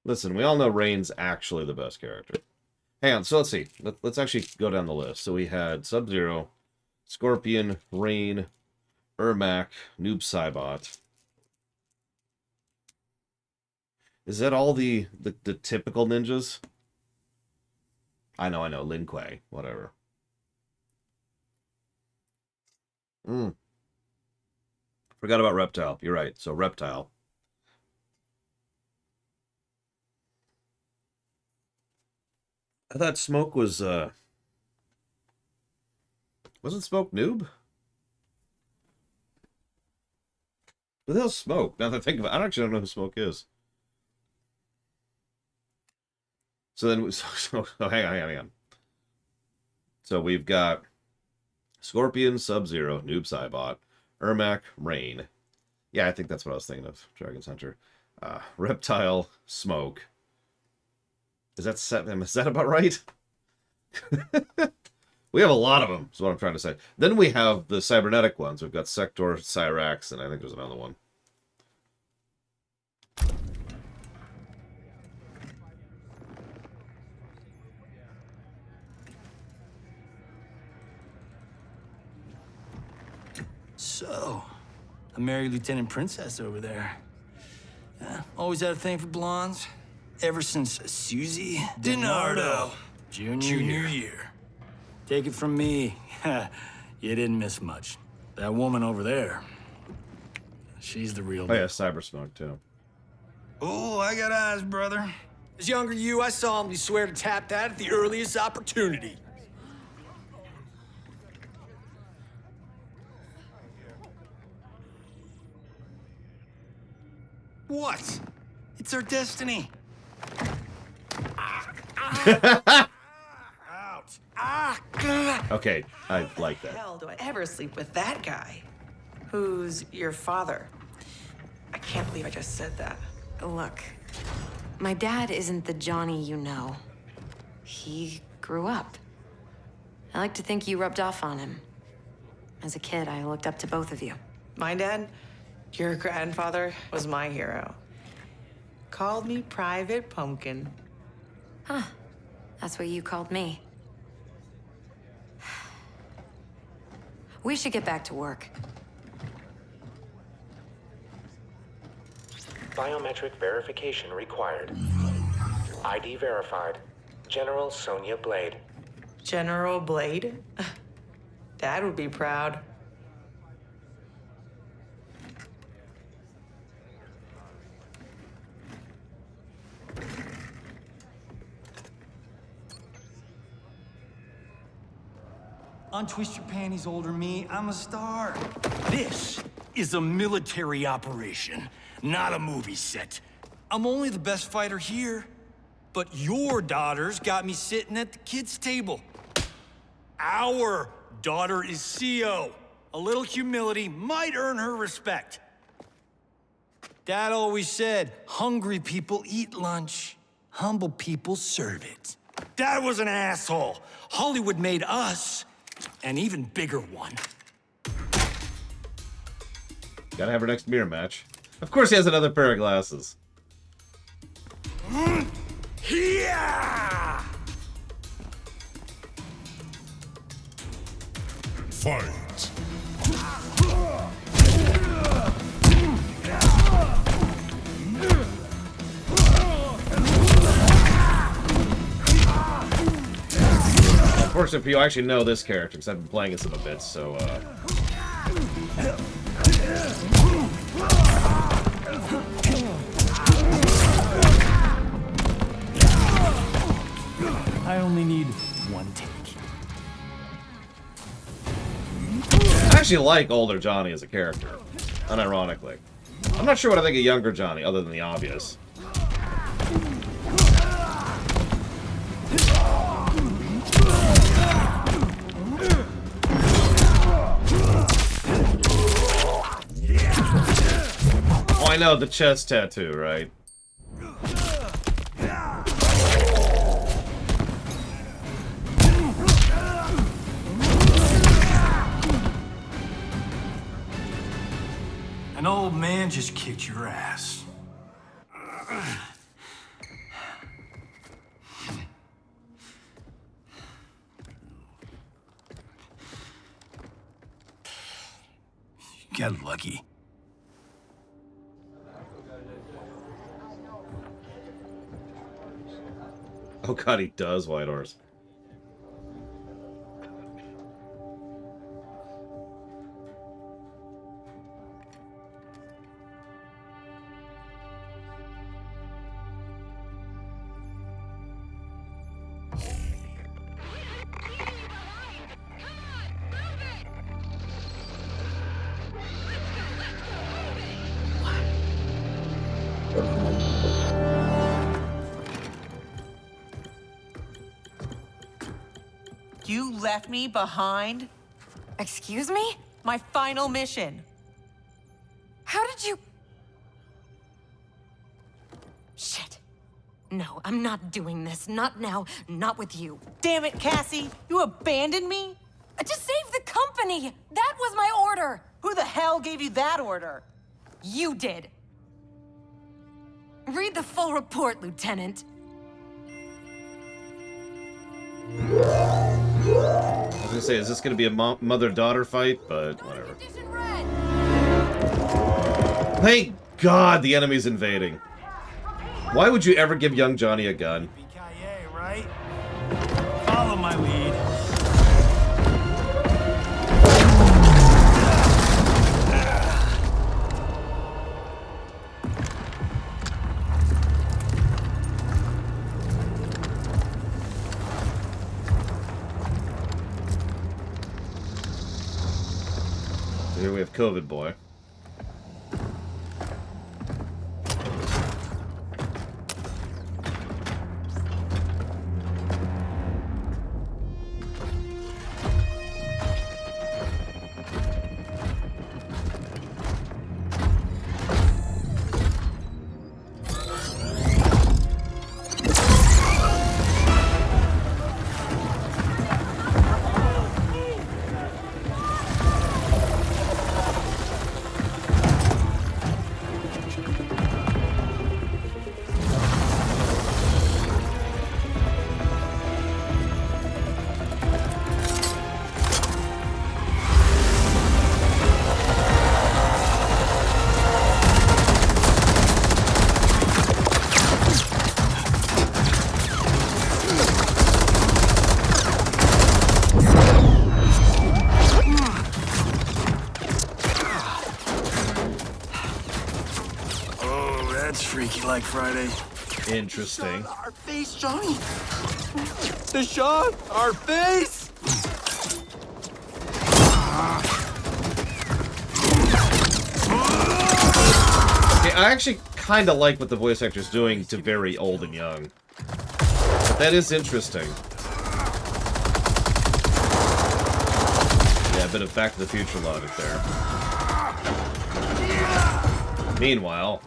Listen, we all know Raiden's actually the best character. Hang on, so let's see. Let's actually go down the list. So we had Sub-Zero, Scorpion, Rain, Ermac, Noob Saibot. Is that all the typical ninjas? I know. Lin Kuei, whatever. Forgot about Reptile. You're right. So Reptile. I thought Smoke was, wasn't Smoke Noob? Who the hell's Smoke? Now that I think of it, I actually don't know who Smoke is. So then, hang on. So we've got Scorpion, Sub-Zero, Noob Saibot, Ermac, Rain. Yeah, I think that's what I was thinking of. Dragon's Hunter. Reptile, Smoke. Is that about right? We have a lot of them, is what I'm trying to say. Then we have the cybernetic ones. We've got Sector, Cyrax, and I think there's another one. So, a married Lieutenant Princess over there. Always had a thing for blondes. Ever since Susie DiNardo Junior year. Take it from me, you didn't miss much. That woman over there, she's the real Oh deal. yeah, Cyber Smoke too. Oh, I got eyes, brother. As younger you, I saw him. You swear to tap that at the earliest opportunity. What? It's our destiny. Okay, I like that. Hell, do I ever sleep with that guy? Who's your father? I can't believe I just said that. Look, my dad isn't the Johnny you know. He grew up. I like to think you rubbed off on him. As a kid, I looked up to both of you. My dad, your grandfather, was my hero. Called me Private Pumpkin. Huh. That's what you called me. We should get back to work. Biometric verification required. ID verified. General Sonia Blade. General Blade? Dad would be proud. Untwist your panties, older me. I'm a star. This is a military operation, not a movie set. I'm only the best fighter here, but your daughter's got me sitting at the kids' table. Our daughter is CO. A little humility might earn her respect. Dad always said, hungry people eat lunch, humble people serve it. Dad was an asshole. Hollywood made us an even bigger one. Gotta have her next mirror match. Of course he has another pair of glasses. Yeah! Fight! Unfortunately, you actually know this character because I've been playing as him a bit, so I only need one take. I actually like older Johnny as a character, unironically. I'm not sure what I think of younger Johnny, other than the obvious. Oh, I know, the chest tattoo, right? An old man just kicked your ass. get lucky. Oh god, he does, Whitehorse. You left me behind? Excuse me? My final mission. How did you... Shit. No, I'm not doing this. Not now. Not with you. Damn it, Cassie! You abandoned me? To save the company! That was my order! Who the hell gave you that order? You did. Read the full report, Lieutenant. I was gonna say, is this gonna be a mother-daughter fight? But whatever. Thank God the enemy's invading. Why would you ever give young Johnny a gun? Right? Follow my lead. Here we have COVID boy. Like Friday. Interesting. Our face, Johnny. The shot, our face. Okay, I actually kind of like what the voice actor's doing to very old and young. But that is interesting. Yeah, a bit of Back to the Future logic there. Meanwhile.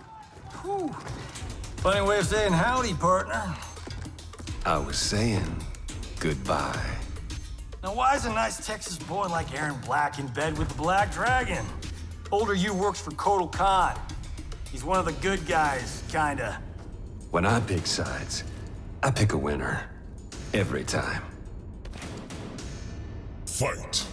Funny way of saying howdy, partner. I was saying goodbye. Now, why is a nice Texas boy like Aaron Black in bed with the Black Dragon? Older you works for Kotal Khan. He's one of the good guys, kinda. When I pick sides, I pick a winner. Every time. Fight.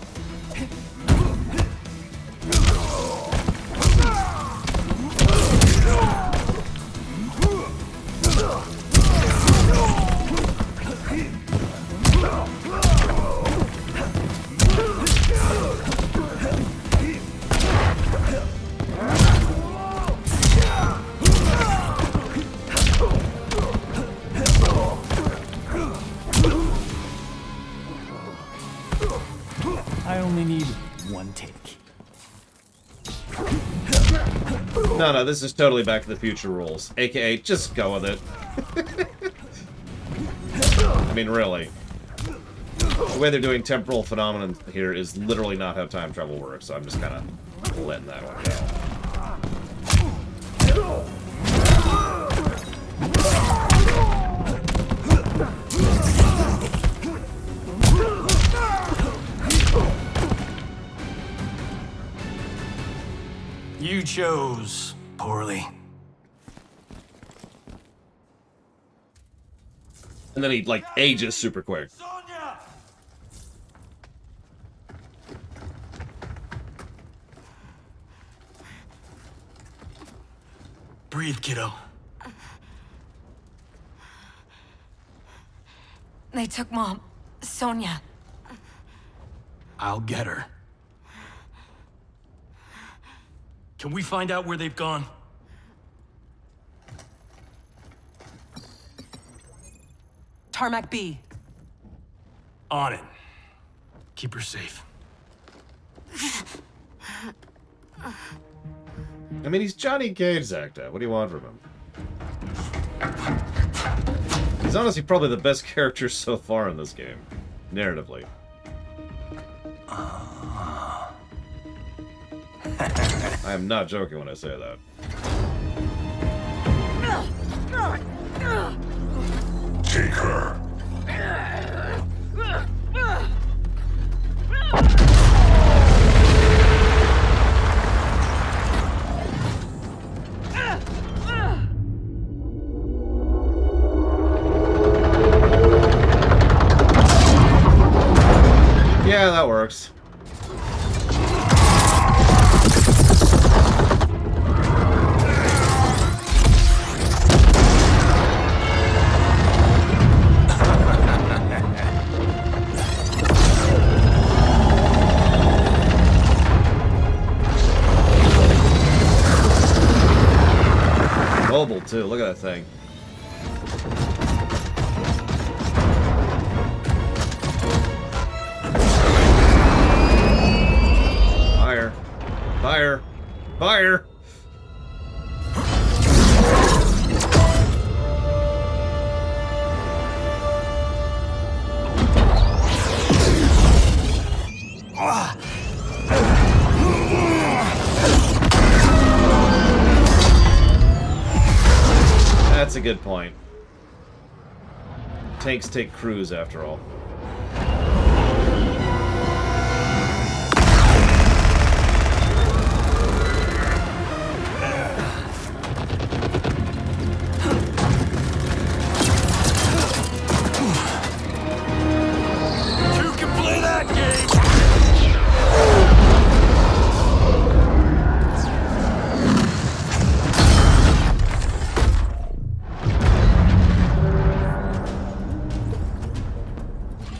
I only need one take. No, this is totally Back to the Future rules. AKA, just go with it. I mean, really. The way they're doing temporal phenomenon here is literally not how time travel works, so I'm just kind of letting that one go. You chose poorly. And then he, like, ages super quick. Breathe, kiddo. They took Mom. Sonya. I'll get her. Can we find out where they've gone? Tarmac B. On it. Keep her safe. I mean, he's Johnny Cage's actor. What do you want from him? He's honestly probably the best character so far in this game, narratively. I am not joking when I say that. Take her. Yeah, that works. Mobile too, look at that thing. Fire. Fire. Fire! That's a good point. Tanks take crews after all.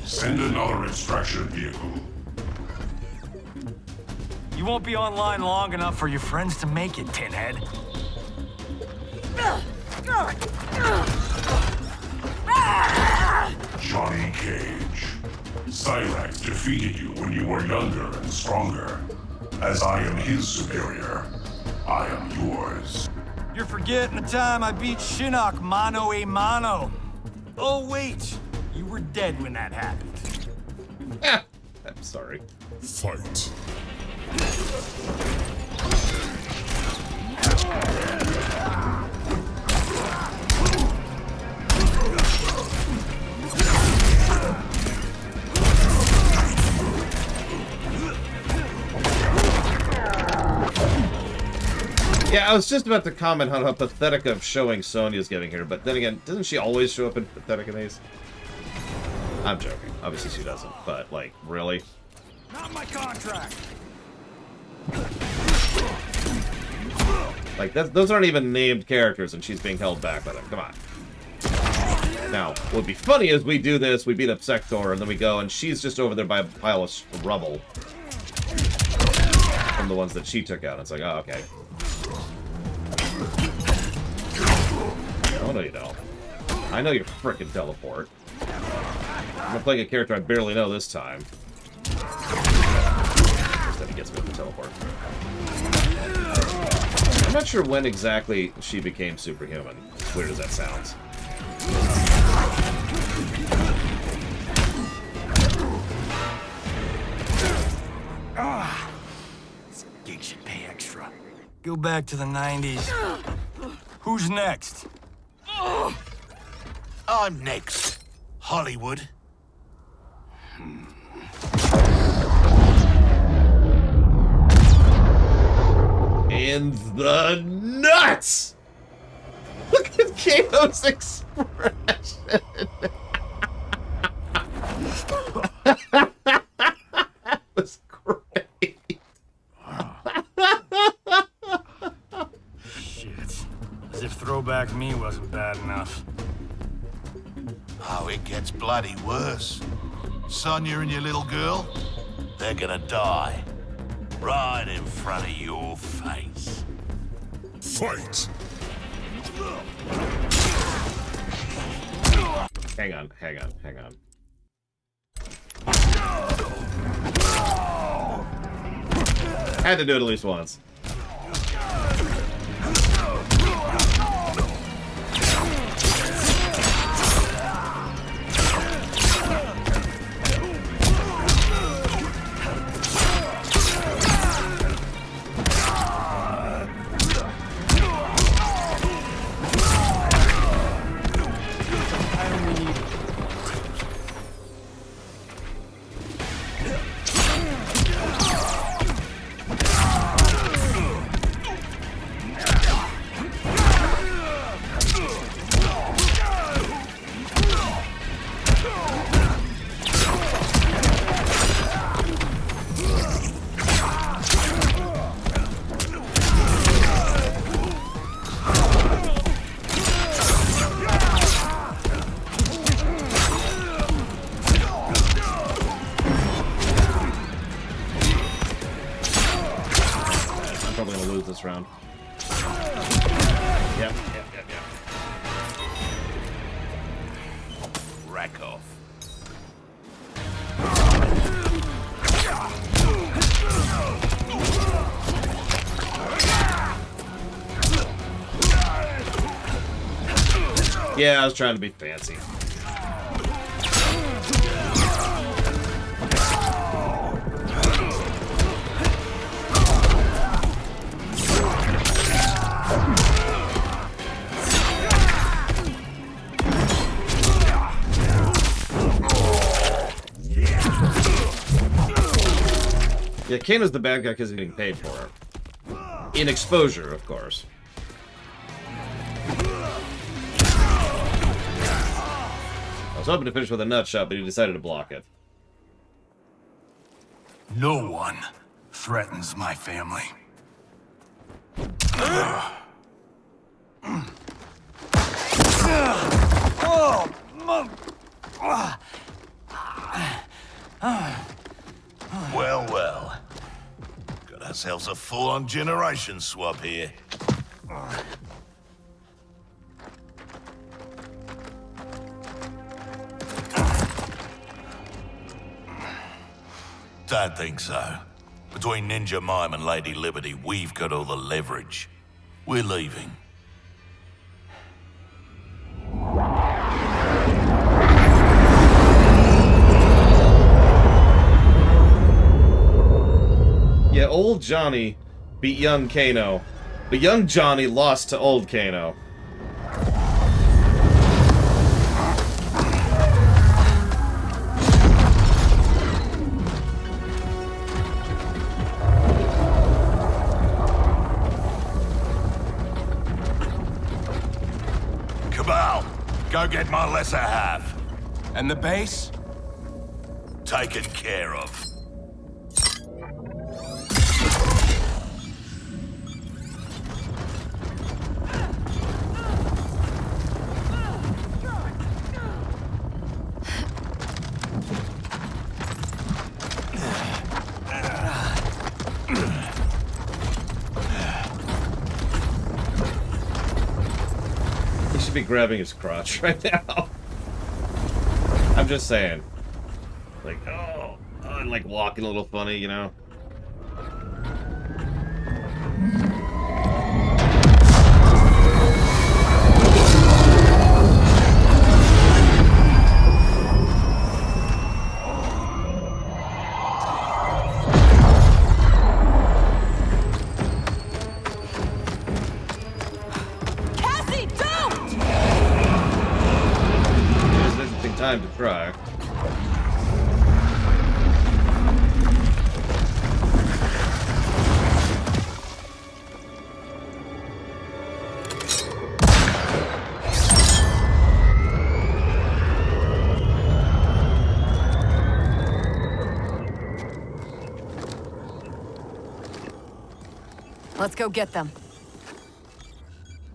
Send another extraction vehicle. You won't be online long enough for your friends to make it, Tinhead. Johnny Cage. Cyrax defeated you when you were younger and stronger. As I am his superior, I am yours. You're forgetting the time I beat Shinnok mano a mano. Oh, wait. You were dead when that happened. I'm sorry. Fight. Yeah, I was just about to comment on how pathetic of showing Sonya's getting here, but then again, doesn't she always show up in pathetic in these? I'm joking. Obviously she doesn't, but, like, really? Not my contract. Like, those aren't even named characters, and she's being held back by them. Come on. Now, what would be funny is we do this, we beat up Sector, and then we go, and she's just over there by a pile of rubble from the ones that she took out. It's like, oh, okay. Oh, no, you don't. I know your frickin' teleport. I'm not playing a character I barely know this time. That he gets me with the teleport. I'm not sure when exactly she became superhuman, as weird as that sounds. This gig should pay extra. Go back to the 90s. Who's next? I'm next. Hollywood. In the nuts! Look at Kato's expression! That was great. Shit. throwback me wasn't bad enough. Oh, it gets bloody worse. Sonya and your little girl, they're gonna die. Right in front of your face. Fight! Hang on. Had to do it at least once. This round. Yep. Rack off. Yeah, I was trying to be fancy. Yeah, Kano's the bad guy because he's getting paid for it. In exposure, of course. I was hoping to finish with a nut shot, but he decided to block it. No one threatens my family. Well. Got ourselves a full-on generation swap here. Don't think so. Between Ninja Mime and Lady Liberty, we've got all the leverage. We're leaving. Yeah, old Johnny beat young Kano, but young Johnny lost to old Kano. Cabal, go get my lesser half. And the base? Taken care of. Be grabbing his crotch right now. I'm just saying. Like, and like walking a little funny, you know? Time to try. Let's go get them.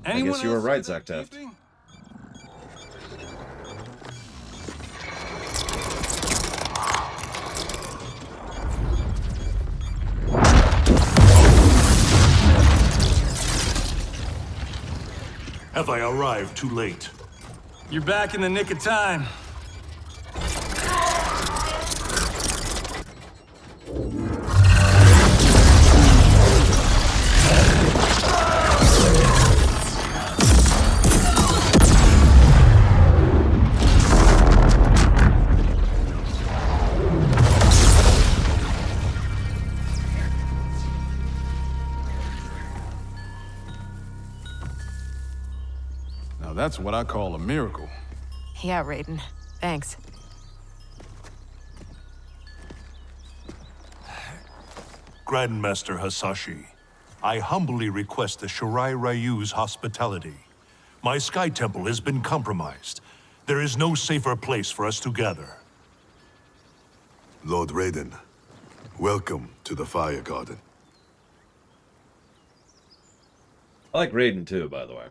I guess you were right, Zach Teft. Have I arrived too late? You're back in the nick of time. That's what I call a miracle. Yeah, Raiden. Thanks. Grandmaster Hasashi, I humbly request the Shirai Ryu's hospitality. My Sky Temple has been compromised. There is no safer place for us to gather. Lord Raiden, welcome to the Fire Garden. I like Raiden too, by the way.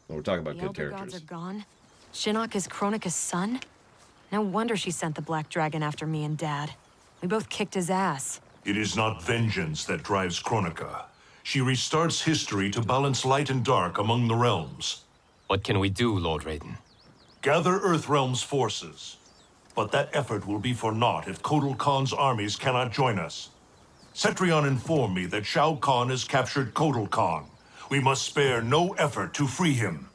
We're talking about The good Elder characters. Gods are gone? Shinnok is Chronica's son? No wonder she sent the Black Dragon after me and Dad. We both kicked his ass. It is not vengeance that drives Chronica. She restarts history to balance light and dark among the realms. What can we do, Lord Raiden? Gather Earthrealm's forces. But that effort will be for naught if Kotal Khan's armies cannot join us. Cetrion informed me that Shao Kahn has captured Kotal Khan. We must spare no effort to free him.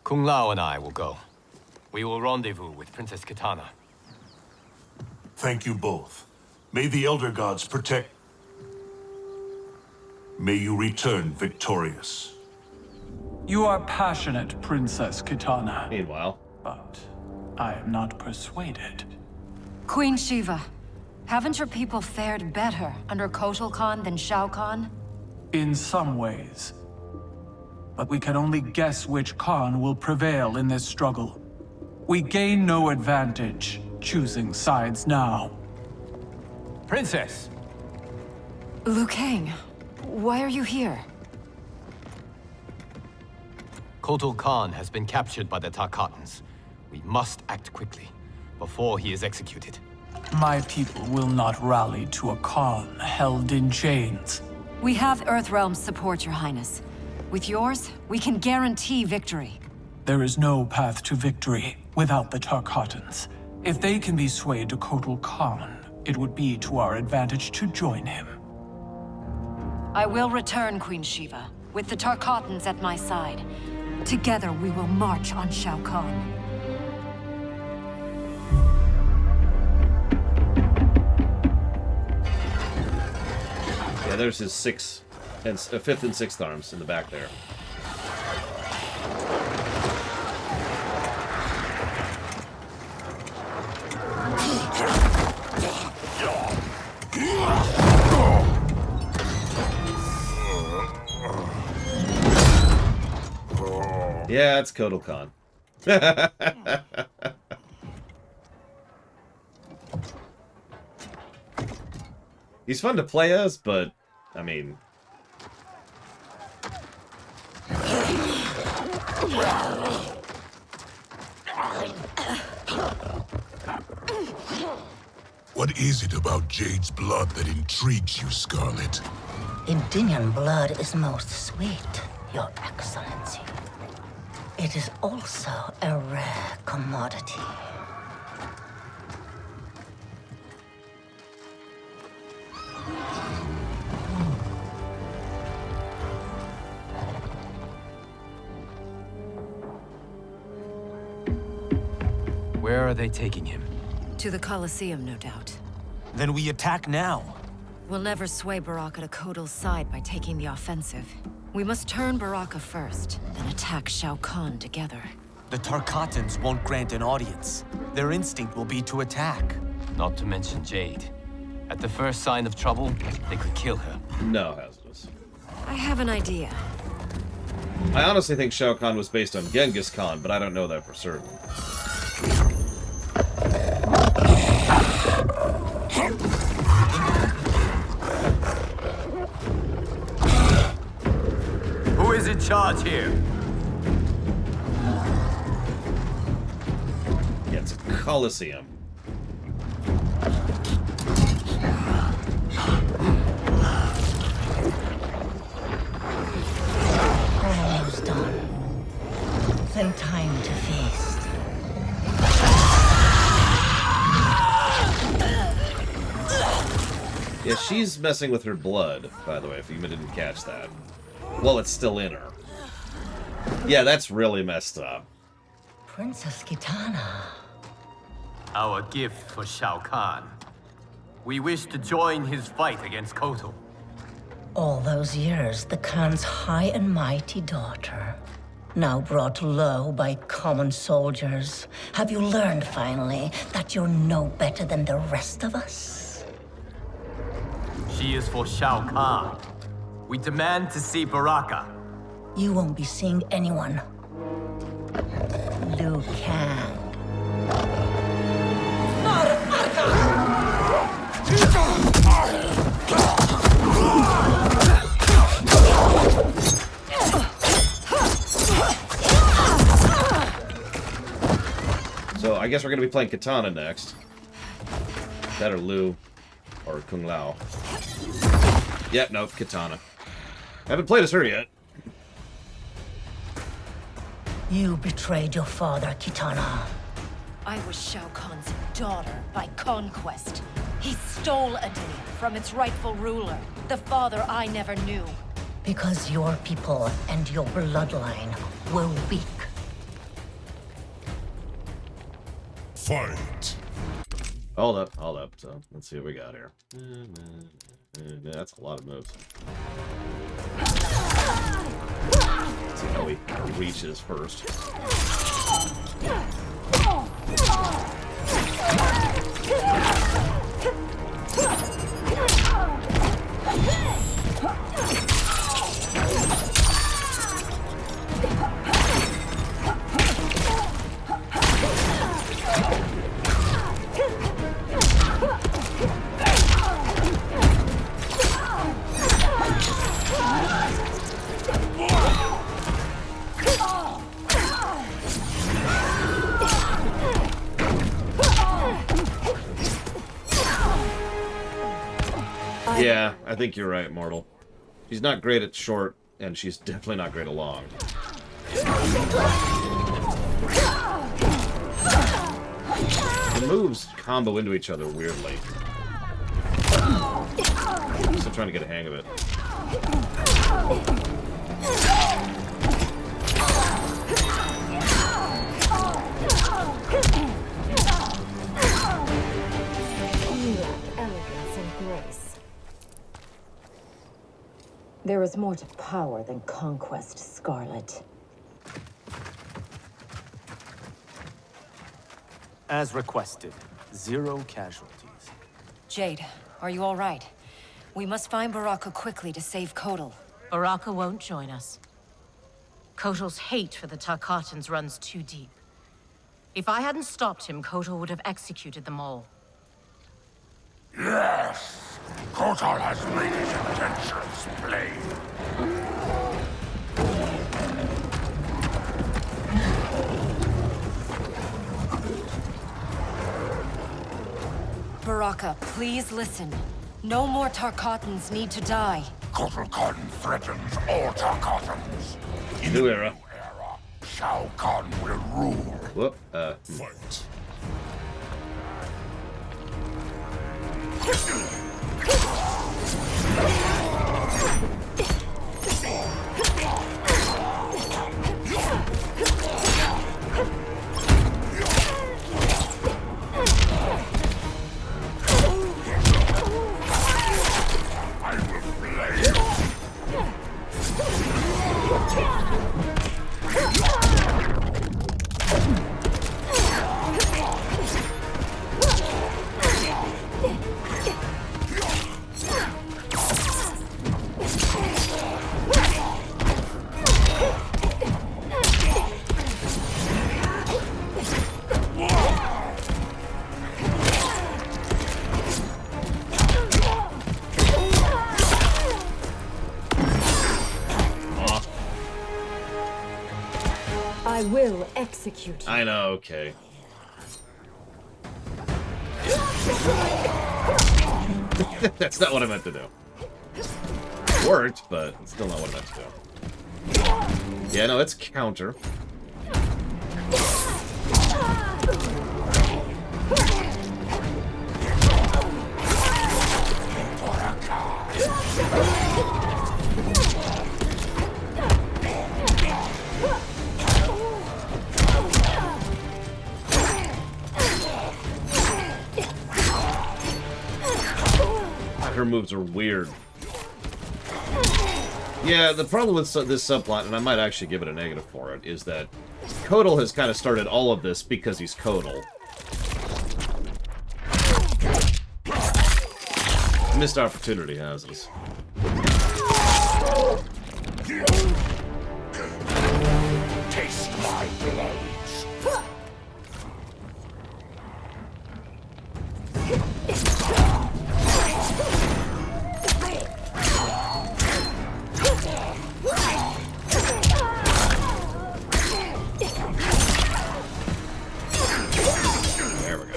Kung Lao and I will go. We will rendezvous with Princess Kitana. Thank you both. May the Elder Gods protect... May you return victorious. You are passionate, Princess Kitana. Meanwhile. But I am not persuaded. Queen Shiva, haven't your people fared better under Kotal Khan than Shao Kahn? In some ways. But we can only guess which Khan will prevail in this struggle. We gain no advantage choosing sides now. Princess! Liu Kang, why are you here? Kotal Khan has been captured by the Tarkatans. We must act quickly, before he is executed. My people will not rally to a Khan held in chains. We have Earthrealm's support, Your Highness. With yours, we can guarantee victory. There is no path to victory without the Tarkatans. If they can be swayed to Kotal Khan, it would be to our advantage to join him. I will return, Queen Shiva, with the Tarkatans at my side. Together we will march on Shao Kahn. Yeah, there's his fifth and sixth arms in the back there. Yeah, it's Kotal Khan. He's fun to play as, but, I mean... What is it about Jade's blood that intrigues you, Scarlet? Indian blood is most sweet, Your Excellency. It is also a rare commodity. Where are they taking him? To the Colosseum, no doubt. Then we attack now. We'll never sway Baraka to Kotal's side by taking the offensive. We must turn Baraka first, then attack Shao Kahn together. The Tarkatans won't grant an audience. Their instinct will be to attack. Not to mention Jade. At the first sign of trouble, they could kill her. No, Hazardous. I have an idea. I honestly think Shao Kahn was based on Genghis Khan, but I don't know that for certain. Who is in charge here? It's a coliseum. Almost done. Then time to feast. Yeah, she's messing with her blood, by the way, if you didn't catch that. Well, it's still in her. Yeah, that's really messed up. Princess Kitana. Our gift for Shao Kahn. We wish to join his fight against Kotal. All those years, the Khan's high and mighty daughter. Now brought low by common soldiers. Have you learned, finally, that you're no better than the rest of us? She is for Shao Kahn. We demand to see Baraka. You won't be seeing anyone. Liu Kang. So I guess we're gonna be playing Kitana next. That or Liu. Or Kung Lao. Yeah, no, Kitana. Haven't played as her yet. You betrayed your father, Kitana. I was Shao Kahn's daughter by conquest. He stole a day from its rightful ruler, the father I never knew. Because your people and your bloodline were weak. Fight. Hold up. So, let's see what we got here. That's a lot of moves. Let's see how he reaches first. Yeah, I think you're right, Mortal. She's not great at short, and she's definitely not great at long. The moves combo into each other weirdly. I'm still trying to get a hang of it. There is more to power than conquest, Scarlet. As requested, 0 casualties. Jade, are you all right? We must find Baraka quickly to save Kotal. Baraka won't join us. Kotal's hate for the Tarkatans runs too deep. If I hadn't stopped him, Kotal would have executed them all. Yes! Kotal has made his intentions plain. Baraka, please listen. No more Tarkatans need to die. Kotal Khan threatens all Tarkatans. In New the era. new era, Shao Kahn will rule. Whoop, Fight. I will execute you. I know, okay. That's not what I meant to do. It worked, but it's still not what I meant to do. Yeah, no, it's counter. Her moves are weird. Yeah, the problem with this subplot, and I might actually give it a negative for it, is that Kotal has kind of started all of this because he's Kotal. Missed opportunity has us. Taste my blades. There we go.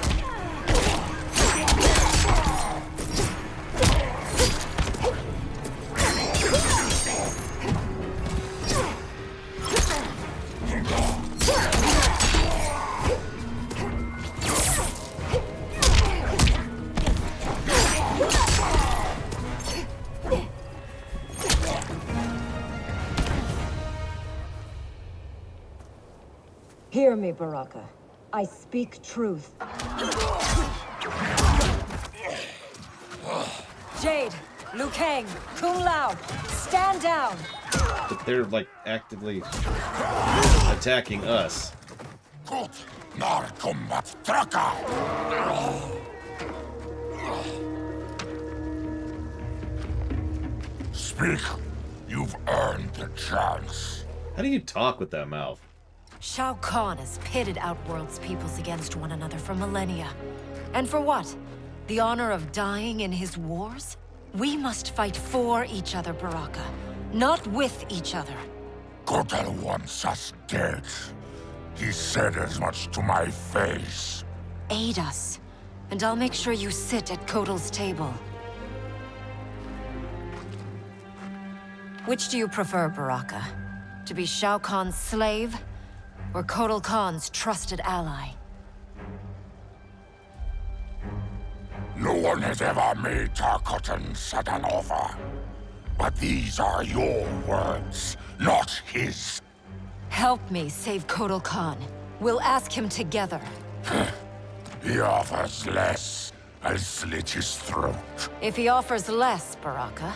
Hear me, Baraka. I speak truth. Jade, Liu Kang, Kung Lao, stand down! But they're, like, actively attacking us. Good. Nar Kombat Traka. Speak. You've earned the chance. How do you talk with that mouth? Shao Kahn has pitted Outworld's peoples against one another for millennia. And for what? The honor of dying in his wars? We must fight for each other, Baraka, not with each other. Kotal wants us dead. He said as much to my face. Aid us, and I'll make sure you sit at Kotal's table. Which do you prefer, Baraka? To be Shao Kahn's slave, or Kotal Khan's trusted ally? No one has ever made Tarkatan such an offer. But these are your words, not his. Help me save Kotal Khan. We'll ask him together. He offers less. I'll slit his throat. If he offers less, Baraka,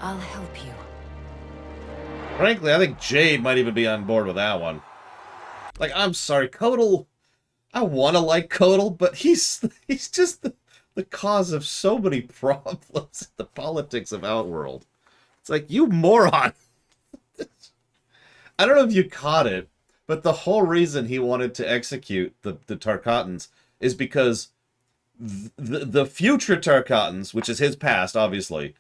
I'll help you. Frankly, I think Jade might even be on board with that one. Like, I'm sorry, Kotal... I want to like Kotal, but he's just the cause of so many problems in the politics of Outworld. It's like, you moron! I don't know if you caught it, but the whole reason he wanted to execute the Tarkatans is because the future Tarkatans, which is his past, obviously,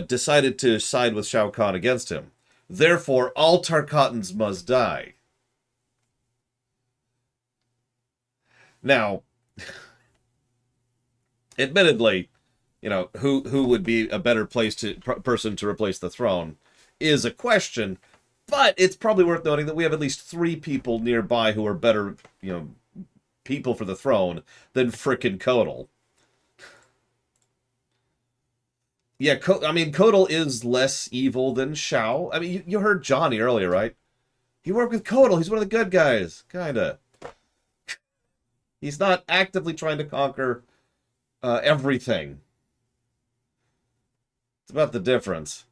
decided to side with Shao Kahn against him. Therefore, all Tarkatans must die. Now, admittedly, you know, who would be a better person to replace the throne is a question, but it's probably worth noting that we have at least 3 people nearby who are better, you know, people for the throne than frickin' Kotal. Yeah, I mean, Kotal is less evil than Shao. I mean, you heard Johnny earlier, right? He worked with Kotal. He's one of the good guys. Kinda. He's not actively trying to conquer everything. It's about the difference.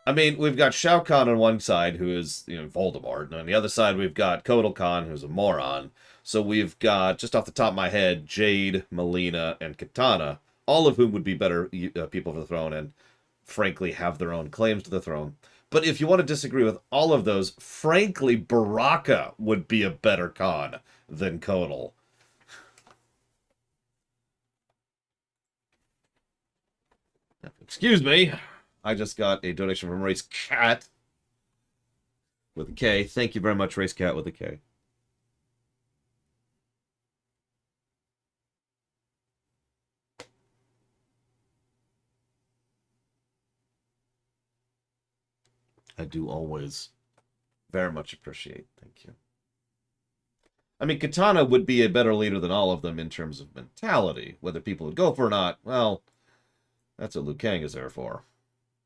I mean, we've got Shao Kahn on one side, who is, you know, Voldemort, and on the other side we've got Kotal Khan, who's a moron. So we've got, just off the top of my head, Jade, Melina, and Kitana, all of whom would be better people for the throne, and frankly have their own claims to the throne. But if you want to disagree with all of those, frankly, Baraka would be a better Khan than Kotal. Excuse me. I just got a donation from Race Cat with a K. Thank you very much, Race Cat with a K. I do always very much appreciate. Thank you. I mean, Kitana would be a better leader than all of them in terms of mentality. Whether people would go for it or not, well, that's what Liu Kang is there for.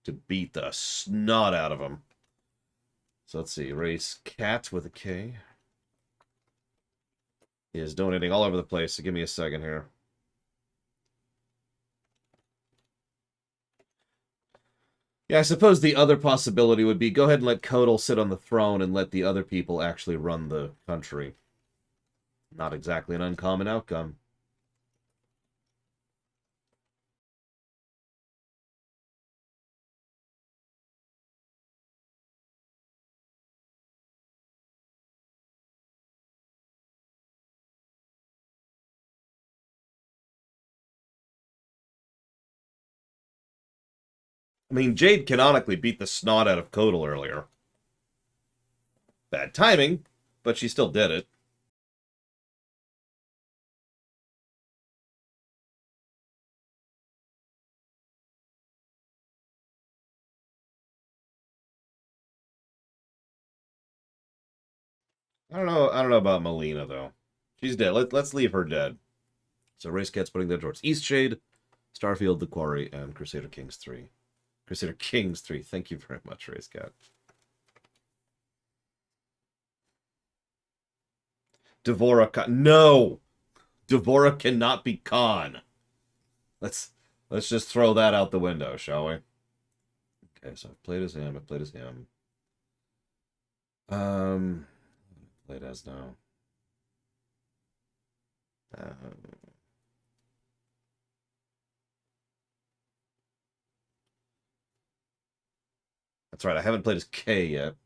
To beat the snot out of them. So let's see. Race Cat with a K is donating all over the place, so give me a second here. Yeah, I suppose the other possibility would be go ahead and let Kotal sit on the throne and let the other people actually run the country. Not exactly an uncommon outcome. I mean, Jade canonically beat the snot out of Kotal earlier. Bad timing, but she still did it. I don't know about Melina, though. She's dead. Let's leave her dead. So Race Cat's putting that towards Eastshade, Starfield, The Quarry, and Crusader Kings 3. Crusader Kings 3. Thank you very much, Race Cat. Devora Khan. No! Devora cannot be Khan. Let's just throw that out the window, shall we? Okay, so I've played as him. I've played as him. Played as now. That's right, I haven't played as K yet.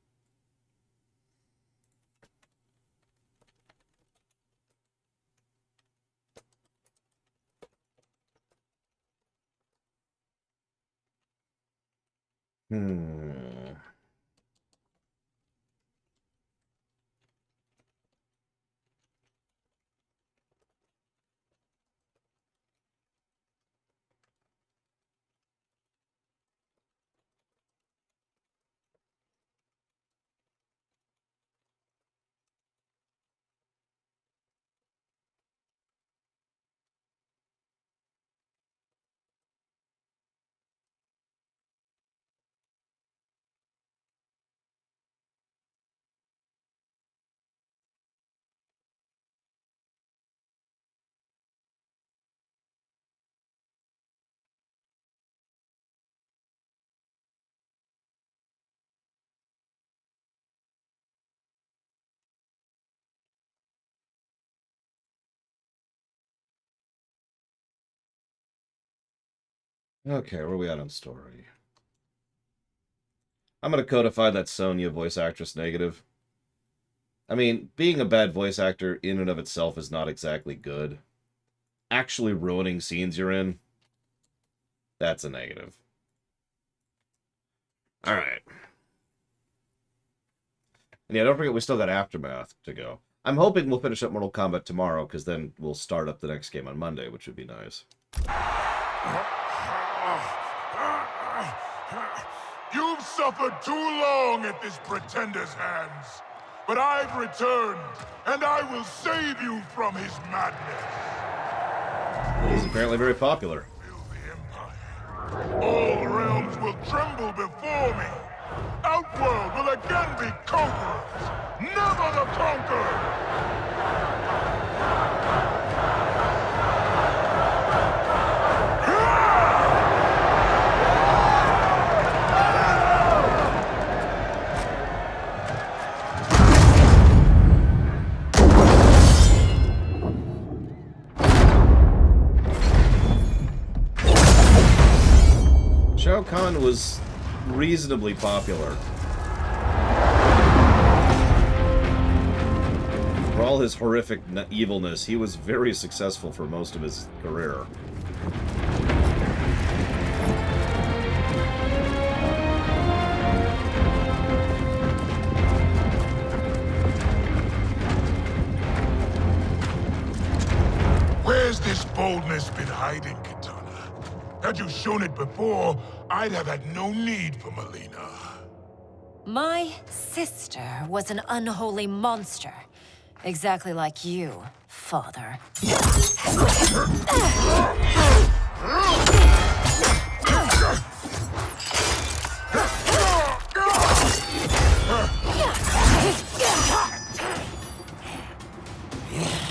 Okay, where are we at on story? I'm going to codify that Sonya voice actress negative. I mean, being a bad voice actor in and of itself is not exactly good. Actually ruining scenes you're in, that's a negative. Alright. And yeah, don't forget we still got Aftermath to go. I'm hoping we'll finish up Mortal Kombat tomorrow, because then we'll start up the next game on Monday, which would be nice. You've suffered too long at this pretender's hands. But I've returned, and I will save you from his madness. He's apparently very popular. All realms will tremble before me. Outworld will again be conquerors. Never the conquered! Shao Kahn was reasonably popular. For all his horrific evilness, he was very successful for most of his career. Where's this boldness been hiding, Kitana? Had you shown it before, I'd have had no need for Melina. My sister was an unholy monster. Exactly like you, father.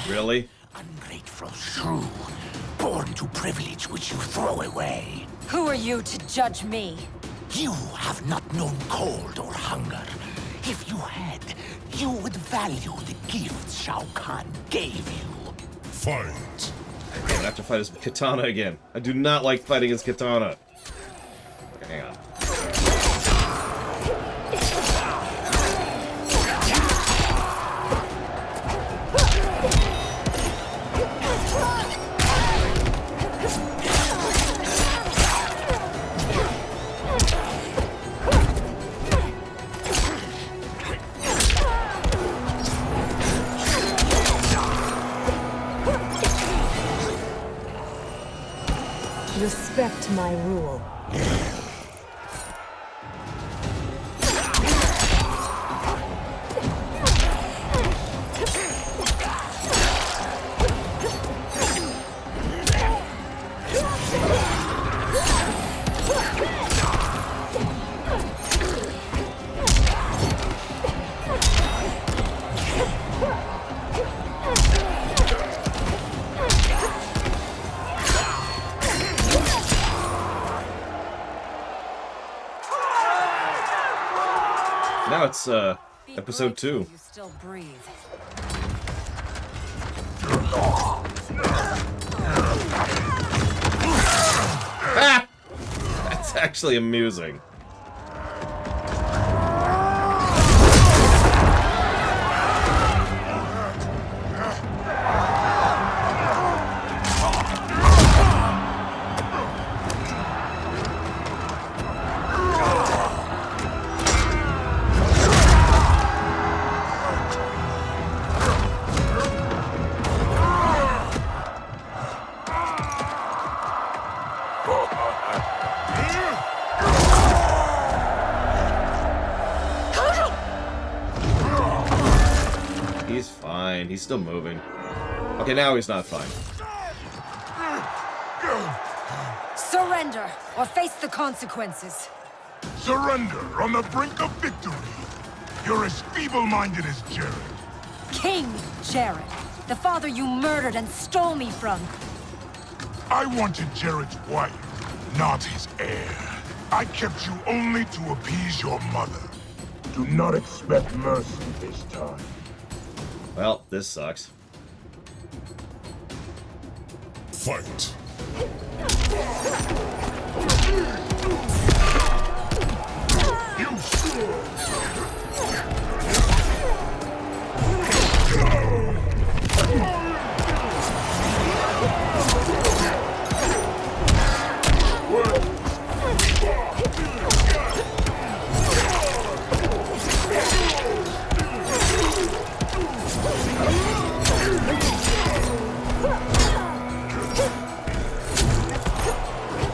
Really? Ungrateful shrew, born to privilege which you throw away. Who are you to judge me? You have not known cold or hunger. If you had, you would value the gifts Shao Kahn gave you. Fight. I'm gonna have to fight as Kitana again. I do not like fighting as Kitana. Okay, hang on. Respect my rule. Now it's episode 2. You still breathe. Ah! That's actually amusing. He's fine. He's still moving. Okay, now he's not fine. Surrender, or face the consequences. Surrender on the brink of victory. You're as feeble-minded as Jared. King Jared, the father you murdered and stole me from. I wanted Jared's wife, not his heir. I kept you only to appease your mother. Do not expect mercy this time. Well, this sucks. Fight. You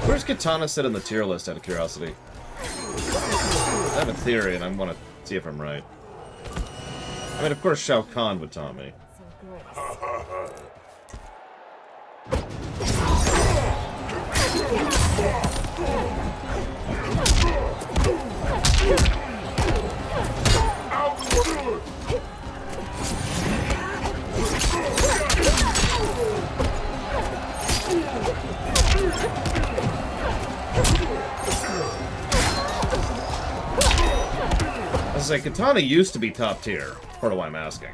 Where's Kitana sit in the tier list, out of curiosity? I have a theory, and I want to see if I'm right. I mean, of course, Shao Kahn would taunt me. I was like, Kitana used to be top tier. Part of why I'm asking.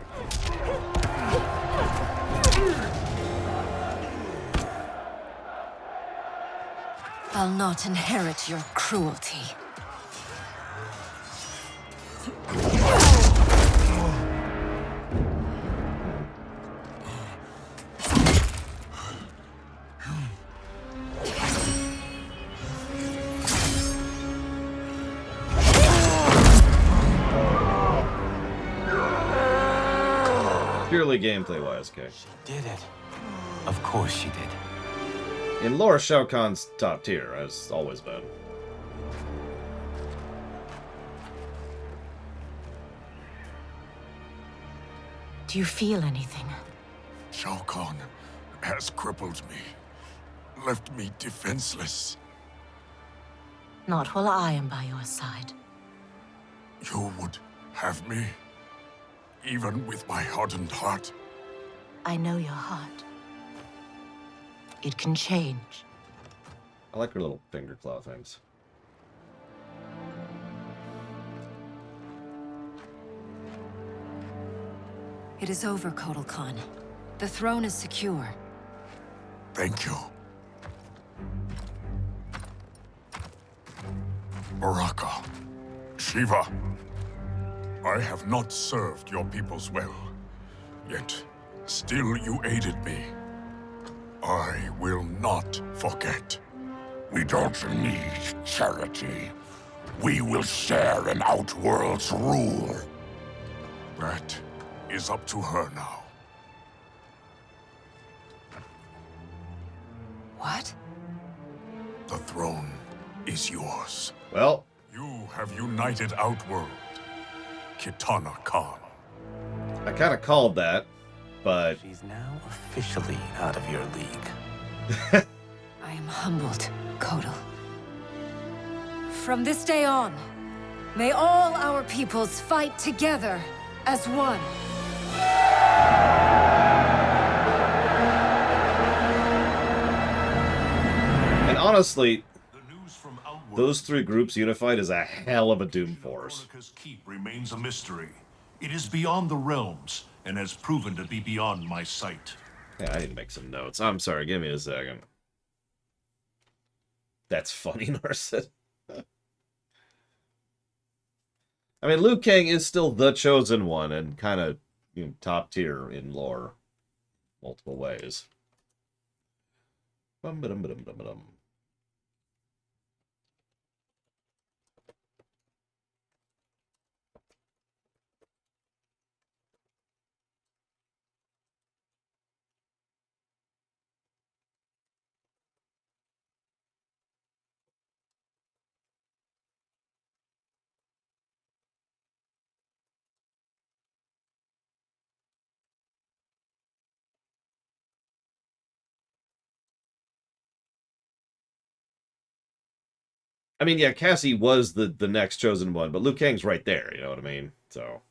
I'll not inherit your cruelty. Purely gameplay-wise, okay. She did it. Of course she did. In lore, Shao Kahn's top tier, has always been. Do you feel anything? Shao Kahn has crippled me, left me defenseless. Not while I am by your side. You would have me, even with my hardened heart? I know your heart. It can change. I like her little finger claw things. It is over, Kotal Khan. The throne is secure. Thank you. Baraka, Shiva, I have not served your peoples well, yet still you aided me. I will not forget. We don't need charity. We will share in Outworld's rule. That is up to her now. What? The throne is yours. Well, you have united Outworld, Kitana Khan. I kind of called that, but she's now officially out of your league. I am humbled, Kotal. From this day on, may all our peoples fight together as one. And honestly, those three groups unified is a hell of a Doom Force. Chronica's keep remains a mystery. It is beyond the realms, and has proven to be beyond my sight. Yeah, I need to make some notes. I'm sorry, give me a second. That's funny, Narset. I mean, Liu Kang is still the chosen one and kind of, you know, top tier in lore, multiple ways. Bum-ba-dum-ba-dum-ba-dum. I mean, yeah, Cassie was the next chosen one, but Liu Kang's right there, you know what I mean? So...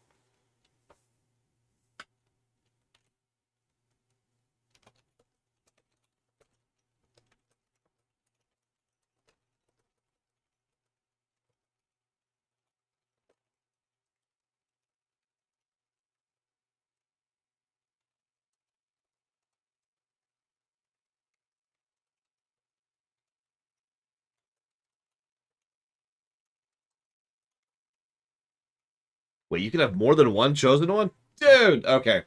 Wait, you can have more than one chosen one? Dude, okay.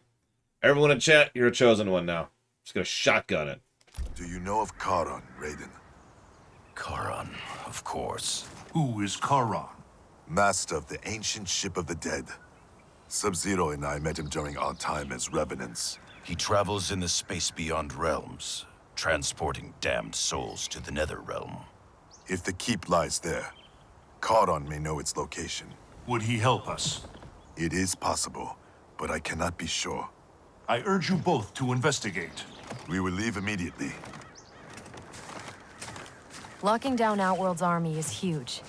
Everyone in chat, you're a chosen one now. Just gonna shotgun it. Do you know of Kharon, Raiden? Kharon, of course. Who is Kharon? Master of the ancient ship of the dead. Sub-Zero and I met him during our time as Revenants. He travels in the space beyond realms, transporting damned souls to the Netherrealm. If the keep lies there, Kharon may know its location. Would he help us? It is possible, but I cannot be sure. I urge you both to investigate. We will leave immediately. Locking down Outworld's army is huge.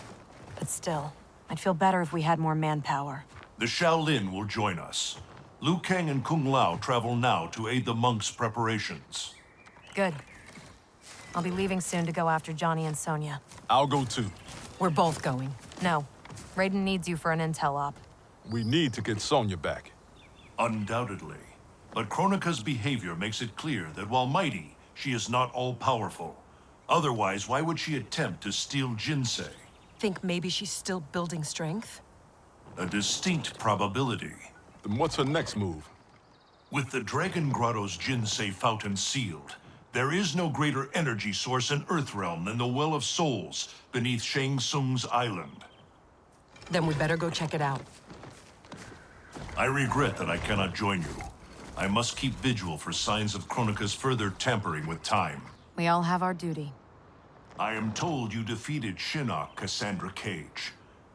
But still, I'd feel better if we had more manpower. The Shaolin will join us. Liu Kang and Kung Lao travel now to aid the monks' preparations. Good. I'll be leaving soon to go after Johnny and Sonya. I'll go too. We're both going. No. Raiden needs you for an intel op. We need to get Sonya back. Undoubtedly. But Chronica's behavior makes it clear that while mighty, she is not all-powerful. Otherwise, why would she attempt to steal Jinsei? Think maybe she's still building strength? A distinct probability. Then what's her next move? With the Dragon Grotto's Jinsei fountain sealed, there is no greater energy source in Earthrealm than the Well of Souls beneath Shang Tsung's island. Then we better go check it out. I regret that I cannot join you. I must keep vigil for signs of Chronica's further tampering with time. We all have our duty. I am told you defeated Shinnok, Cassandra Cage.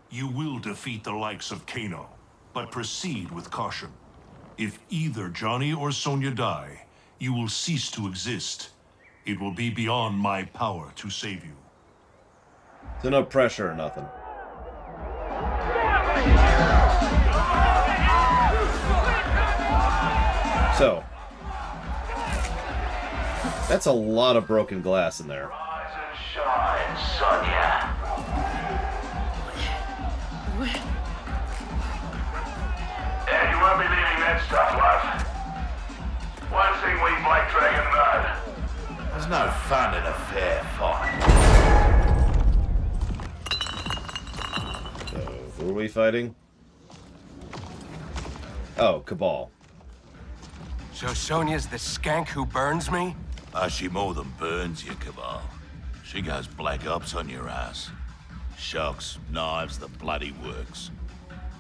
You will defeat the likes of Kano, but proceed with caution. If either Johnny or Sonya die, you will cease to exist. It will be beyond my power to save you. So no pressure or nothing. So, that's a lot of broken glass in there. Rise and shine, Sonya. Yeah, you won't be leaving that stuff, love. One thing we Black Dragon know. There's no fun in a fair fight. So, who are we fighting? Oh, Cabal. So Sonya's the skank who burns me? She more than burns you, Cabal. She goes black ops on your ass. Shocks, knives, the bloody works.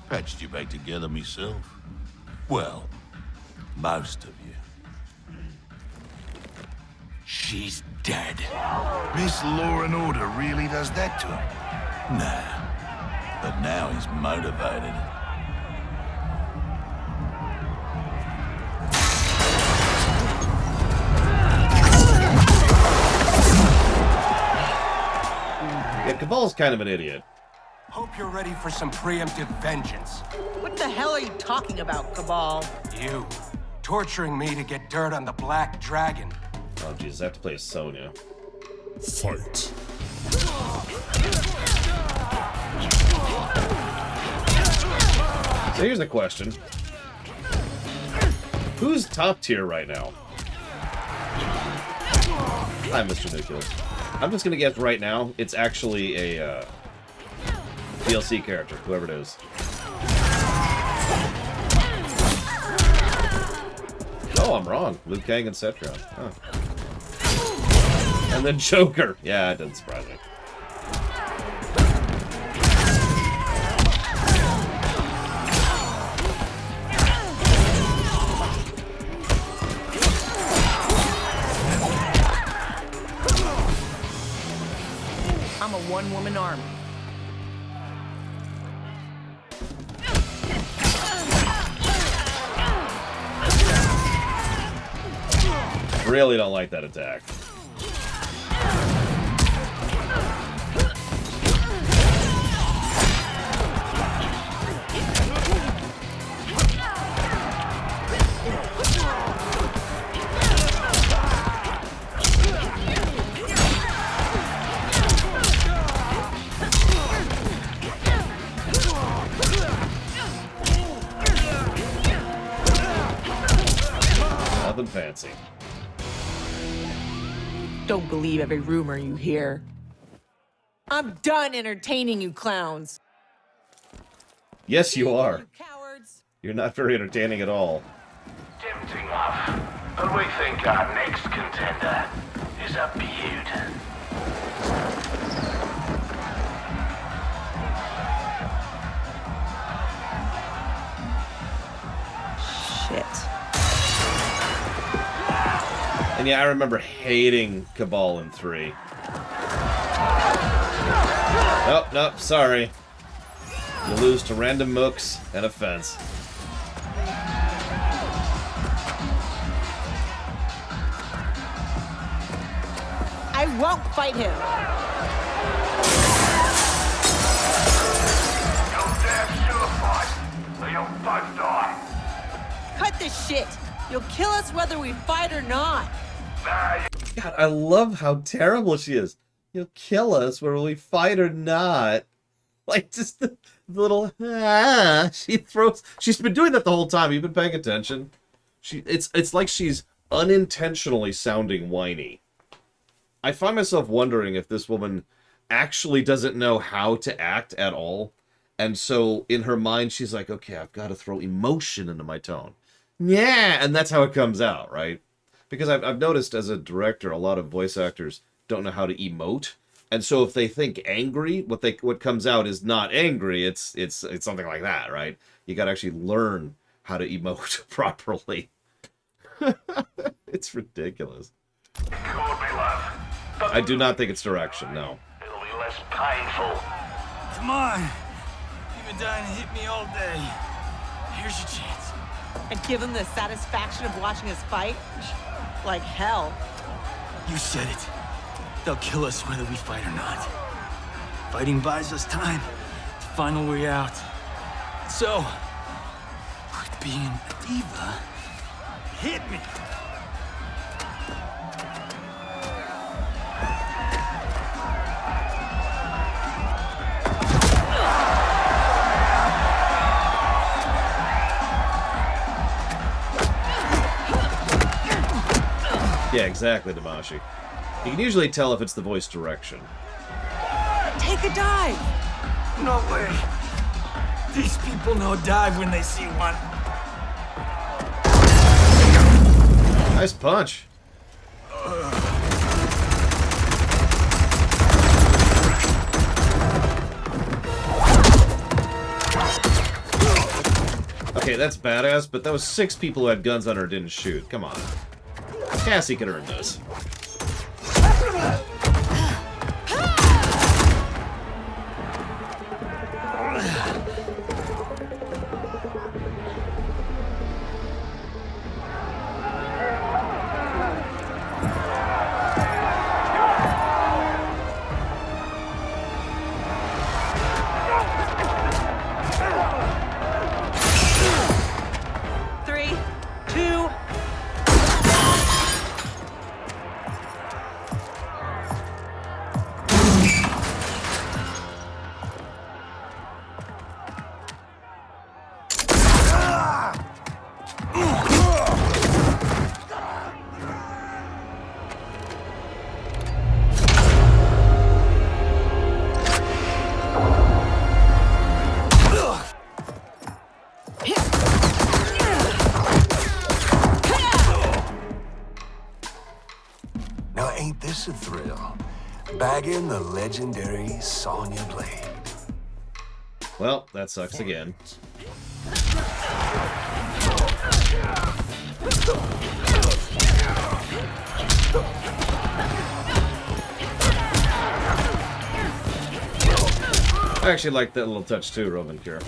Patched you back together myself. Well, most of you. She's dead. Miss Law and Order really does that to him? Nah. But now he's motivated. Yeah, Cabal's kind of an idiot. Hope you're ready for some preemptive vengeance. What the hell are you talking about, Cabal? You. Torturing me to get dirt on the Black Dragon. Oh, Jesus, I have to play as Sonya. Fight. So here's a question. Who's top tier right now? Hi, Mr. Nucleus. I'm just gonna guess right now, it's actually a DLC character, whoever it is. Oh, I'm wrong. Liu Kang and Cetrion. Huh. And then Joker. Yeah, it doesn't surprise me. I'm a one-woman army. Really don't like that attack. Nothing fancy. Don't believe every rumor you hear. I'm done entertaining you clowns. Yes, you are. You're not very entertaining at all. Tempting, love. But we think our next contender is a beaut. Shit. And yeah, I remember hating Cabal in 3. Nope, sorry. You lose to random mooks and a fence. I won't fight him. You'll damn sure fight, or you'll both die. Cut this shit. You'll kill us whether we fight or not. God, I love how terrible she is. You'll kill us whether we fight or not. Like, just the little she throws. She's been doing that the whole time. You've been paying attention. It's like she's unintentionally sounding whiny. I find myself wondering if this woman actually doesn't know how to act at all. And so in her mind, she's like, okay, I've got to throw emotion into my tone. Yeah, and that's how it comes out, right? Because I've noticed as a director, a lot of voice actors don't know how to emote. And so if they think angry, what comes out is not angry, it's something like that, right? You got to actually learn how to emote properly. It's ridiculous. I do not think it's direction, no. It'll be less painful. Come on. You've been dying to hit me all day. Here's your chance. And give them the satisfaction of watching us fight? Like hell. You said it. They'll kill us whether we fight or not. Fighting buys us time to find a way out. So, quit being a diva. Hit me! Yeah, exactly, Damashi. You can usually tell if it's the voice direction. Take a dive! No way. These people know dive when they see one. Nice punch. Okay, that's badass, but that was 6 people who had guns on her and didn't shoot. Come on. Cassie could earn this. A thrill. Bagging the legendary Sonya blade. Well, that sucks again. I actually like that little touch too, Roman Cure.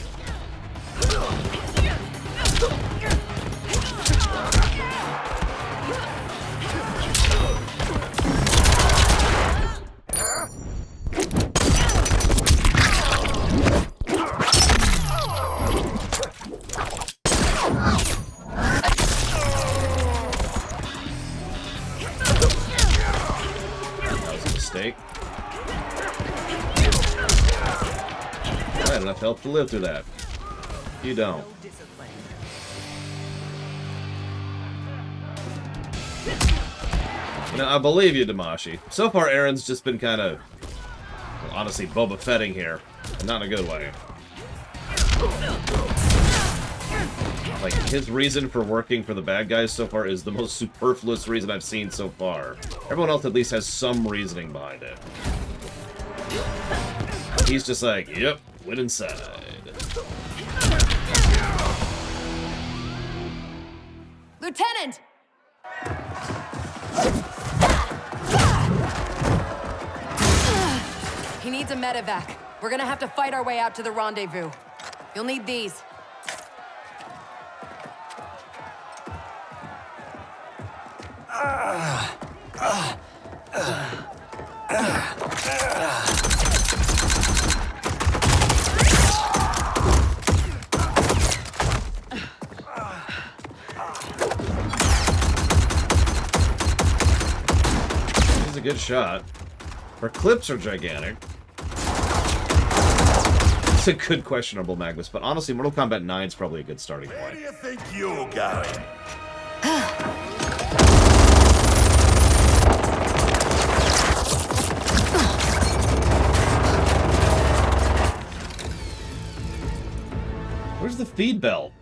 I had enough health to live through that. You don't. You know, I believe you, Damashi. So far, Aaron's just been kind of, well, honestly, Boba Fetting here. And not in a good way. Like, his reason for working for the bad guys so far is the most superfluous reason I've seen so far. Everyone else at least has some reasoning behind it. He's just like, yep, went inside. Lieutenant! He needs a medevac. We're gonna have to fight our way out to the rendezvous. You'll need these. He's a good shot. Her clips are gigantic. It's a good questionable Magnus, but honestly, Mortal Kombat 9 is probably a good starting point. Where do you think you're going? Where's the feed belt?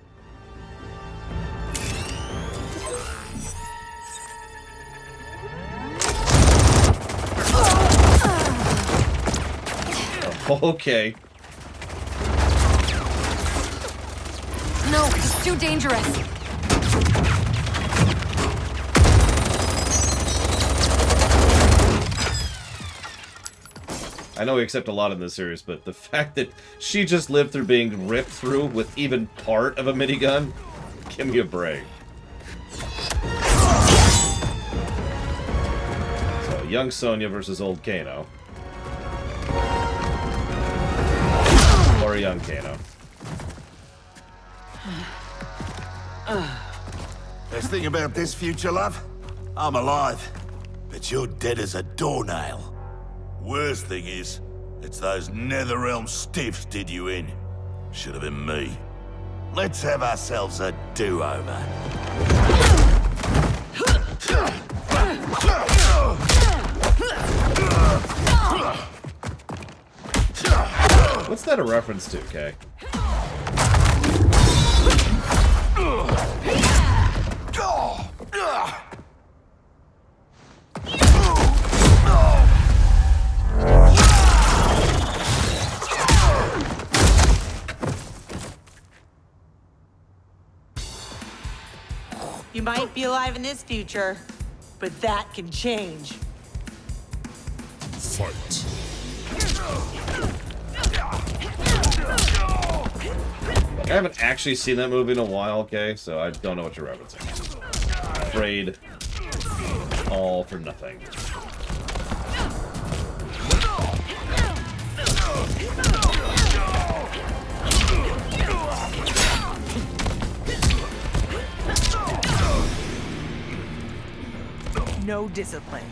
Okay. No, it's too dangerous. I know we accept a lot in this series, but the fact that she just lived through being ripped through with even part of a minigun Give me a break. So, young Sonya versus old Kano. Or young Kano. Best thing about this future, love? I'm alive. But you're dead as a doornail. Worst thing is, it's those Netherrealm stiffs did you in. Should have been me. Let's have ourselves a do-over. What's that a reference to, Kay? You might be alive in this future, but that can change. Fight. I haven't actually seen that movie in a while, okay? So I don't know what you're referencing. Afraid. All for nothing. No discipline.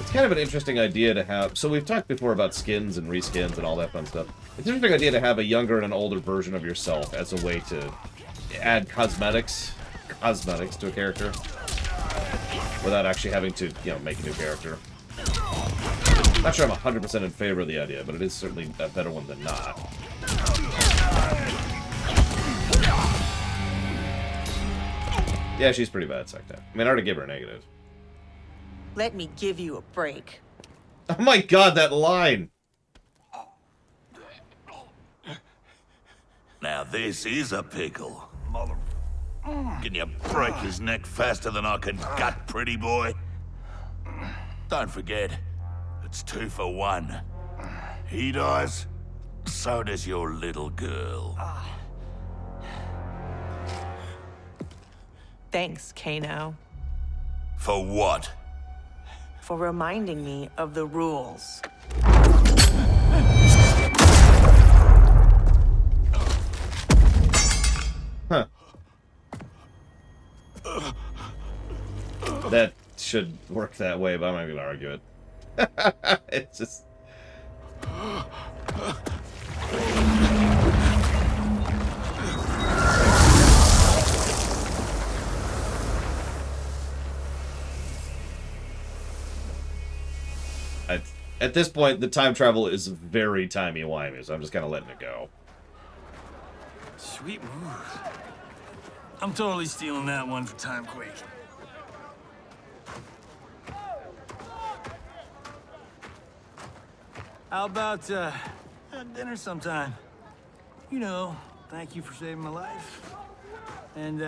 It's kind of an interesting idea to have. So we've talked before about skins and reskins and all that fun stuff. It's an interesting idea to have a younger and an older version of yourself as a way to add cosmetics to a character without actually having to, you know, make a new character. Not sure I'm 100% in favor of the idea, but it is certainly a better one than not. Yeah, she's pretty bad at Secta. I mean, I already gave her a negative. Let me give you a break. Oh my god, that line! Now this is a pickle. Mother... Can you break his neck faster than I can gut, pretty boy? Don't forget, it's 2 for 1. He dies, so does your little girl. Thanks, Kano. For what? For reminding me of the rules. Huh. That should work that way, but I'm not gonna argue it. It's just... At this point, the time travel is very timey-wimey, so I'm just kind of letting it go. Sweet move. I'm totally stealing that one for Timequake. How about, dinner sometime? You know, thank you for saving my life. And,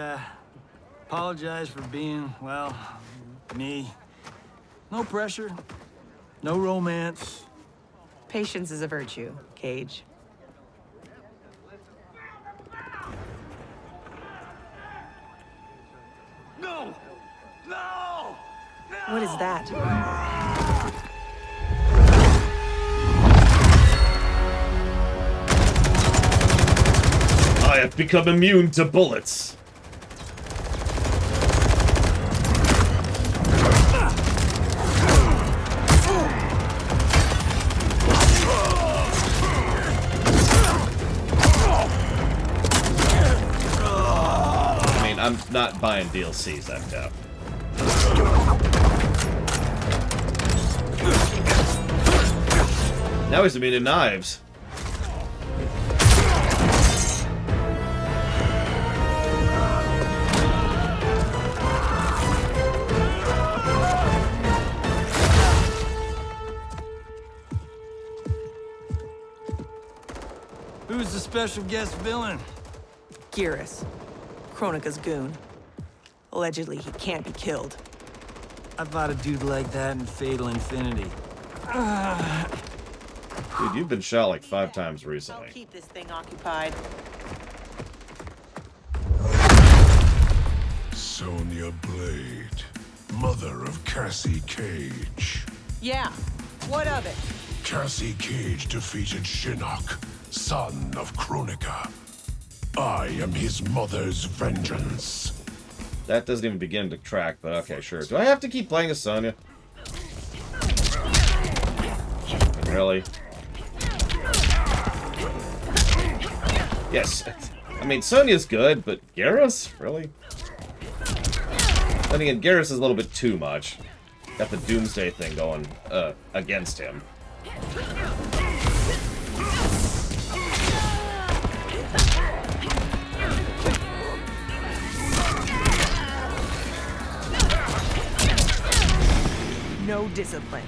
apologize for being, well, me. No pressure. No romance. Patience is a virtue, Cage. No! No! What is that? I have become immune to bullets. I'm not buying DLCs, that doubt. Now he's immune to knives. Who's the special guest villain? Geras. Chronica's goon. Allegedly, he can't be killed. I fought a dude like that in Fatal Infinity. Dude, you've been shot like 5 times recently. I'll keep this thing occupied. Sonya Blade, mother of Cassie Cage. Yeah, what of it? Cassie Cage defeated Shinnok, son of Chronica. I am his mother's vengeance. That doesn't even begin to track, but okay, sure. Do I have to keep playing as Sonya? Really? Yes. I mean, Sonya's good, but Garrus? Really? Then again, Garrus is a little bit too much. Got the Doomsday thing going against him. No discipline.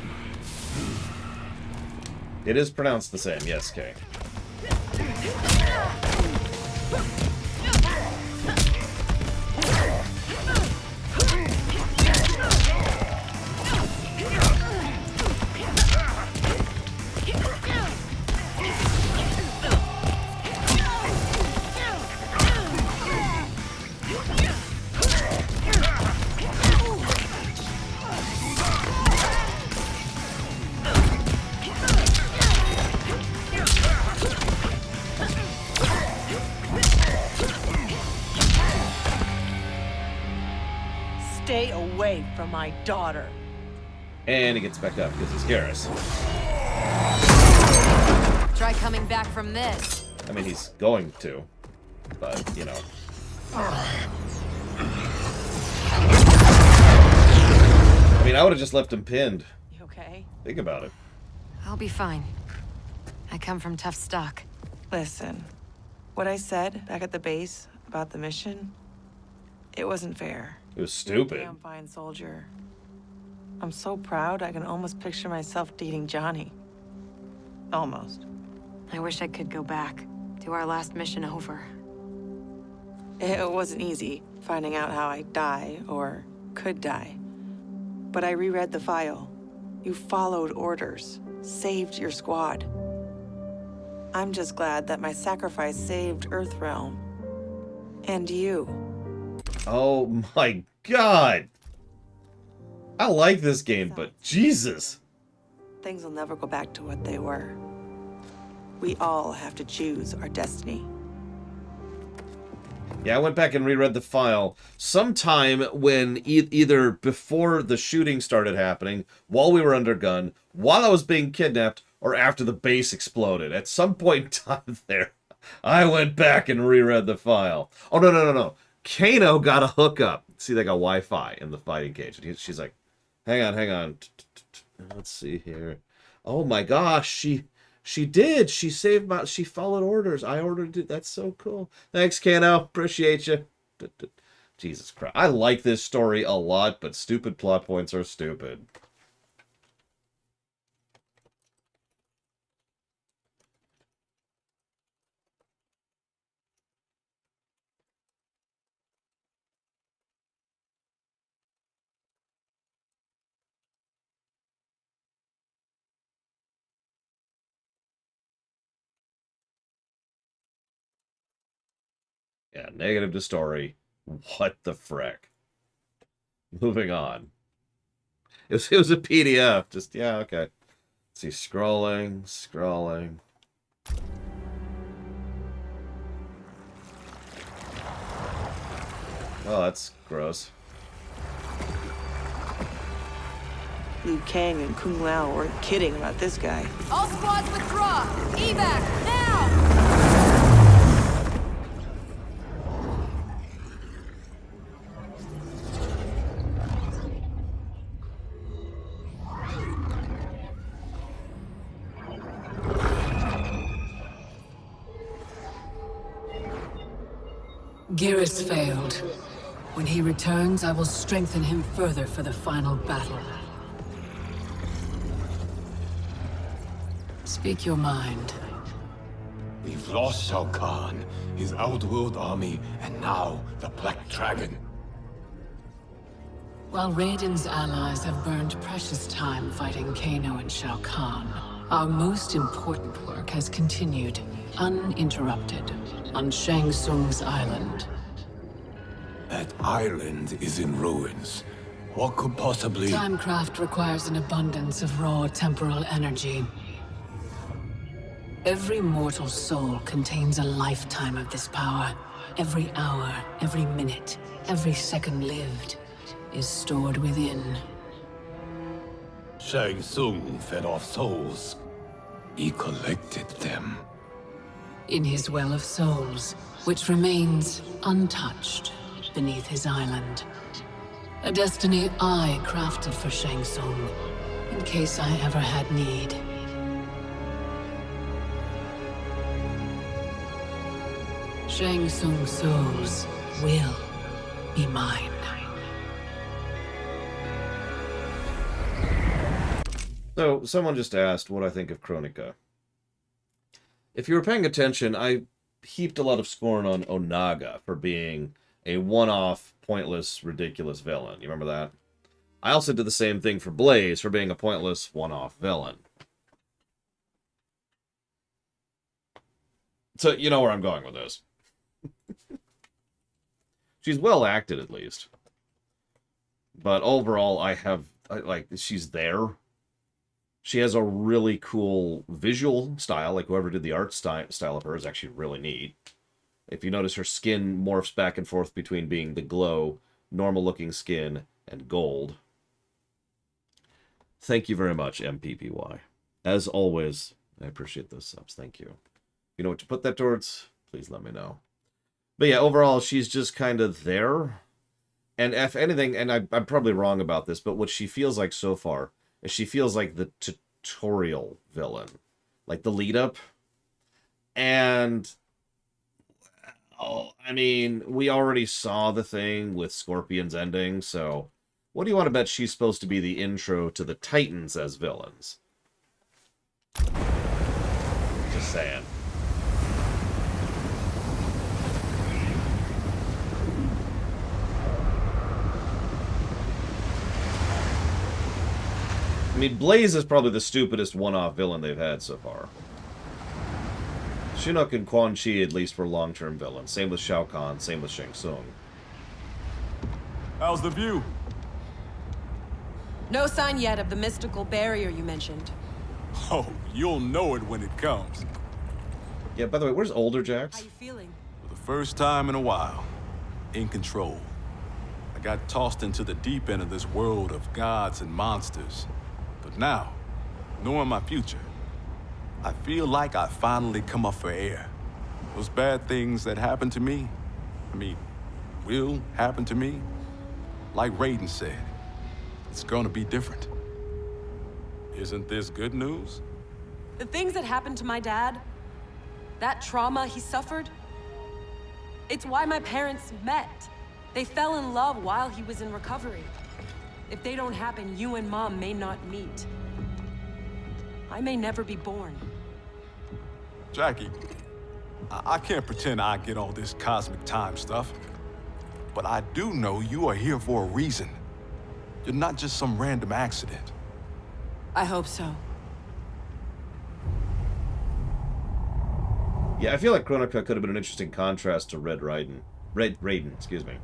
It is pronounced the same, yes, Kay. Stay away from my daughter. And he gets back up because he's Garrus. Try coming back from this. I mean, he's going to, but, you know. I mean, I would have just left him pinned. You okay? Think about it. I'll be fine. I come from tough stock. Listen, what I said back at the base about the mission, it wasn't fair. It was You're a stupid. damn fine soldier. I'm so proud I can almost picture myself dating Johnny. Almost. I wish I could go back. Do our last mission over. It wasn't easy finding out how I'd die, or could die. But I reread the file. You followed orders, saved your squad. I'm just glad that my sacrifice saved Earthrealm. And you. Oh my god! I like this game, but Jesus! Things will never go back to what they were. We all have to choose our destiny. Yeah, I went back and reread the file sometime when either before the shooting started happening, while we were under gun, while I was being kidnapped, or after the base exploded. At some point in time there, I went back and reread the file. Oh, no. Kano got a hookup. See, they got Wi-Fi in the fighting cage. And she's like, hang on. Let's see here. Oh my gosh, she did. She saved my... She followed orders. I ordered it. That's so cool. Thanks, Kano. Appreciate you. Jesus Christ. I like this story a lot, but stupid plot points are stupid. Yeah, negative to story. What the frick? Moving on. It was a PDF. Just, yeah, okay. Let's see, scrolling. Oh, that's gross. Liu Kang and Kung Lao weren't kidding about this guy. All squads withdraw! Evac, now! Garrus failed. When he returns, I will strengthen him further for the final battle. Speak your mind. We've lost Shao Kahn, his Outworld army, and now the Black Dragon. While Raiden's allies have burned precious time fighting Kano and Shao Kahn, our most important work has continued, uninterrupted, on Shang Tsung's island. That island is in ruins. What could possibly... Timecraft requires an abundance of raw temporal energy. Every mortal soul contains a lifetime of this power. Every hour, every minute, every second lived is stored within. Shang Tsung fed off souls. He collected them. In his well of souls, which remains untouched beneath his island. A destiny I crafted for Shang Tsung, in case I ever had need. Shang Tsung's souls will be mine. So, someone just asked what I think of Chronica. If you were paying attention, I heaped a lot of scorn on Onaga for being a one-off, pointless, ridiculous villain. You remember that? I also did the same thing for Blaze for being a pointless, one-off villain. So, you know where I'm going with this. She's well acted, at least. But overall, she's there. She has a really cool visual style, like whoever did the art style of her is actually really neat. If you notice, her skin morphs back and forth between being the glow, normal-looking skin, and gold. Thank you very much, MPPY. As always, I appreciate those subs. Thank you. If you know what to put that towards, please let me know. But yeah, overall, she's just kind of there. And if anything, and I'm probably wrong about this, but what she feels like so far is she feels like the tutorial villain. Like the lead-up. And... oh, I mean, we already saw the thing with Scorpion's ending, so... what do you want to bet she's supposed to be the intro to the Titans as villains? Just saying. I mean, Blaze is probably the stupidest one-off villain they've had so far. Shinnok and Quan Chi at least were long-term villains. Same with Shao Kahn, same with Shang Tsung. How's the view? No sign yet of the mystical barrier you mentioned. Oh, you'll know it when it comes. Yeah, by the way, where's Older Jax? How you feeling? For the first time in a while, in control. I got tossed into the deep end of this world of gods and monsters. But now, knowing my future, I feel like I finally come up for air. Those bad things that happened to me, will happen to me. Like Raiden said, it's gonna be different. Isn't this good news? The things that happened to my dad, that trauma he suffered, it's why my parents met. They fell in love while he was in recovery. If they don't happen, you and Mom may not meet. I may never be born. Jackie, I can't pretend I get all this cosmic time stuff. But I do know you are here for a reason. You're not just some random accident. I hope so. Yeah, I feel like Chronica could have been an interesting contrast to Raiden, excuse me.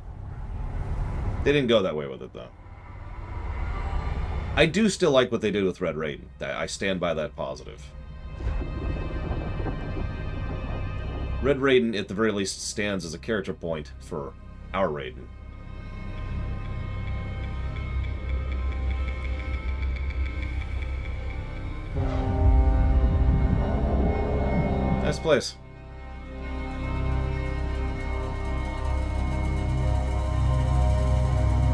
They didn't go that way with it, though. I do still like what they did with Red Raiden. I stand by that positive. Red Raiden, at the very least, stands as a character point for our Raiden. Nice place.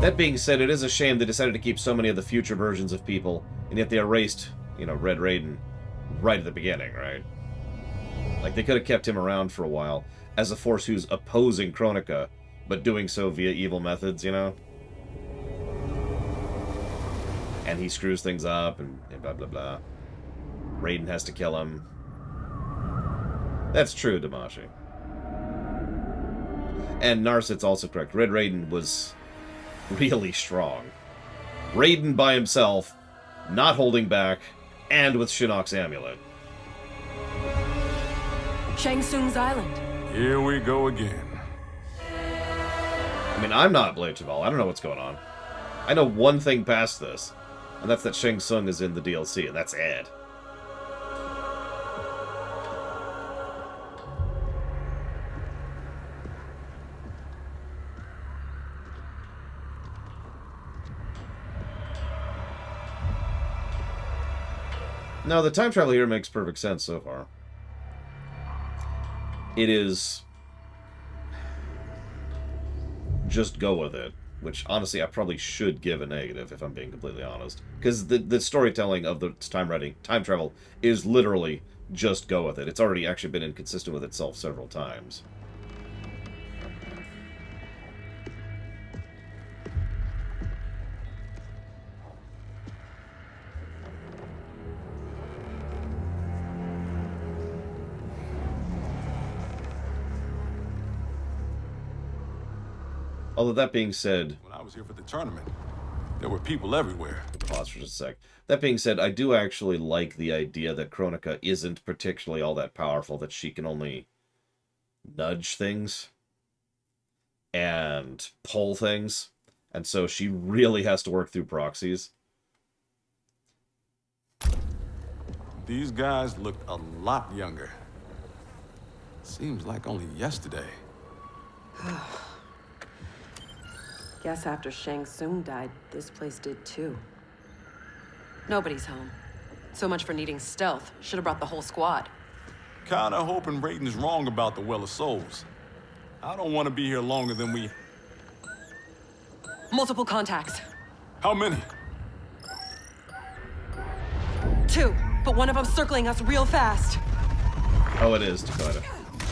That being said, it is a shame they decided to keep so many of the future versions of people, and yet they erased, Red Raiden right at the beginning, right? Like, they could have kept him around for a while as a force who's opposing Chronica, but doing so via evil methods, And he screws things up, and blah, blah, blah. Raiden has to kill him. That's true, Damashi. And Narset's also correct. Red Raiden was really strong. Raiden by himself, not holding back, and with Shinnok's amulet. Shang Tsung's island. Here we go again. I mean, I'm not Blade Chaval. I don't know what's going on. I know one thing past this, and that's that Shang Tsung is in the DLC, and that's it. No, the time travel here makes perfect sense so far. It is... just go with it. Which, honestly, I probably should give a negative, if I'm being completely honest. Because the storytelling of the time travel is literally just go with it. It's already actually been inconsistent with itself several times. Although that being said... When I was here for the tournament, there were people everywhere. Pause for just a sec. That being said, I do actually like the idea that Chronica isn't particularly all that powerful, that she can only nudge things and pull things, and so she really has to work through proxies. These guys look a lot younger. Seems like only yesterday. Guess after Shang Tsung died, this place did too. Nobody's home. So much for needing stealth. Should have brought the whole squad. Kinda hoping Raiden's wrong about the Well of Souls. I don't want to be here longer than we... Multiple contacts. How many? 2, but one of them circling us real fast. Oh, it is, Dakota.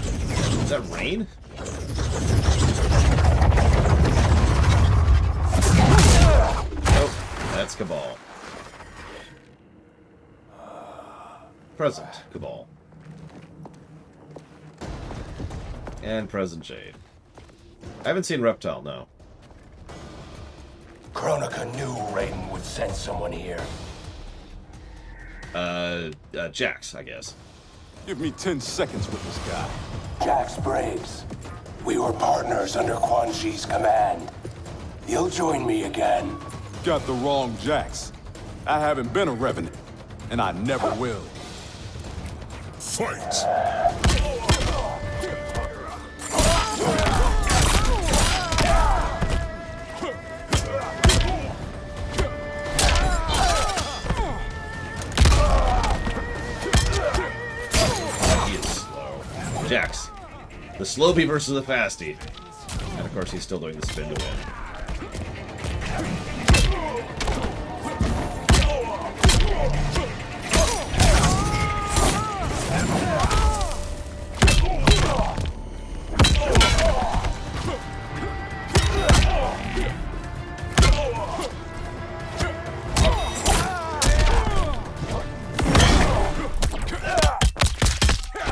Is that rain? Nope, that's Cabal. Present Cabal. And present Jade. I haven't seen Reptile, no. Chronica knew Raiden would send someone here. Jax, I guess. Give me 10 seconds with this guy. Jax Braves. We were partners under Quan Chi's command. You'll join me again. Got the wrong Jax. I haven't been a Revenant, and I never will. Fight! He is slow. Jax. The slowbie versus the fastie. And of course he's still doing the spin to win.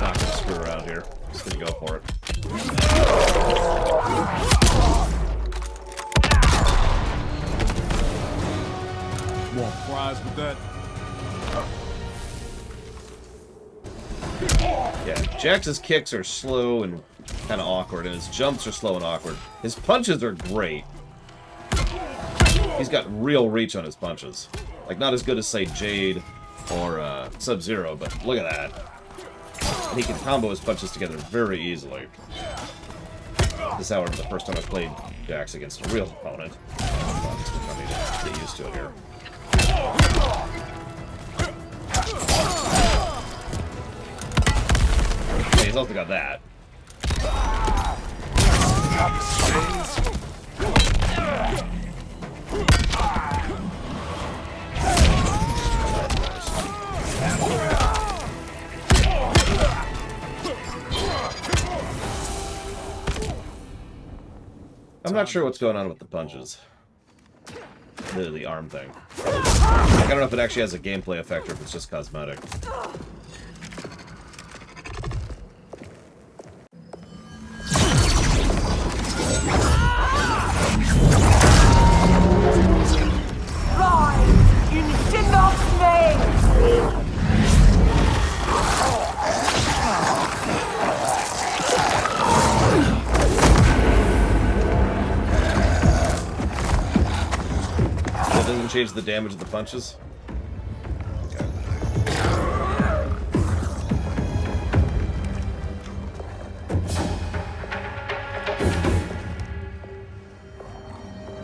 Not gonna screw around here. Just gonna go for it. Want fries with that? Yeah, Jax's kicks are slow and kind of awkward, and his jumps are slow and awkward. His punches are great. He's got real reach on his punches. Like, not as good as, say, Jade or Sub-Zero, but look at that. And he can combo his punches together very easily. This is, however, the first time I've played Jax against a real opponent. I need to get used to it here. Yeah, he's also got that. I'm not sure what's going on with the punches. The arm thing. Like, I don't know if it actually has a gameplay effect or if it's just cosmetic. doesn't change the damage of the punches? Okay.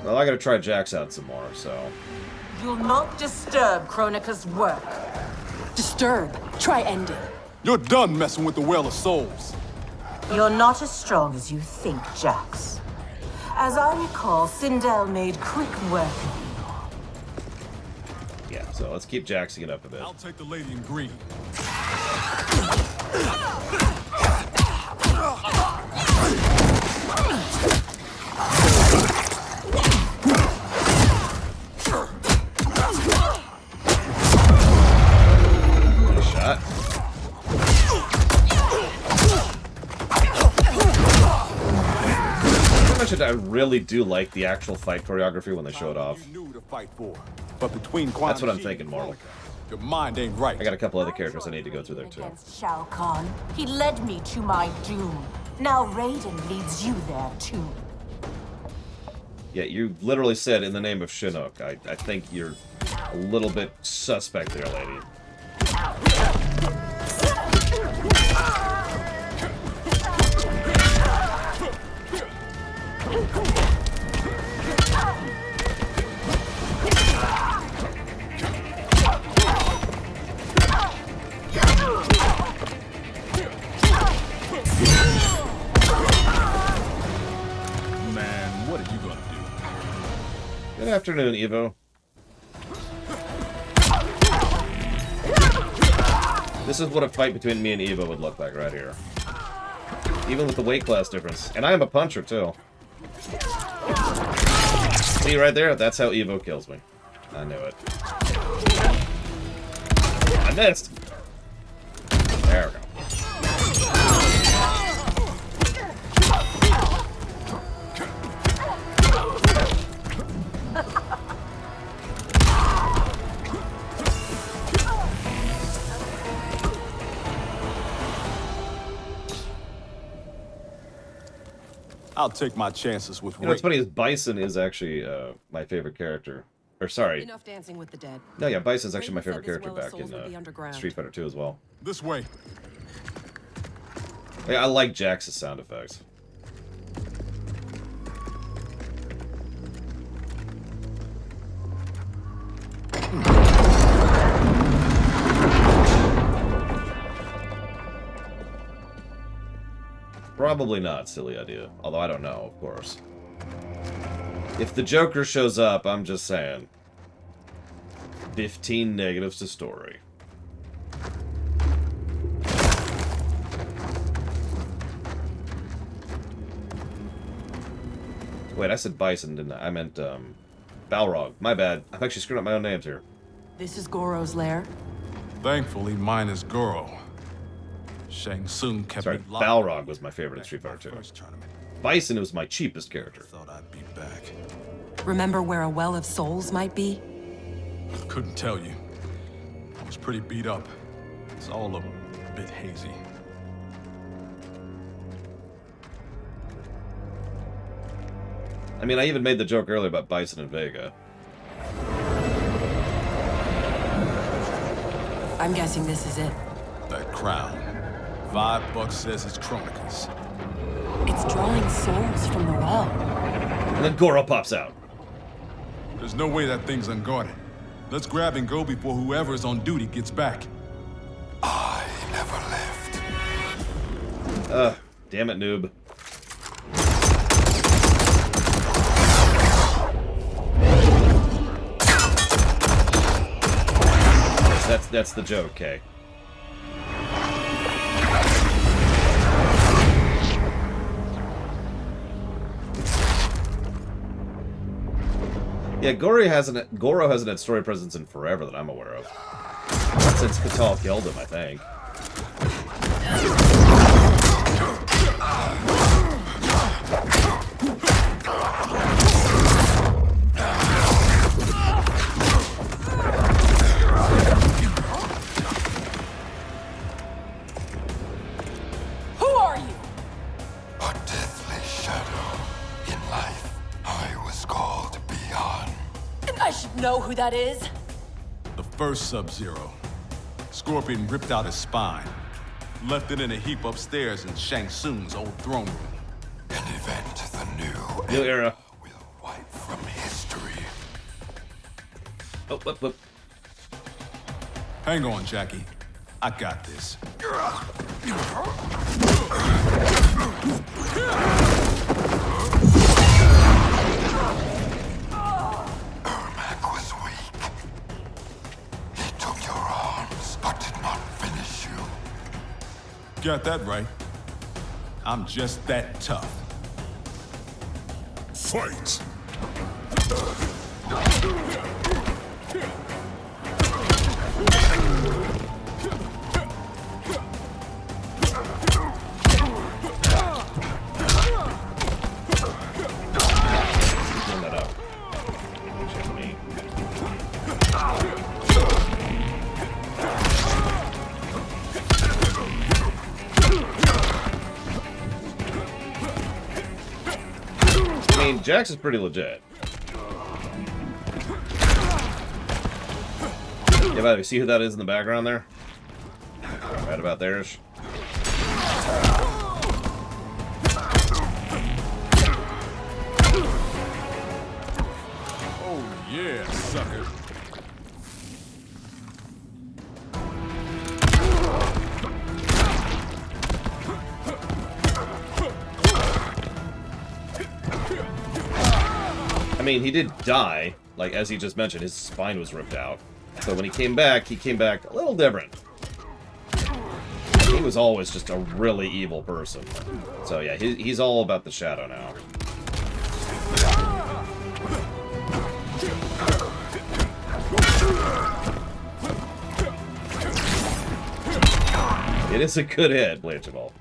Well, I gotta try Jax out some more, so... You'll not disturb Chronica's work. Disturb. Try ending. You're done messing with the Well of Souls. You're not as strong as you think, Jax. As I recall, Sindel made quick work of you. Yeah, so let's keep Jaxing it up a bit. I'll take the lady in green. Nice shot. I really do like the actual fight choreography when they show it off. But between That's what I'm thinking more. Your mind ain't right. I got a couple other characters I need to go through there too. Shao Kahn. He led me to my doom. Now Raiden leads you there too. Yeah, you literally said in the name of Shinnok. I think you're a little bit suspect there, lady. Man, what are you gonna do? Good afternoon, Evo. This is what a fight between me and Evo would look like right here. Even with the weight class difference. And I am a puncher, too. See right there? That's how Evo kills me. I knew it. I missed! There we go. I'll take my chances with You know what's funny is Bison is actually my favorite character. Or sorry. Enough dancing with the dead. No, yeah, Bison's actually my favorite Raiden said character this back well as souls would be in underground. Street Fighter 2 as well. This way. Yeah, I like Jax's sound effects. Probably not, silly idea. Although I don't know, of course. If the Joker shows up, I'm just saying. 15 negatives to story. Wait, I said Bison, didn't I? I meant, Balrog. My bad. I'm actually screwing up my own names here. This is Goro's lair. Thankfully, mine is Goro. Shang Tsung kept Sorry, me locked. Balrog was my favorite in Street Fighter 2. Bison was my cheapest character. Thought I'd be back. Remember where a well of souls might be? Couldn't tell you. I was pretty beat up. It's all a bit hazy. I mean, I even made the joke earlier about Bison and Vega. I'm guessing this is it. That crown. $5 says it's Chronica's. It's drawing souls from the well. And then Goro pops out. There's no way that thing's unguarded. Let's grab and go before whoever's on duty gets back. I never left. Damn it, noob. That's the joke, okay. Yeah, Goro hasn't had story presence in forever that I'm aware of. Not since Cathedral killed him, I think. Who are you? A deathly shadow. In life, I was called Beyond. And I should know who that is. The first Sub-Zero. Scorpion ripped out his spine. Left it in a heap upstairs in Shang Tsung's old throne room. An event the New era. will wipe from history. Oh, whoop. Hang on, Jackie. I got this. Ermac was weak. He took your arms, but did not finish you. Got that right. I'm just that tough. Fight! I mean, Jax is pretty legit. Yeah, by the way, see who that is in the background there? Right about there-ish. Oh yeah, sucker. I mean, he did die. Like, as he just mentioned, his spine was ripped out. So when he came back a little different. He was always just a really evil person. So yeah, he's all about the shadow now. It is a good hit, Blanchable.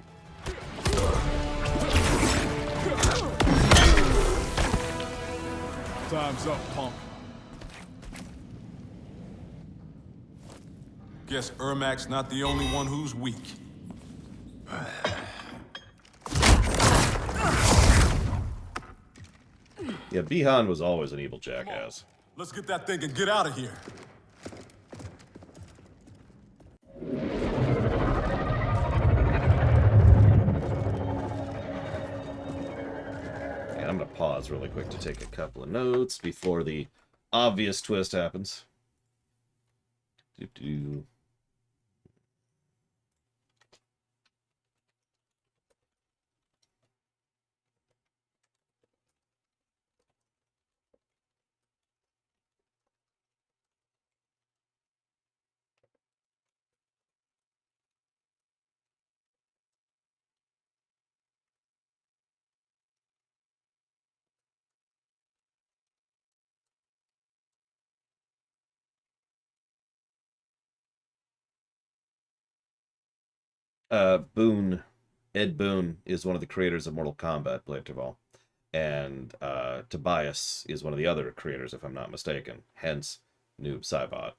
Time's up, punk. Guess Ermac's not the only one who's weak. Yeah, Bihan was always an evil jackass. Let's get that thing and get out of here. And I'm gonna pause really quick to take a couple of notes before the obvious twist happens. Doo-doo. Ed Boon is one of the creators of Mortal Kombat, Blanchable. And Tobias is one of the other creators, if I'm not mistaken. Hence, Noob Saibot.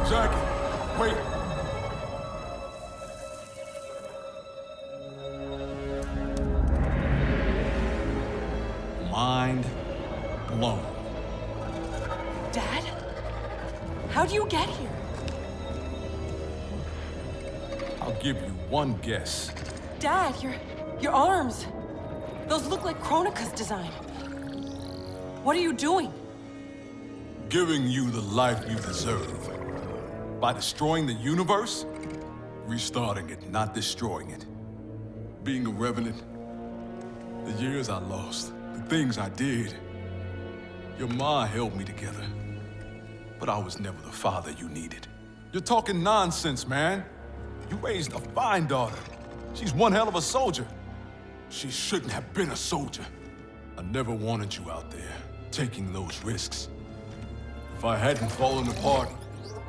Jackie, wait. Mind blown. Dad? How'd you get here? I'll give you one guess. Dad, your arms. Those look like Chronica's design. What are you doing? Giving you the life you deserve. By destroying the universe, restarting it, not destroying it. Being a Revenant, the years I lost, the things I did. Your ma held me together. But I was never the father you needed. You're talking nonsense, man. You raised a fine daughter. She's one hell of a soldier. She shouldn't have been a soldier. I never wanted you out there, taking those risks. If I hadn't fallen apart,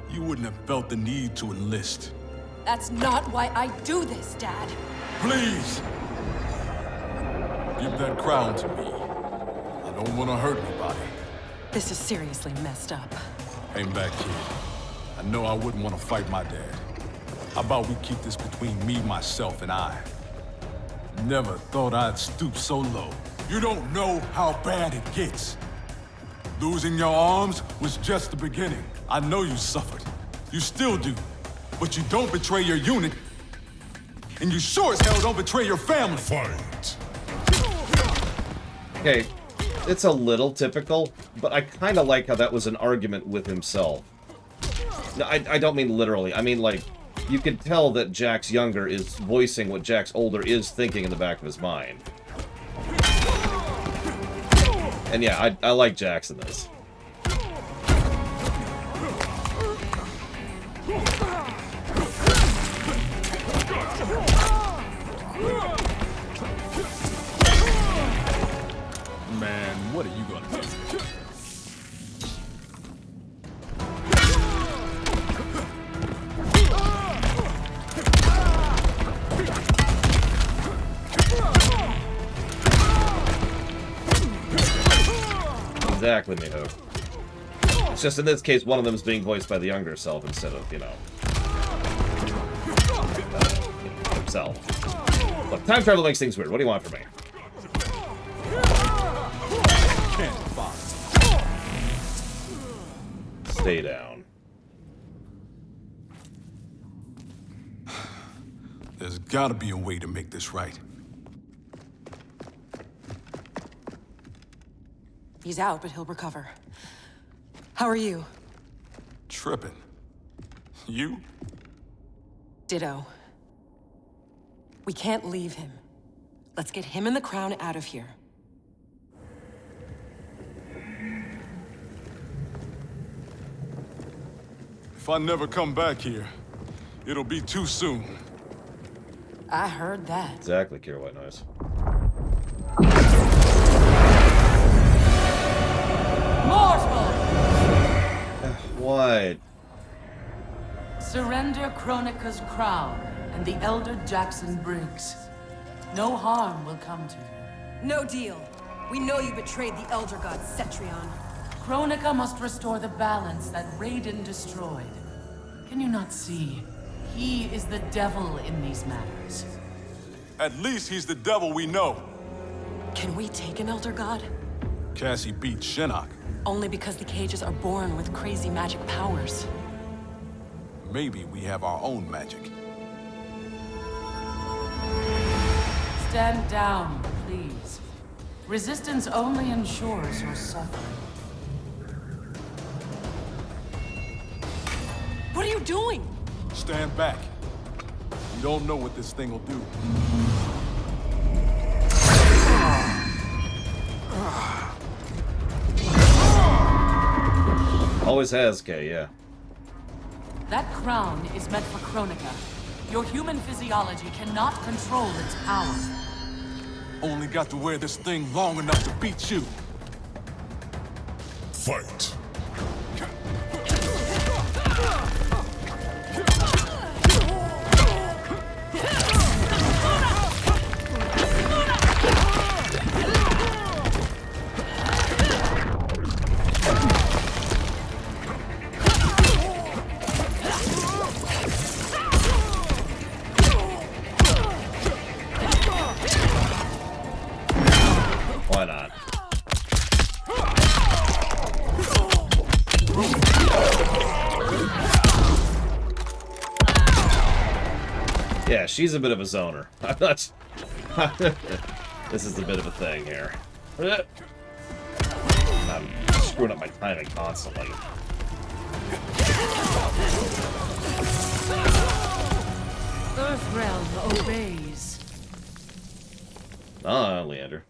you wouldn't have felt the need to enlist. That's not why I do this, Dad. Please! Give that crown to me. I don't want to hurt anybody. This is seriously messed up. Hang back, kid. I know I wouldn't want to fight my dad. How about we keep this between me, myself, and I? Never thought I'd stoop so low. You don't know how bad it gets. Losing your arms was just the beginning. I know you suffered. You still do. But you don't betray your unit. And you sure as hell don't betray your family. Fight. Okay, it's a little typical, but I kind of like how that was an argument with himself. No, I don't mean literally. I mean, like, you can tell that Jack's younger is voicing what Jack's older is thinking in the back of his mind. And yeah, I like Jax in this. Man, what are you gonna do? Exactly, Miho. It's just in this case, one of them is being voiced by the younger self instead of, you know, himself. Look, time travel makes things weird. What do you want from me? Stay down. There's gotta be a way to make this right. He's out, but he'll recover. How are you? Tripping. You? Ditto. We can't leave him. Let's get him and the crown out of here. If I never come back here, it'll be too soon. I heard that. Exactly, Kira White Noise. Mortal! What? Surrender Chronica's crown and the Elder Jackson Briggs. No harm will come to you. No deal. We know you betrayed the Elder God Cetrion. Chronica must restore the balance that Raiden destroyed. Can you not see? He is the devil in these matters. At least he's the devil we know. Can we take an Elder God? Cassie beat Shinnok. Only because the cages are born with crazy magic powers. Maybe we have our own magic. Stand down, please. Resistance only ensures your suffering. What are you doing? Stand back. You don't know what this thing will do. Always has, Kay, yeah. That crown is meant for Chronica. Your human physiology cannot control its power. Only got to wear this thing long enough to beat you. Fight. Why not? Yeah, she's a bit of a zoner. I'm not... This is a bit of a thing here. I'm screwing up my timing constantly. Earthrealm obeys. Ah, Leander.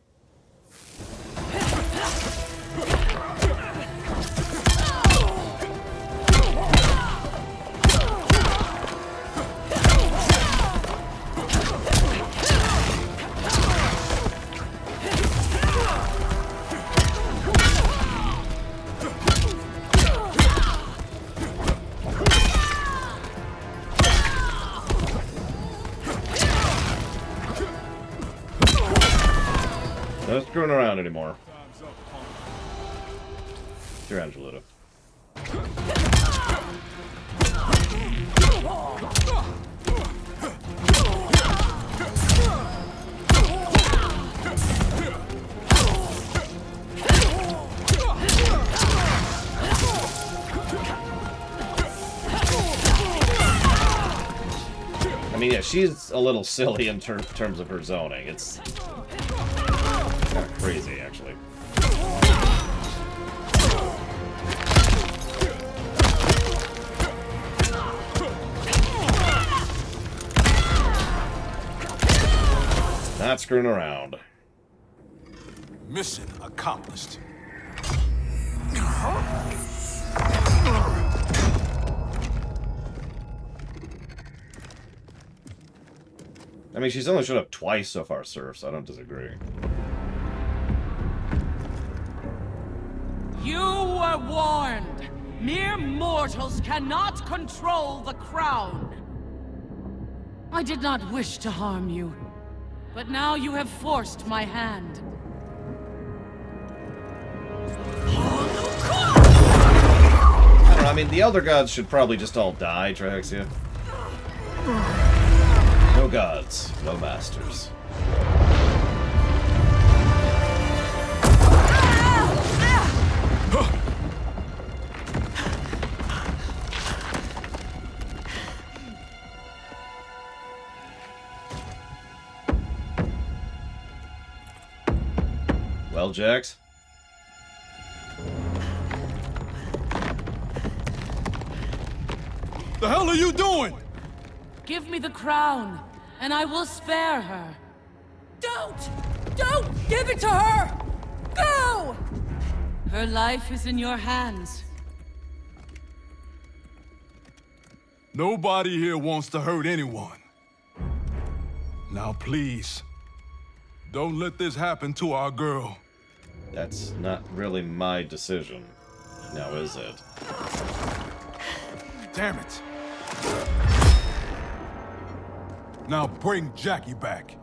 No screwing around anymore. You're Angeluto. I mean, yeah, she's a little silly in terms of her zoning. It's kind of crazy, actually. Not screwing around. Mission accomplished. I mean, she's only showed up twice so far, sir, so I don't disagree. You were warned. Mere mortals cannot control the crown. I did not wish to harm you, but now you have forced my hand. I don't know, I mean, the Elder Gods should probably just all die, Trihexia. No gods, no masters. Well, Jax? The hell are you doing? Give me the crown, and I will spare her. Don't! Don't give it to her! Go! Her life is in your hands. Nobody here wants to hurt anyone. Now please, don't let this happen to our girl. That's not really my decision. Now is it? Damn it. Now bring Jackie back.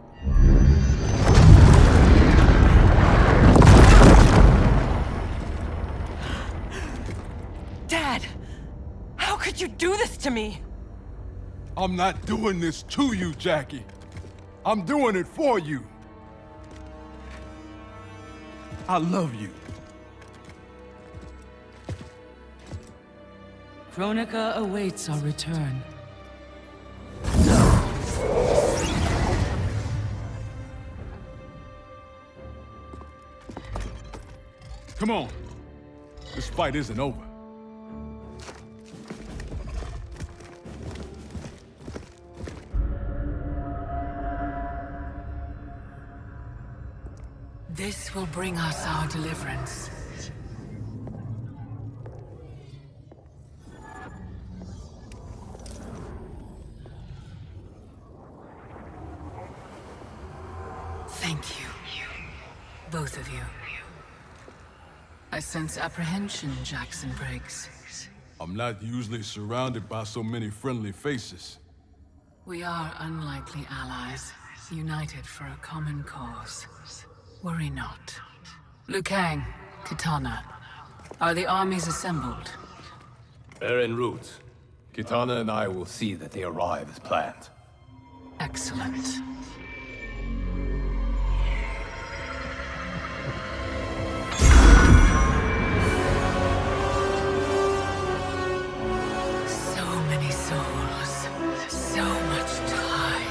Dad! How could you do this to me? I'm not doing this to you, Jackie. I'm doing it for you. I love you. Chronica awaits our return. Come on. This fight isn't over. This will bring us our deliverance. Thank you. Both of you. I sense apprehension, Jackson Briggs. I'm not usually surrounded by so many friendly faces. We are unlikely allies, united for a common cause. Worry not. Liu Kang, Kitana, are the armies assembled? They're en route. Kitana and I will see that they arrive as planned. Excellent. So many souls, so much time.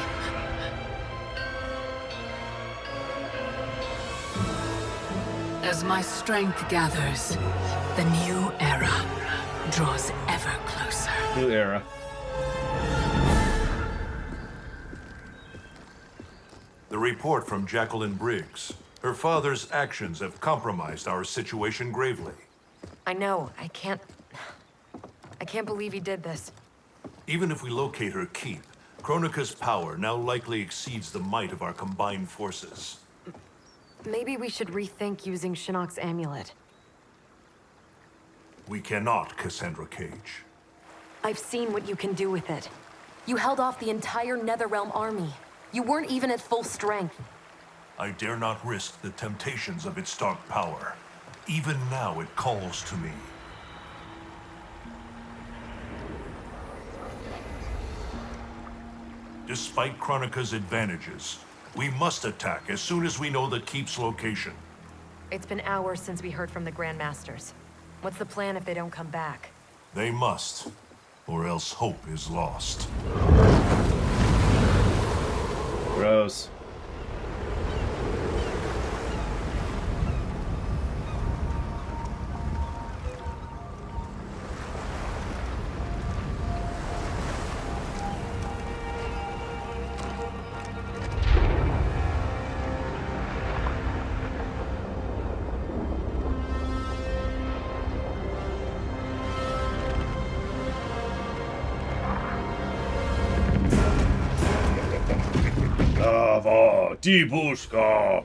As my strength gathers, the new era draws ever closer. New era. The report from Jacqueline Briggs. Her father's actions have compromised our situation gravely. I know. I can't believe he did this. Even if we locate her keep, Chronica's power now likely exceeds the might of our combined forces. Maybe we should rethink using Shinnok's amulet. We cannot, Cassandra Cage. I've seen what you can do with it. You held off the entire Netherrealm army. You weren't even at full strength. I dare not risk the temptations of its dark power. Even now it calls to me. Despite Chronica's advantages, we must attack as soon as we know the keep's location. It's been hours since we heard from the Grandmasters. What's the plan if they don't come back? They must, or else hope is lost. Gross. Dibushka,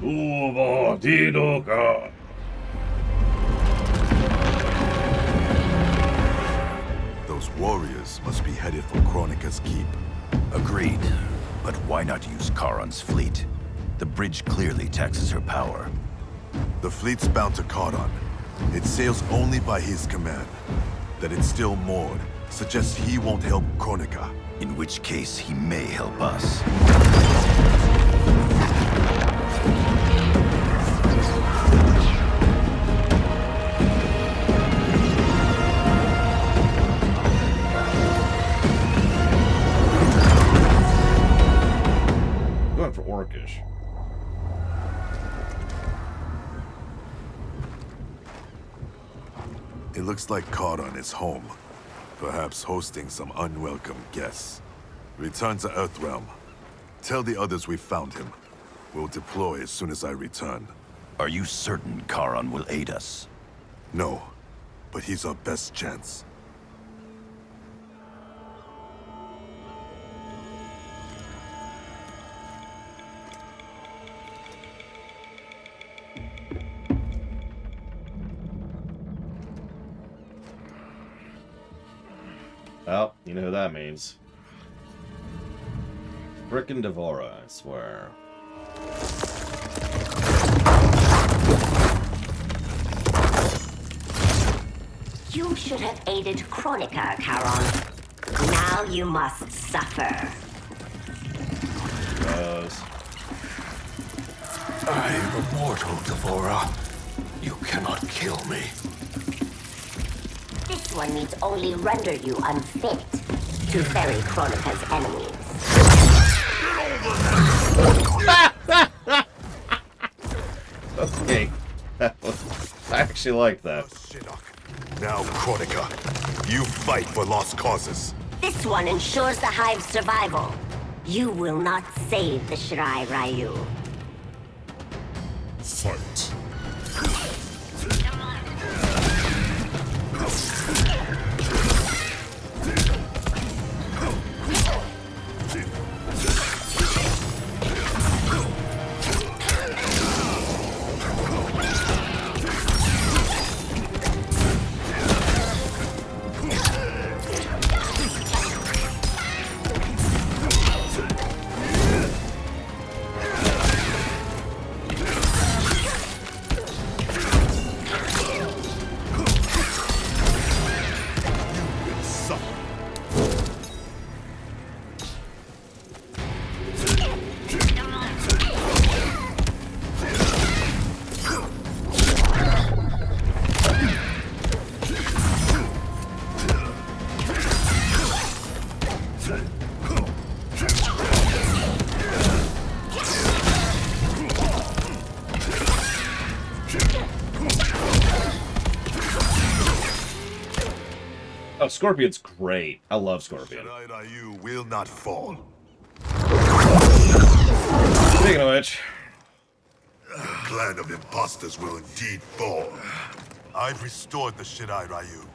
Uva Didoka. Those warriors must be headed for Chronica's keep. Agreed. But why not use Kharon's fleet? The bridge clearly taxes her power. The fleet's bound to Kharon. It sails only by his command. That it's still moored suggests he won't help Chronica. In which case, he may help us. Going for Orcish. It looks like Kharon is home. Perhaps hosting some unwelcome guests. Return to Earthrealm. Tell the others we found him. We'll deploy as soon as I return. Are you certain Kharon will aid us? No, but he's our best chance. Well, you know who that means. Frickin' Devora, I swear. You should have aided Chronica, Kharon. Now you must suffer. Gross. I am immortal, Devora. You cannot kill me. This one needs only render you unfit to ferry Chronica's enemies. Okay. I actually like that. Now, Chronica, you fight for lost causes. This one ensures the hive's survival. You will not save the Shirai Ryu. Fight. Scorpion's great. I love Scorpion. Ryu will not fall. Speaking of which, The clan of imposters will indeed fall. I've restored the Shirai Ryu.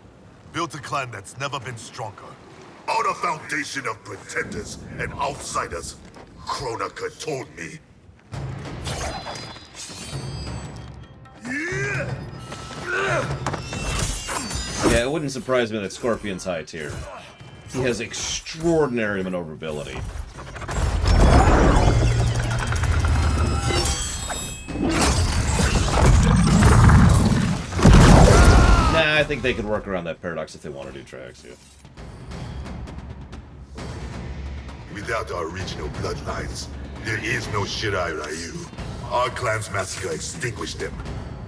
Built a clan that's never been stronger. On a foundation of pretenders and outsiders, Chronica told me. yeah, it wouldn't surprise me that Scorpion's high tier. He has extraordinary maneuverability. Nah, I think they could work around that paradox if they want to do tracks, yeah. Without our regional bloodlines, there is no Shirai Ryu. Our clan's massacre extinguished them.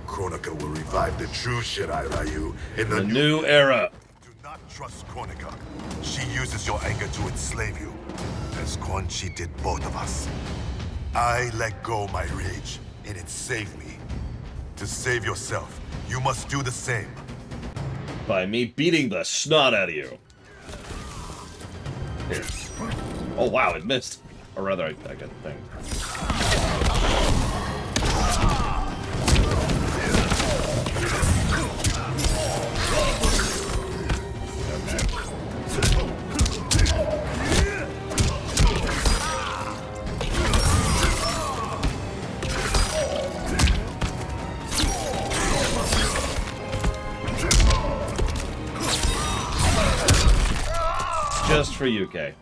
Chronica will revive the true Shirai Ryu in the new era. Do not trust Chronica. She uses your anger to enslave you, as Quan Chi did both of us. I let go my rage, and it saved me. To save yourself, you must do the same. By me beating the snot out of you. Here. Oh wow, it missed. Or rather, I got the thing. Just for you, Kay.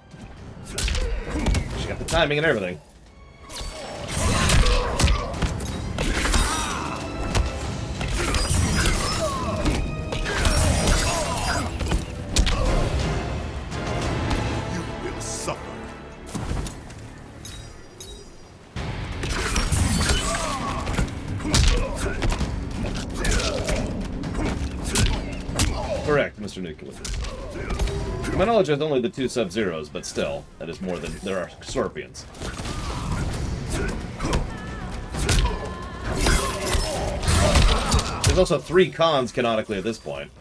She got the timing and everything. You will suffer. Correct, Mr. Nuclear. To my knowledge, there's only the 2 Sub-Zeros, but still, that is more than there are Scorpions. There's also 3 Khans canonically at this point.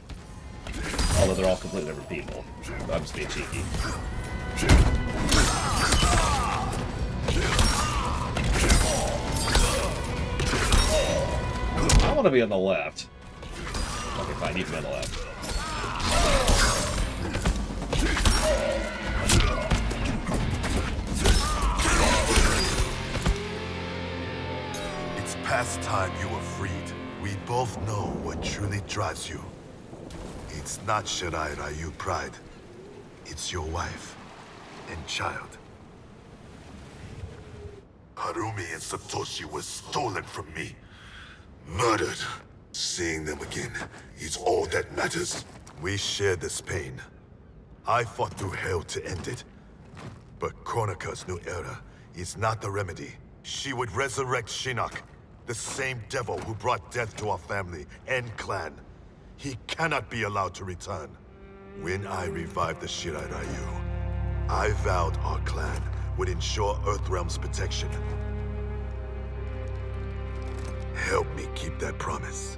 Although they're all completely different people. I'm just being cheeky. I want to be on the left. Okay, fine, you can be on the left. It's past time you were freed. We both know what truly drives you. It's not Shirai Ryu pride. It's your wife and child. Harumi and Satoshi were stolen from me. Murdered. Seeing them again is all that matters. We share this pain. I fought through hell to end it. But Chronica's new era is not the remedy. She would resurrect Shinnok, the same devil who brought death to our family and clan. He cannot be allowed to return. When I revived the Shirai Ryu, I vowed our clan would ensure Earthrealm's protection. Help me keep that promise.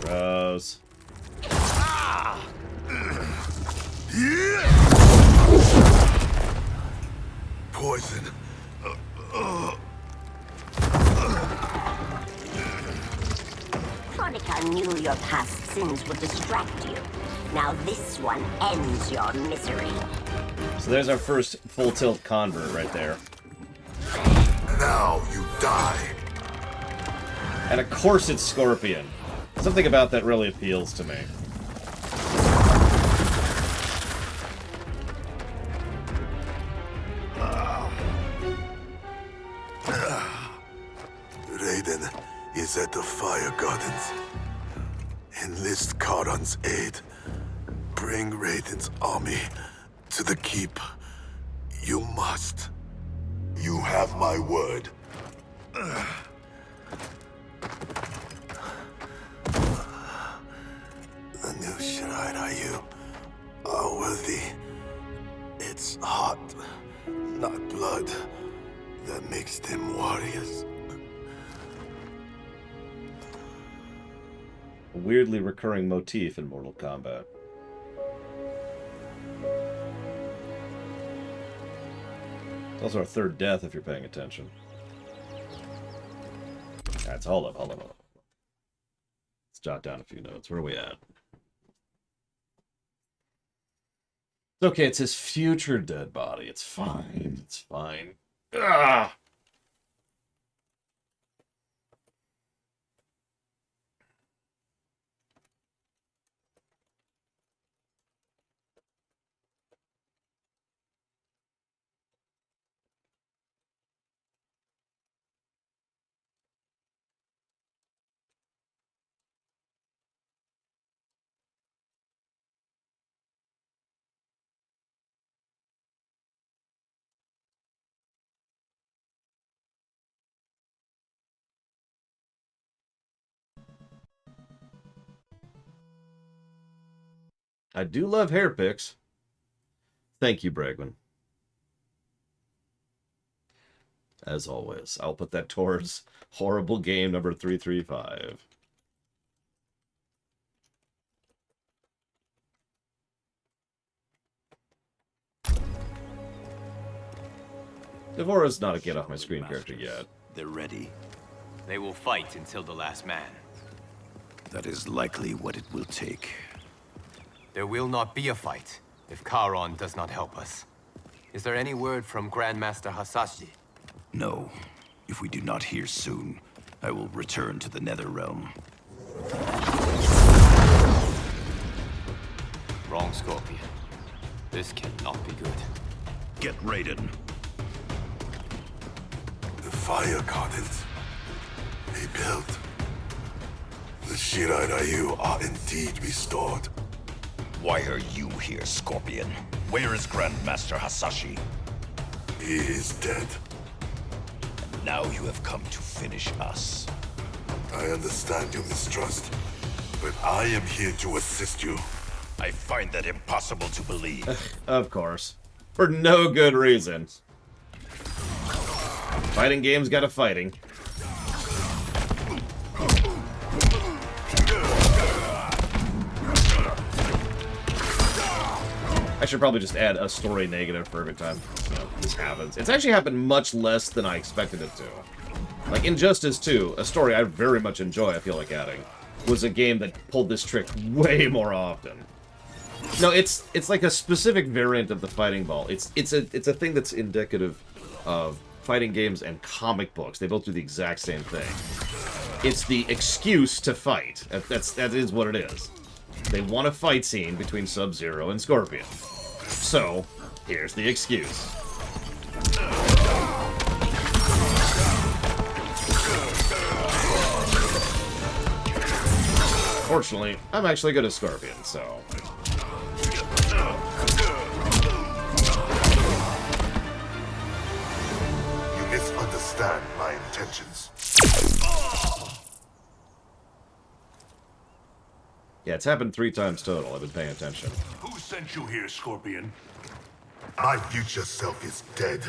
Gross. Poison. Chronica knew your past sins would distract you. Now this one ends your misery. So there's our first full tilt convert right there. Now you die. And of course it's Scorpion. Something about that really appeals to me. Raiden is at the Fire Gardens. Enlist Kharon's aid. Bring Raiden's army to the keep. You must. You have my word. The new Shirai Ryu are worthy. It's heart, not blood, that makes them warriors. A weirdly recurring motif in Mortal Kombat. It's also our third death if you're paying attention. Alright, so hold up. Let's jot down a few notes. Where are we at? It's okay, it's his future dead body. It's fine. It's fine. Ah! I do love hair picks. Thank you, Bragman. As always, I'll put that towards horrible game number 335. Devora's not a get off my screen character yet. They're ready. They will fight until the last man. That is likely what it will take. There will not be a fight if Kharon does not help us. Is there any word from Grandmaster Hasashi? No. If we do not hear soon, I will return to the Netherrealm. Wrong, Scorpion. This cannot be good. Get Raiden. The fire gardens they built. The Shirai Ryu are indeed restored. Why are you here, Scorpion? Where is Grandmaster Hasashi? He is dead. And now you have come to finish us. I understand your mistrust, but I am here to assist you. I find that impossible to believe. Of course. For no good reason. Fighting games got a fighting. I should probably just add a story negative for every time this happens. It's actually happened much less than I expected it to. Like Injustice 2, a story I very much enjoy, I feel like adding, was a game that pulled this trick way more often. No, it's like a specific variant of the fighting ball. It's a thing that's indicative of fighting games and comic books. They both do the exact same thing. It's the excuse to fight. That is what it is. They want a fight scene between Sub-Zero and Scorpion. So, here's the excuse. Fortunately, I'm actually good at Scorpion, so... You misunderstand my intentions. Yeah, it's happened 3 times total. I've been paying attention. Who sent you here, Scorpion? My future self is dead.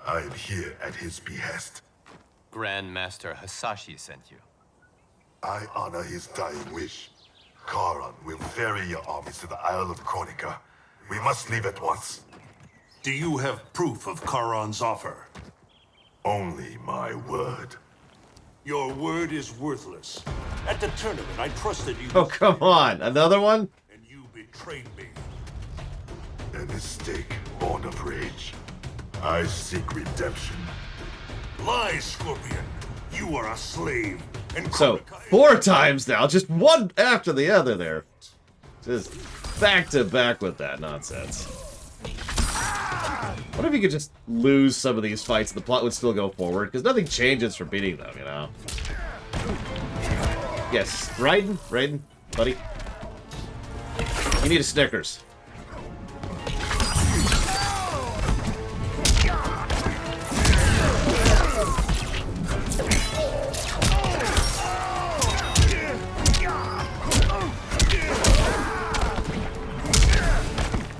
I am here at his behest. Grandmaster Hasashi sent you. I honor his dying wish. Kharon will ferry your armies to the Isle of Chronica. We must leave at once. Do you have proof of Kharon's offer? Only my word. Your word is worthless. At the tournament, I trusted you. Oh, come on. Another one? And you betrayed me. A mistake born of rage. I seek redemption. Lies, Scorpion. You are a slave. And So, 4 times now. Just one after the other there. Just back to back with that nonsense. What if you could just lose some of these fights and the plot would still go forward? Because nothing changes for beating them, you know? Yes, Raiden, buddy. You need a Snickers.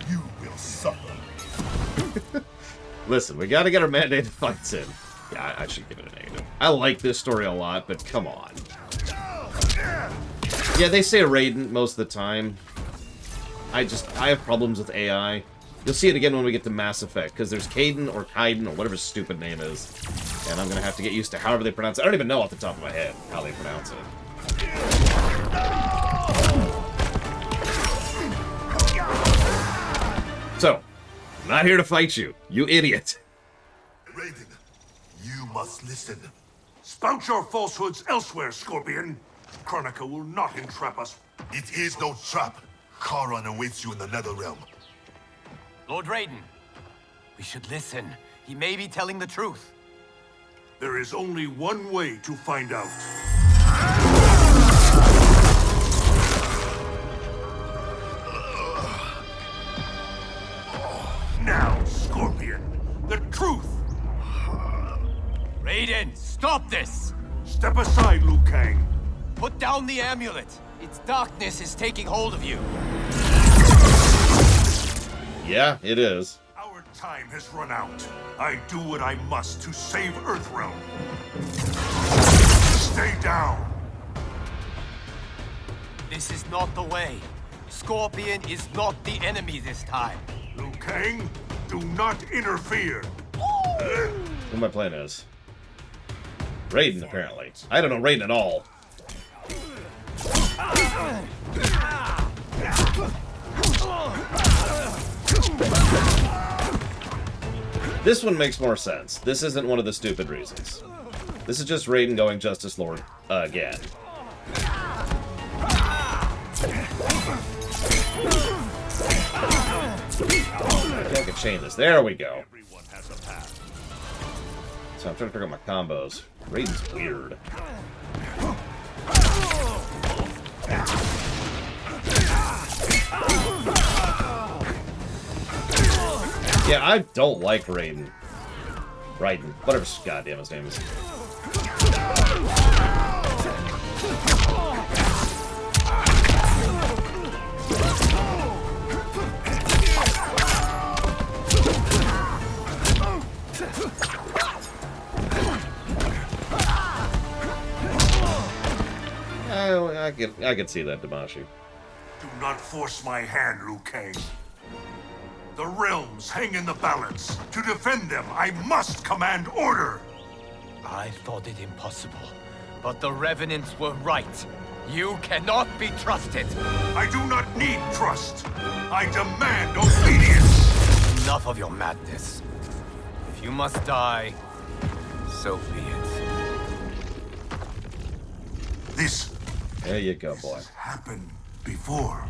You will suffer. Listen, we gotta get our mandated fights in. Yeah, I should give it a negative. I like this story a lot, but come on. Yeah, they say Raiden most of the time. I have problems with AI. You'll see it again when we get to Mass Effect, because there's Kaiden or Kaiden or whatever his stupid name is. And I'm gonna have to get used to however they pronounce it. I don't even know off the top of my head how they pronounce it. So, I'm not here to fight you, you idiot. Raiden, you must listen. Spout your falsehoods elsewhere, Scorpion. Chronica will not entrap us. It is no trap. Kharon awaits you in the Netherrealm. Lord Raiden, we should listen. He may be telling the truth. There is only one way to find out. Now, Scorpion, the truth! Raiden, stop this! Step aside, Liu Kang. Put down the amulet. Its darkness is taking hold of you. Yeah, it is. Our time has run out. I do what I must to save Earthrealm. Stay down. This is not the way. Scorpion is not the enemy this time. Liu Kang, do not interfere. Who my plan is? Raiden, apparently. I don't know Raiden at all. This one makes more sense. This isn't one of the stupid reasons. This is just Raiden going Justice Lord again. I can chain this. There we go. So I'm trying to figure out my combos. Raiden's weird. Yeah, I don't like Raiden. Raiden. Whatever goddamn his name is. I can see that, Damashi. Do not force my hand, Liu Kang. The realms hang in the balance. To defend them, I must command order. I thought it impossible, but the Revenants were right. You cannot be trusted. I do not need trust. I demand obedience. Enough of your madness. If you must die, so be it. This. There you go, boy. Happened before.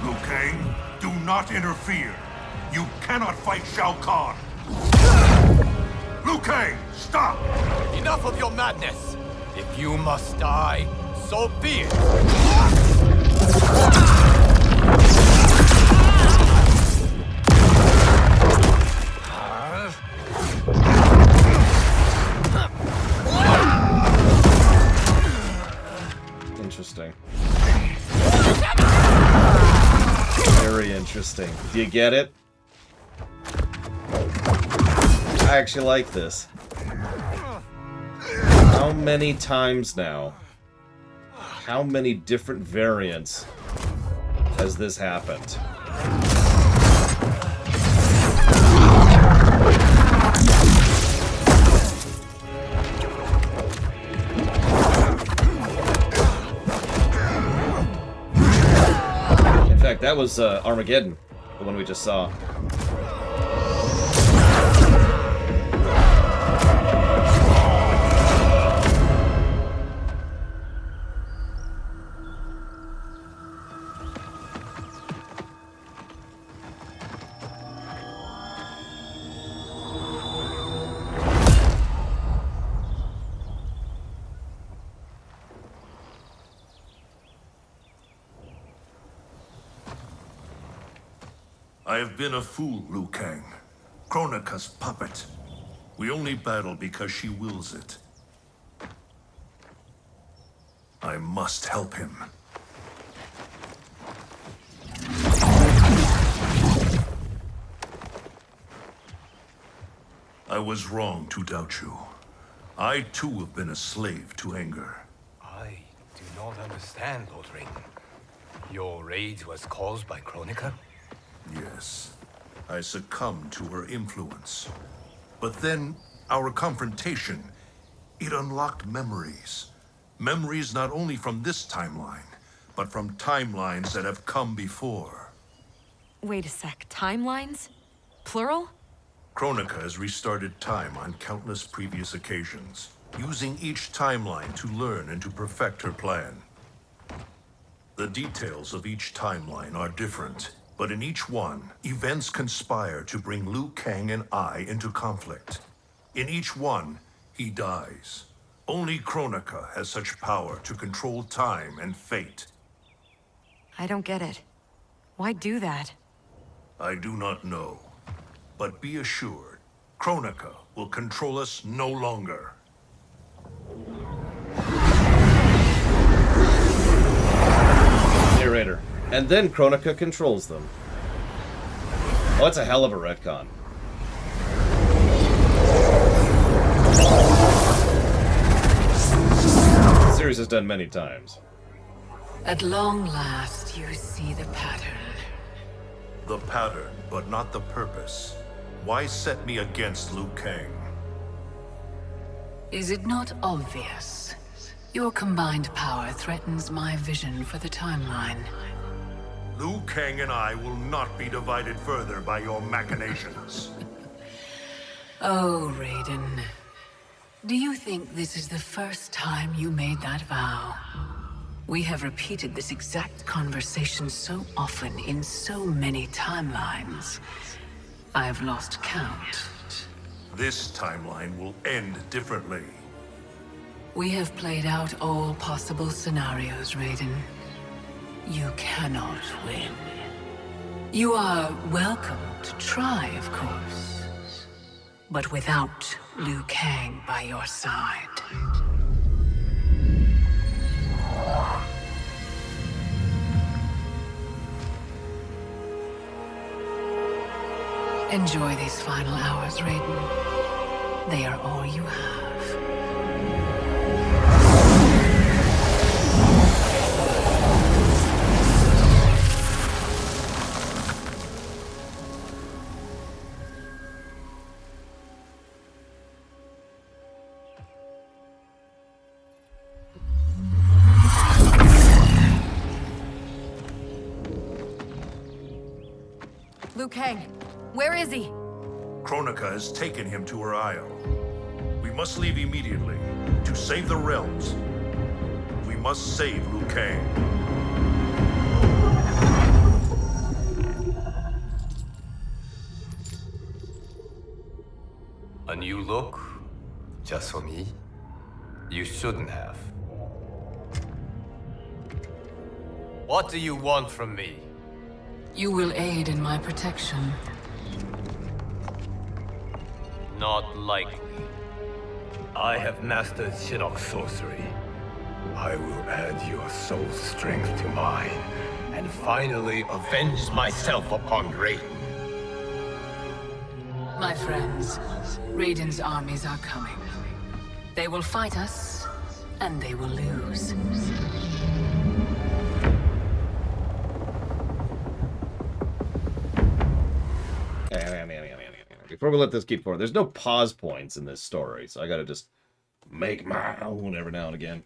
Liu Kang, do not interfere. You cannot fight Shao Kahn. Liu Kang, stop! Enough of your madness! If you must die, so be it! Interesting. Very interesting. Do you get it? I actually like this. How many times now? How many different variants has this happened? In fact, that was Armageddon, the one we just saw. I have been a fool, Liu Kang. Chronica's puppet. We only battle because she wills it. I must help him. I was wrong to doubt you. I too have been a slave to anger. I do not understand, Lord Raiden. Your rage was caused by Chronica? Yes. I succumbed to her influence. But then, our confrontation, it unlocked memories. Memories not only from this timeline, but from timelines that have come before. Wait a sec, timelines? Plural? Chronica has restarted time on countless previous occasions, using each timeline to learn and to perfect her plan. The details of each timeline are different, but in each one, events conspire to bring Liu Kang and I into conflict. In each one, he dies. Only Chronica has such power to control time and fate. I don't get it. Why do that? I do not know. But be assured, Chronica will control us no longer. Narrator. And then Chronica controls them. Oh, that's a hell of a retcon. The series has done many times. At long last, you see the pattern. The pattern, but not the purpose. Why set me against Liu Kang? Is it not obvious? Your combined power threatens my vision for the timeline. Liu Kang and I will not be divided further by your machinations. Oh, Raiden. Do you think this is the first time you made that vow? We have repeated this exact conversation so often in so many timelines. I've lost count. This timeline will end differently. We have played out all possible scenarios, Raiden. You cannot win. You are welcome to try, of course. But without Liu Kang by your side. Enjoy these final hours, Raiden. They are all you have. Liu Kang, where is he? Chronica has taken him to her isle. We must leave immediately to save the realms. We must save Liu Kang. A new look? Just for me? You shouldn't have. What do you want from me? You will aid in my protection. Not likely. I have mastered Shinnok's sorcery. I will add your soul strength to mine, and finally avenge myself upon Raiden. My friends, Raiden's armies are coming. They will fight us, and they will lose. Before we let this keep forward, there's no pause points in this story, so I gotta just make my own every now and again.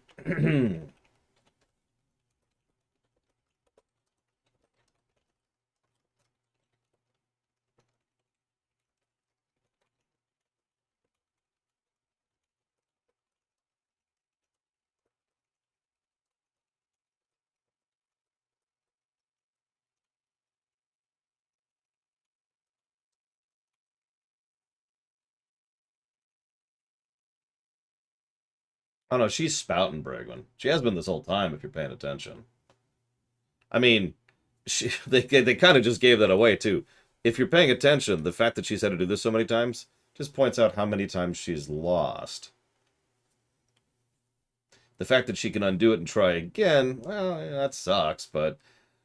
Oh no, she's spouting Bregman. She has been this whole time, if you're paying attention. I mean, they kind of just gave that away, too. If you're paying attention, the fact that she's had to do this so many times just points out how many times she's lost. The fact that she can undo it and try again, well, yeah, that sucks, but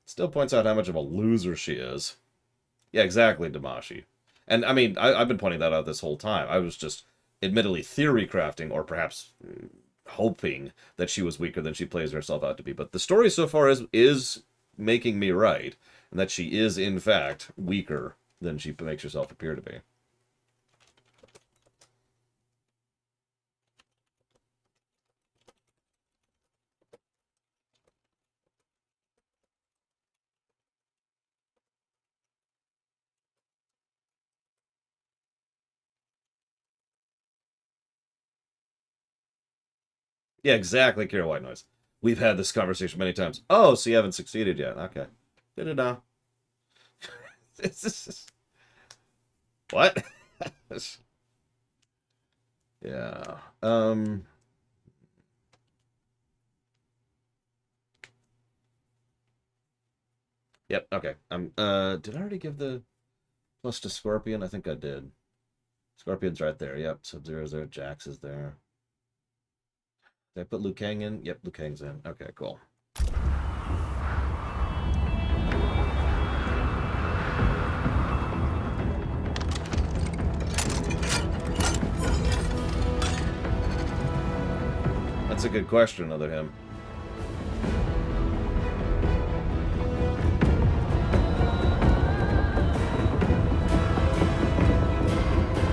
still points out how much of a loser she is. Yeah, exactly, Damashi. And, I mean, I've been pointing that out this whole time. I was just, admittedly, theory crafting, or perhaps hoping that she was weaker than she plays herself out to be. But the story so far is making me right, and that she is, in fact, weaker than she makes herself appear to be. Yeah, exactly, Kira White Noise. We've had this conversation many times. Oh, so you haven't succeeded yet. Okay. Da-da-da. What? Yeah. Yep, okay. Did I already give the plus to Scorpion? I think I did. Scorpion's right there. Yep, Sub-Zero's there. Jax is there. Did I put Liu Kang in? Yep, Liu Kang's in. Okay, cool. That's a good question, other him.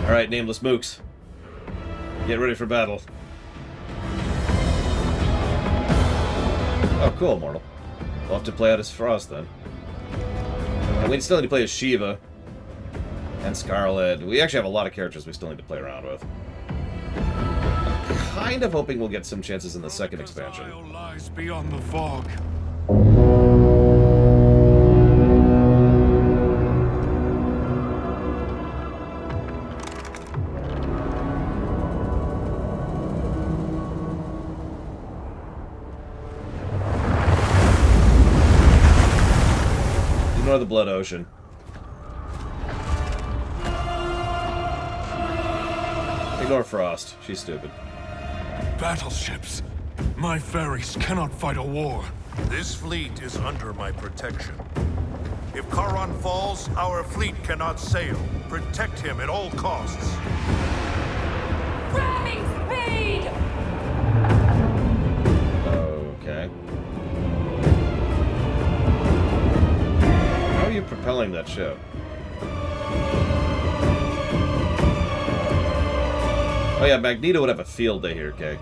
Alright, nameless mooks. Get ready for battle. Oh, cool, Mortal. We'll have to play out as Frost, then. And we still need to play as Shiva. And Scarlet. We actually have a lot of characters we still need to play around with. I'm kind of hoping we'll get some chances in the second expansion. Lies beyond the fog. Ignore the blood ocean. Ignore Frost. She's stupid. Battleships. My ferries cannot fight a war. This fleet is under my protection. If Kharon falls, our fleet cannot sail. Protect him at all costs. Ramming speed! Okay. How are you propelling that ship? Oh yeah, Magneto would have a field day here, Kay.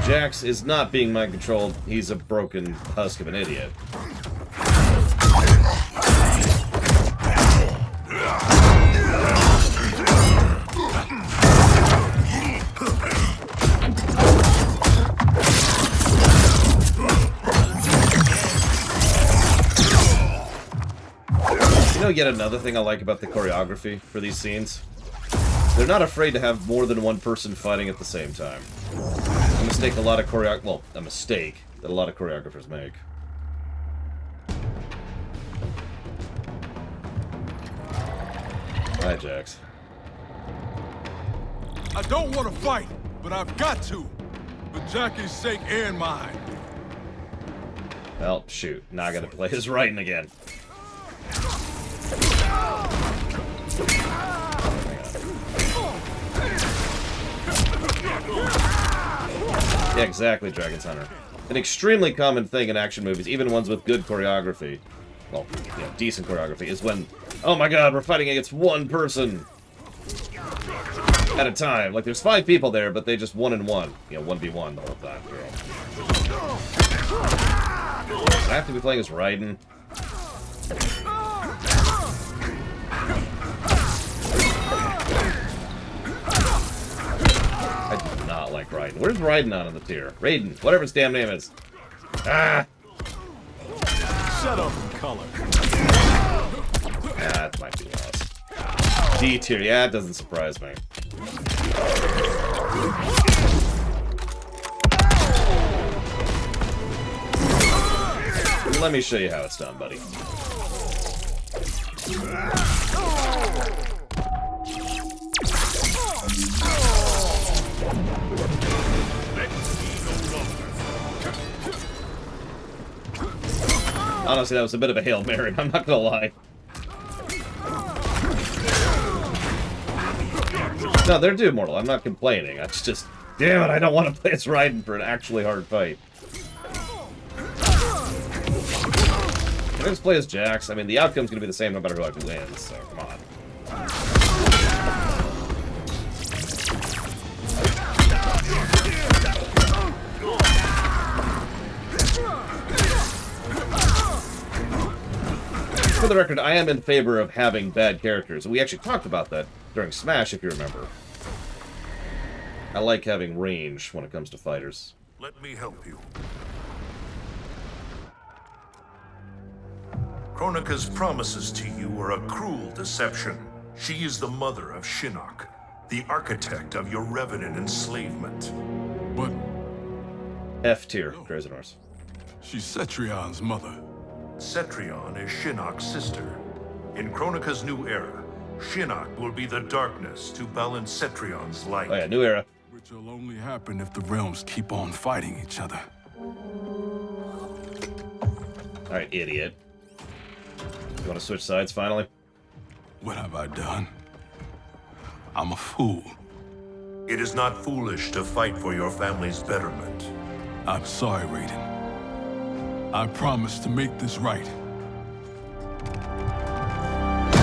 Jax is not being mind-controlled. He's a broken husk of an idiot. You know, yet another thing I like about the choreography for these scenes? They're not afraid to have more than one person fighting at the same time. A mistake a lot of a mistake that a lot of choreographers make. Hi, Jax. I don't want to fight, but I've got to. For Jackie's sake and mine. Well, shoot. Now I gotta play as Raiden again. Yeah, exactly, Dragon's Hunter. An extremely common thing in action movies, even ones with good choreography, well, yeah, decent choreography, is when, oh my god, we're fighting against one person at a time. Like, there's 5 people there, but they just 1-on-1. You know, 1v1 the whole time. I have to be playing as Raiden. I do not like Raiden. Where's Raiden on in the tier? Raiden, whatever his damn name is. Ah! Shut up and color. That might be lost. D tier, yeah, it doesn't surprise me. Let me show you how it's done, buddy. Honestly, that was a bit of a Hail Mary, I'm not gonna lie. No, they're due mortal, I'm not complaining. It's just, damn it, I don't want to play as Raiden for an actually hard fight. Can I just play as Jax? I mean, the outcome's gonna be the same no matter who actually wins, so come on. For the record, I am in favor of having bad characters. We actually talked about that during Smash, if you remember. I like having range when it comes to fighters. Let me help you. Chronica's promises to you are a cruel deception. She is the mother of Shinnok, the architect of your Revenant enslavement. But... F tier, Crazy Norse. She's Cetrion's mother. Cetrion is Shinnok's sister. In Chronica's new era, Shinnok will be the darkness to balance Cetrion's light. Oh yeah, new era. Which will only happen if the realms keep on fighting each other. Alright, idiot. You want to switch sides finally? What have I done? I'm a fool. It is not foolish to fight for your family's betterment. I'm sorry, Raiden. I promise to make this right.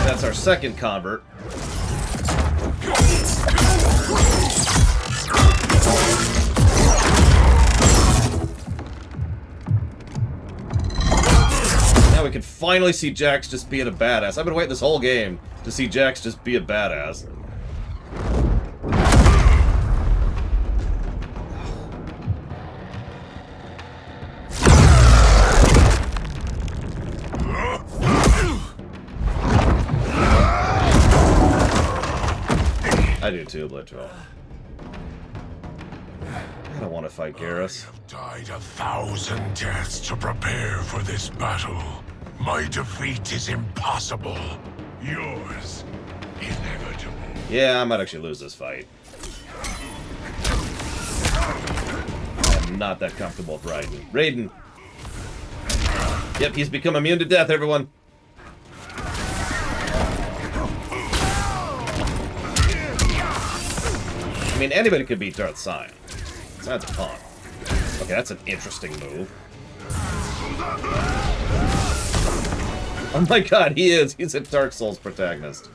That's our second convert. Now we can finally see Jax just being a badass. I've been waiting this whole game to see Jax just be a badass. I do too, Bloodtrail. I don't want to fight Garrus. I have died 1,000 deaths to prepare for this battle. My defeat is impossible. Yours, inevitable. Yeah, I might actually lose this fight. I'm not that comfortable with Raiden. Raiden! Yep, he's become immune to death, everyone. I mean, anybody could beat Darth Sion. That's a pawn. Okay, that's an interesting move. Oh my god, he is! He's a Dark Souls protagonist.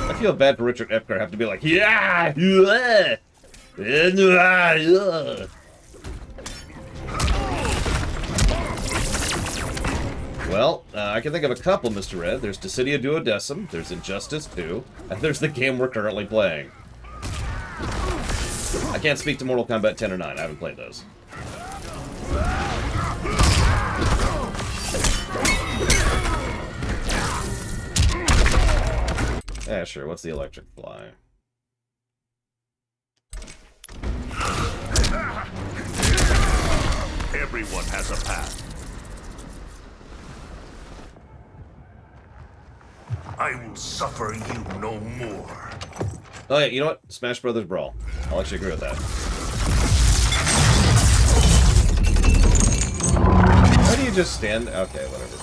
I feel bad for Richard Epcar. I have to be like, yeah, yeah, yeah. Well, I can think of a couple, Mr. Red. There's Dissidia Duodecim, there's Injustice 2, and there's the game we're currently playing. I can't speak to Mortal Kombat 10 or 9. I haven't played those. Yeah, sure. What's the electric fly? Everyone has a path. I will suffer you no more. Oh yeah, you know what? Smash Brothers Brawl. I'll actually agree with that. Why do you just stand? Okay, whatever.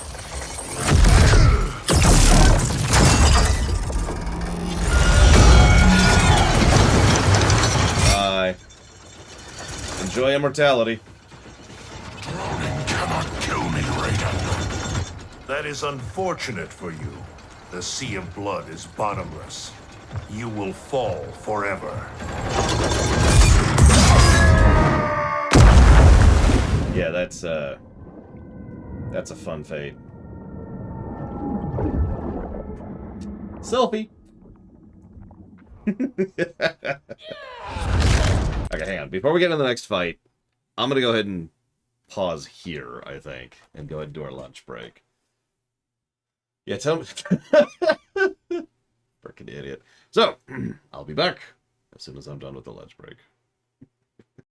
Bye. Enjoy immortality. Ronin cannot kill me, Raiden. That is unfortunate for you. The sea of blood is bottomless. You will fall forever. Yeah, that's a fun fate. Selfie. Okay, hang on. Before we get into the next fight, I'm gonna go ahead and pause here, I think, and go ahead and do our lunch break. Yeah, tell me. Freaking idiot. So, I'll be back as soon as I'm done with the lunch break.